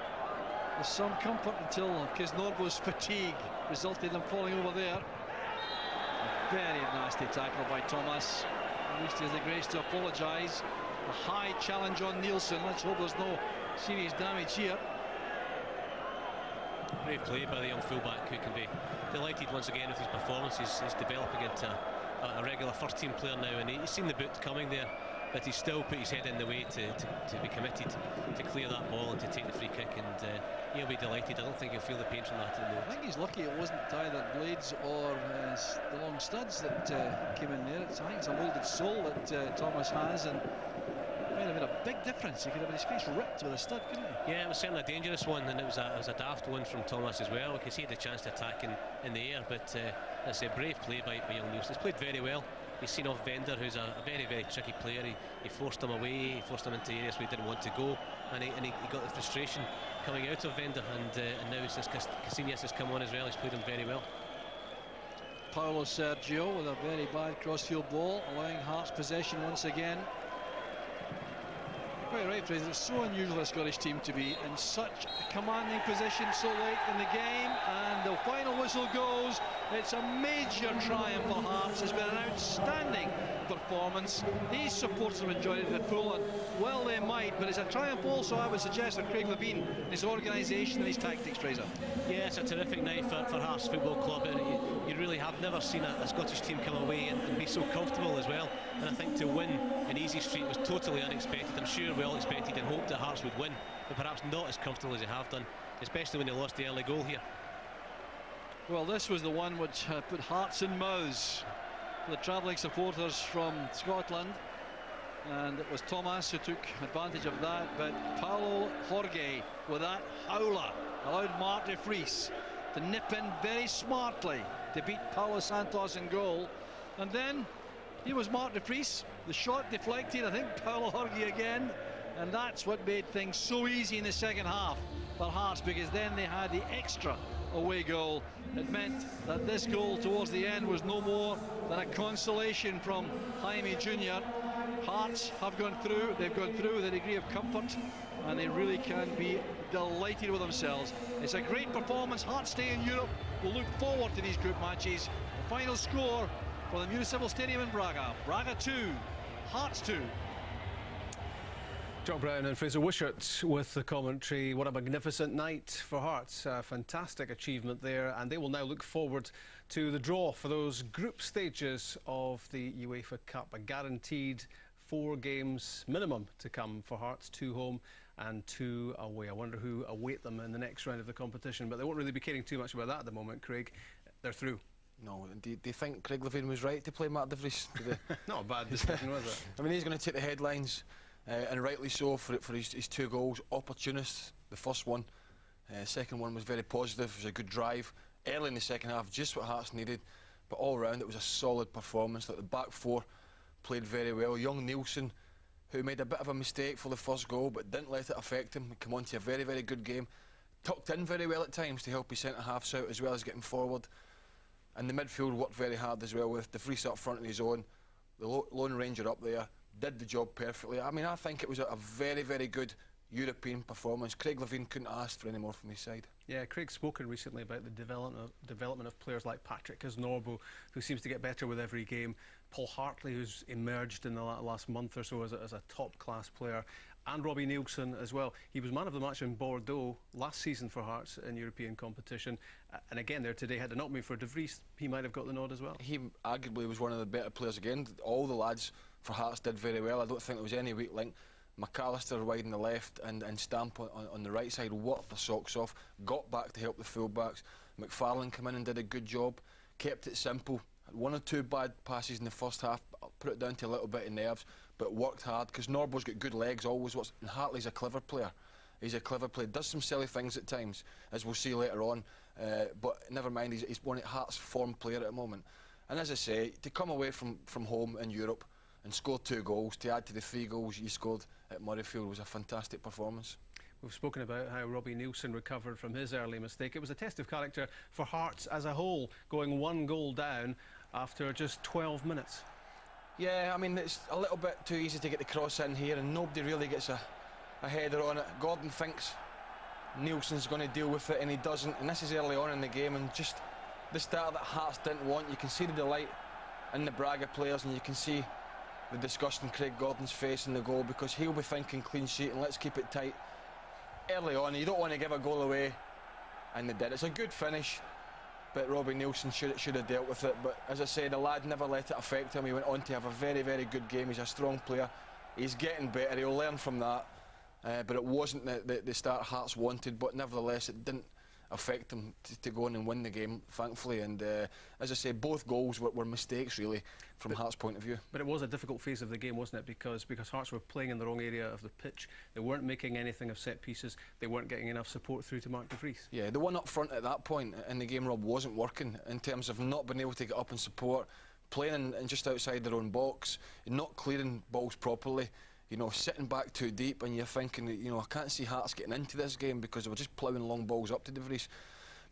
S5: with some comfort until Kisnorbo's fatigue resulted in falling over there. A very nasty tackle by Thomas. At least he has the grace to apologise. A high challenge on Nielsen. Let's hope there's no serious damage here.
S6: Brave play by the young fullback, who can be delighted once again with his performance. He's developing into a regular first-team player now, and he's seen the boot coming there, but he's still put his head in the way to be committed to clear that ball and to take the free kick, and he'll be delighted. I don't think he'll feel the pain from that at the moment.
S5: I think he's lucky it wasn't either blades or the long studs that came in there. I think it's a moulded sole that Thomas has, and it might have made a big difference. He could have had his face ripped with a stud, couldn't he?
S6: Yeah, it was certainly a dangerous one, and it was a daft one from Thomas as well. We can see he had a chance to attack in the air, but it's a brave play by young Nielsen. He's played very well. He's seen off Vender, who's a very, very tricky player. He forced him away, he forced him into areas where he didn't want to go, and he got the frustration coming out of Vender, and now since Casillas has come on as well, he's played him very well.
S5: Paulo Sergio with a very bad crossfield ball, allowing Hearts possession once again. quite right, Fraser. It's so unusual for a Scottish team to be in such a commanding position so late in the game, and the final whistle goes. It's a major triumph for Hearts. It's been an outstanding performance. These supporters have enjoyed it at full, and well they might, but it's a triumph also, I would suggest, for Craig Levein, his organisation and his tactics, Fraser.
S6: Yeah, it's a terrific night for Hearts Football Club. You really have never seen a Scottish team come away and be so comfortable as well. And I think to win in Easy Street was totally unexpected. I'm sure we all expected and hoped that Hearts would win, but perhaps not as comfortable as they have done, especially when they lost the early goal here.
S5: Well, this was the one which put hearts in mouths for the travelling supporters from Scotland, and it was Thomas who took advantage of that, but Paulo Jorge with that howler allowed Mark de Vries to nip in very smartly to beat Paulo Santos in goal. And then here was Mark de Vries, the shot deflected, I think Paulo Jorge again, and that's what made things so easy in the second half for Hearts, because then they had the extra away goal. It meant that this goal towards the end was no more than a consolation from Jaime Jr. Hearts have gone through, they've gone through with a degree of comfort, and they really can be delighted with themselves. It's a great performance. Hearts stay in Europe. We'll look forward to these group matches. The final score for the Municipal Stadium in Braga: Braga 2, Hearts 2.
S2: John Brown and Fraser Wishart with the commentary. What a magnificent night for Hearts. A fantastic achievement there, and they will now look forward to the draw for those group stages of the UEFA Cup. A guaranteed 4 games minimum to come for Hearts, 2 home and 2 away. I wonder who await them in the next round of the competition, but they won't really be caring too much about that at the moment, Craig. They're through.
S1: No, do you think Craig Levein was right to play Mark de Vries today?
S2: Not a bad decision, was it?
S1: I mean, he's going to take the headlines, and rightly so, for his 2 goals. Opportunist, the first one. Second one was very positive. It was a good drive early in the second half, just what Hearts needed. But all round, it was a solid performance. Like, the back 4 played very well. Young Nielsen, who made a bit of a mistake for the first goal, but didn't let it affect him. He came on to a very, very good game. Tucked in very well at times to help his centre-halves out, as well as getting forward. And the midfield worked very hard as well, with de Vries up front on his own. The Lone Ranger up there did the job perfectly. I mean, I think it was a very, very good European performance. Craig Levein couldn't ask for any more from his side.
S2: Yeah, Craig's spoken recently about the development of players like Patrick Kisnorbo, who seems to get better with every game. Paul Hartley, who's emerged in the last month or so as a top-class player. And Robbie Nielsen as well. He was man of the match in Bordeaux last season for Hearts in European competition. And again, there today, had it not been for de Vries, he might have got the nod as well. He
S1: arguably was one of the better players again. All the lads for Hearts did very well. I don't think there was any weak link. McAllister wide on the left and Stamp on the right side worked their socks off, got back to help the full-backs. McFarlane came in and did a good job, kept it simple. 1 or 2 bad passes in the first half, put it down to a little bit of nerves, but worked hard, because Norbo's got good legs always, and Hartley's a clever player. He's a clever player, does some silly things at times, as we'll see later on, but never mind, he's one of Hearts' form player at the moment. And as I say, to come away from home in Europe and score 2 goals, to add to the 3 goals you scored at Murrayfield, was a fantastic performance.
S2: We've spoken about how Robbie Nielsen recovered from his early mistake. It was a test of character for Hearts as a whole, going 1 goal down after just 12 minutes.
S1: Yeah, I mean, it's a little bit too easy to get the cross in here, and nobody really gets a header on it. Gordon thinks Nielsen's going to deal with it, and he doesn't, and this is early on in the game, and just the start that Hearts didn't want. You can see the delight in the Braga players, and you can see the disgust in Craig Gordon's face in the goal, because he'll be thinking clean sheet and let's keep it tight. Early on, you don't want to give a goal away, and they did. It's a good finish, but Robbie Nielsen should have dealt with it. But as I said, the lad never let it affect him. He went on to have a very, very good game. He's a strong player. He's getting better. He'll learn from that. But it wasn't the start Hearts wanted, but nevertheless, it didn't affect him to go on and win the game, thankfully. And as I say, both goals were mistakes, really, from Hearts' point of view. But it was a difficult phase of the game, wasn't it? Because Hearts were playing in the wrong area of the pitch. They weren't making anything of set pieces. They weren't getting enough support through to Mark de Vries. Yeah, the one up front at that point in the game, Rob, wasn't working in terms of not being able to get up and support, playing in just outside their own box, not clearing balls properly. You know, sitting back too deep, and you're thinking, you know, I can't see Hearts getting into this game because they were just ploughing long balls up to de Vries.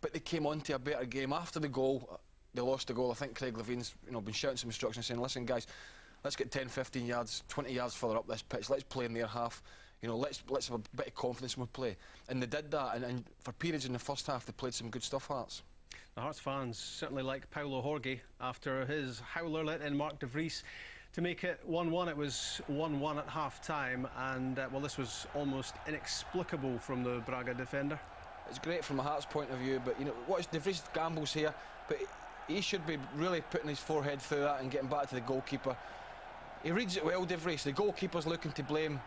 S1: But they came on to a better game after the goal. They lost the goal. I think Craig Levein's, you know, been shouting some instructions saying, listen guys, let's get 10, 15 yards, 20 yards further up this pitch. Let's play in their half. You know, let's have a bit of confidence when we play. And they did that, and for periods in the first half, they played some good stuff, Hearts.
S2: The Hearts fans certainly like Paulo Jorge after his howler let in Mark de Vries to make it 1-1. It was 1-1 at half-time, and well, this was almost inexplicable from the Braga defender.
S1: It's great from a Hearts point of view, but you know, watch de Vries gambles here, but he should be really putting his forehead through that and getting back to the goalkeeper. He reads it well, de Vries. The goalkeeper's looking to blame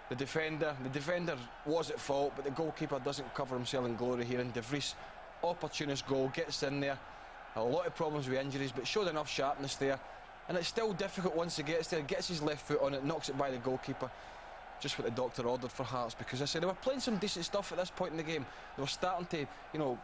S1: the defender. The defender was at fault, but the goalkeeper doesn't cover himself in glory here. And de Vries, opportunist goal, gets in there. A lot of problems with injuries, but showed enough sharpness there. And it's still difficult once he gets there, gets his left foot on it, knocks it by the goalkeeper. Just what the doctor ordered for Hearts, because I said they were playing some decent stuff at this point in the game. They were starting to, you know,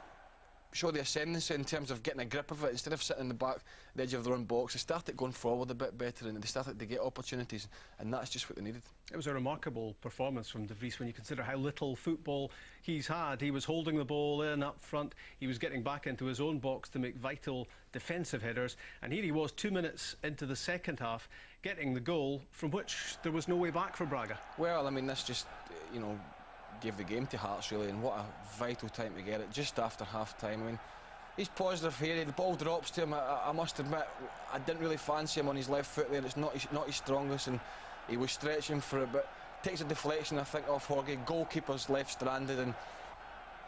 S1: show the ascendancy in terms of getting a grip of it. Instead of sitting in the the edge of their own box, they started going forward a bit better, and they started to get opportunities, and that's just what they needed.
S2: It was a remarkable performance from de Vries when you consider how little football he's had. He was holding the ball in up front, he was getting back into his own box to make vital defensive headers, and here he was 2 minutes into the second half getting the goal from which there was no way back for Braga.
S1: Well, I mean, this just, you know, gave the game to Hearts really, and what a vital time to get it just after half-time. I mean, he's positive here. The ball drops to him. I must admit, I didn't really fancy him on his left foot there. It's not his strongest, and he was stretching for it, but takes a deflection, I think, off Jorge. Goalkeeper's left stranded, and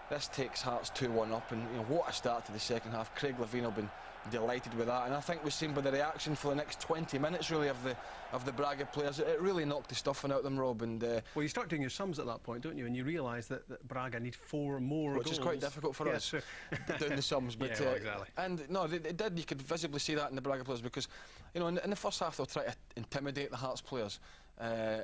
S1: this takes Hearts 2-1 up. And you know, what a start to the second half. Craig Levein will be delighted with that, and I think we've seen by the reaction for the next 20 minutes really of the Braga players, it really knocked the stuffing out of them, Rob. And
S2: well, you start doing your sums at that point, don't you, and you realise that Braga need 4 more
S1: which
S2: goals.
S1: is quite difficult for us, doing the sums. But
S2: yeah, well, exactly.
S1: And no, they did. You could visibly see that in the Braga players, because you know, in the first half they'll try to intimidate the Hearts players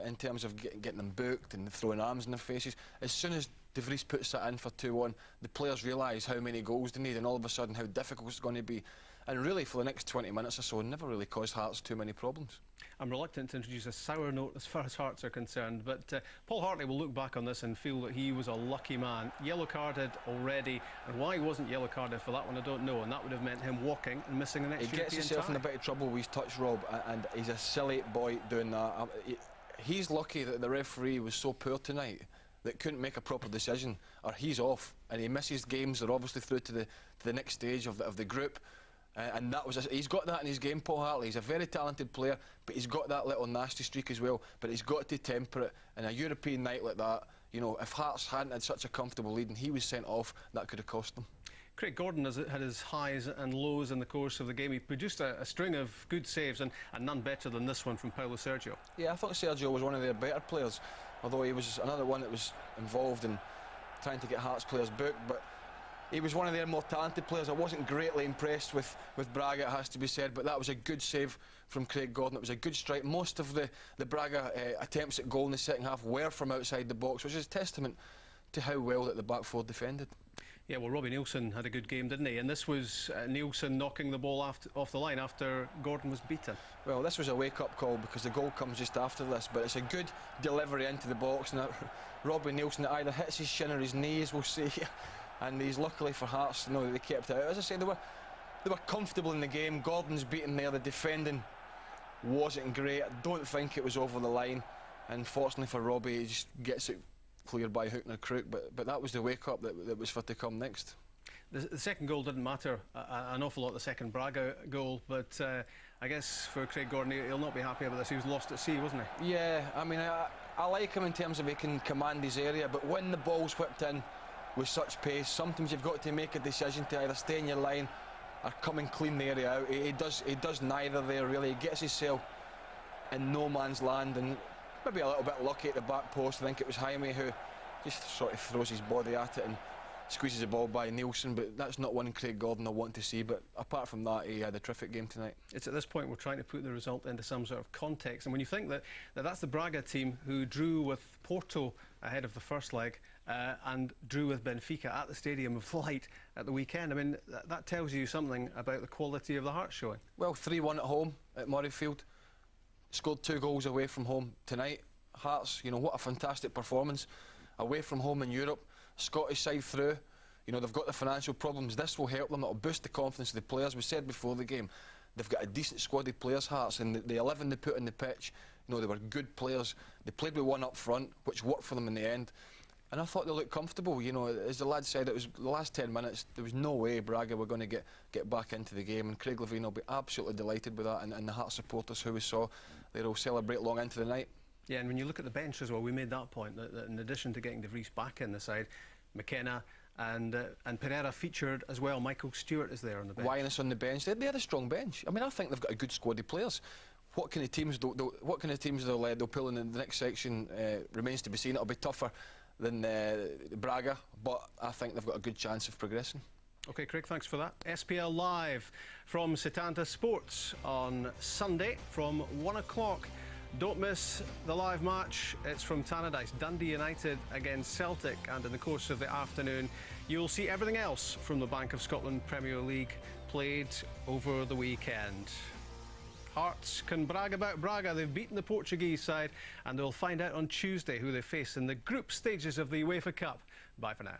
S1: in terms of getting them booked and throwing arms in their faces. As soon as de Vries puts that in for 2-1, the players realise how many goals they need, and all of a sudden how difficult it's going to be. And really, for the next 20 minutes or so, never really caused Hearts too many problems.
S2: I'm reluctant to introduce a sour note as far as Hearts are concerned, but Paul Hartley will look back on this and feel that he was a lucky man. Yellow carded already, and why he wasn't yellow carded for that one I don't know, and that would have meant him walking and missing the next
S1: He gets himself in a bit of trouble with his touch, Rob, and he's a silly boy doing that. He's lucky that the referee was so poor tonight that couldn't make a proper decision, or he's off, and he misses games. They're obviously through to the next stage of the group. And that was he's got that in his game, Paul Hartley. He's a very talented player, but he's got that little nasty streak as well. But he's got to temper it. In a European night like that, you know, if Hearts hadn't had such a comfortable lead and he was sent off, that could have cost them.
S2: Craig Gordon has had his highs and lows in the course of the game. He produced a string of good saves, and none better than this one from Paulo Sergio.
S1: Yeah, I thought Sergio was one of their better players, although he was another one that was involved in trying to get Hearts players booked. But he was one of their more talented players. I wasn't greatly impressed with Braga, it has to be said, but that was a good save from Craig Gordon. It was a good strike. Most of the Braga attempts at goal in the second half were from outside the box, which is a testament to how well that the back four defended.
S2: Yeah, well, Robbie Nielsen had a good game, didn't he? And this was Nielsen knocking the ball off the line after Gordon was beaten. Well,
S1: this was a wake-up call, because the goal comes just after this, but it's a good delivery into the box, and Robbie Nielsen either hits his shin or his knee, as we'll see. And he's luckily for Hearts, you know, they kept it out. As I say, they were comfortable in the game. Gordon's beaten there. The defending wasn't great. I don't think it was over the line. And fortunately for Robbie, he just gets it cleared by hook and crook. But that was the wake-up that was for to come next.
S2: The second goal didn't matter an awful lot, the second Braga goal, but I guess for Craig Gordon, he'll not be happy about this. He was lost at sea, wasn't he?
S1: Yeah, I mean, I like him in terms of he can command his area, but when the ball's whipped in with such pace, sometimes you've got to make a decision to either stay in your line or come and clean the area out. He does neither there, really. He gets himself in no man's land, and maybe a little bit lucky at the back post. I think it was Jaime who just sort of throws his body at it and squeezes the ball by Nielsen, but that's not one Craig Gordon I want to see. But apart from that, he had a terrific game tonight. It's at this point we're trying to put the result into some sort of context, and when you think that's the Braga team who drew with Porto ahead of the first leg and drew with Benfica at the Stadium of Light at the weekend, I mean, that tells you something about the quality of the Hearts showing. Well, 3-1 at home at Murrayfield, scored 2 goals away from home tonight. Hearts, you know, what a fantastic performance away from home in Europe. Scottish side through, you know, they've got the financial problems. This will help them. It'll boost the confidence of the players. We said before the game, they've got a decent squad of players, Hearts, and the 11 they put on the pitch, You know, they were good players. They played with one up front, which worked for them in the end. And I thought they looked comfortable. You know, as the lad said, it was the last 10 minutes. There was no way Braga were going to get back into the game. And Craig Levein will be absolutely delighted with that. And the Hearts supporters who we saw, they'll celebrate long into the night.
S2: Yeah, and when you look at the bench as well, we made that point that in addition to getting De Vries back in the side, McKenna and Pereira featured as well. Michael Stewart is there on the bench.
S1: Wyness on the bench. They had a strong bench. I mean, I think they've got a good squad of players. What kind of teams they'll pull in the next section remains to be seen. It'll be tougher than Braga, but I think they've got a good chance of progressing.
S2: OK, Craig, thanks for that. SPL Live from Setanta Sports on Sunday from 1 o'clock. Don't miss the live match. It's from Tannadice, Dundee United against Celtic, and in the course of the afternoon you'll see everything else from the Bank of Scotland Premier League played over the weekend. Hearts can brag about Braga. They've beaten the Portuguese side, and they'll find out on Tuesday who they face in the group stages of the UEFA Cup. Bye for now.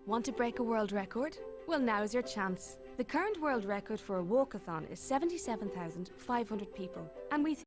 S7: Want to break a world record? Well, now's your chance. The current world record for a walkathon is 77,500 people, and we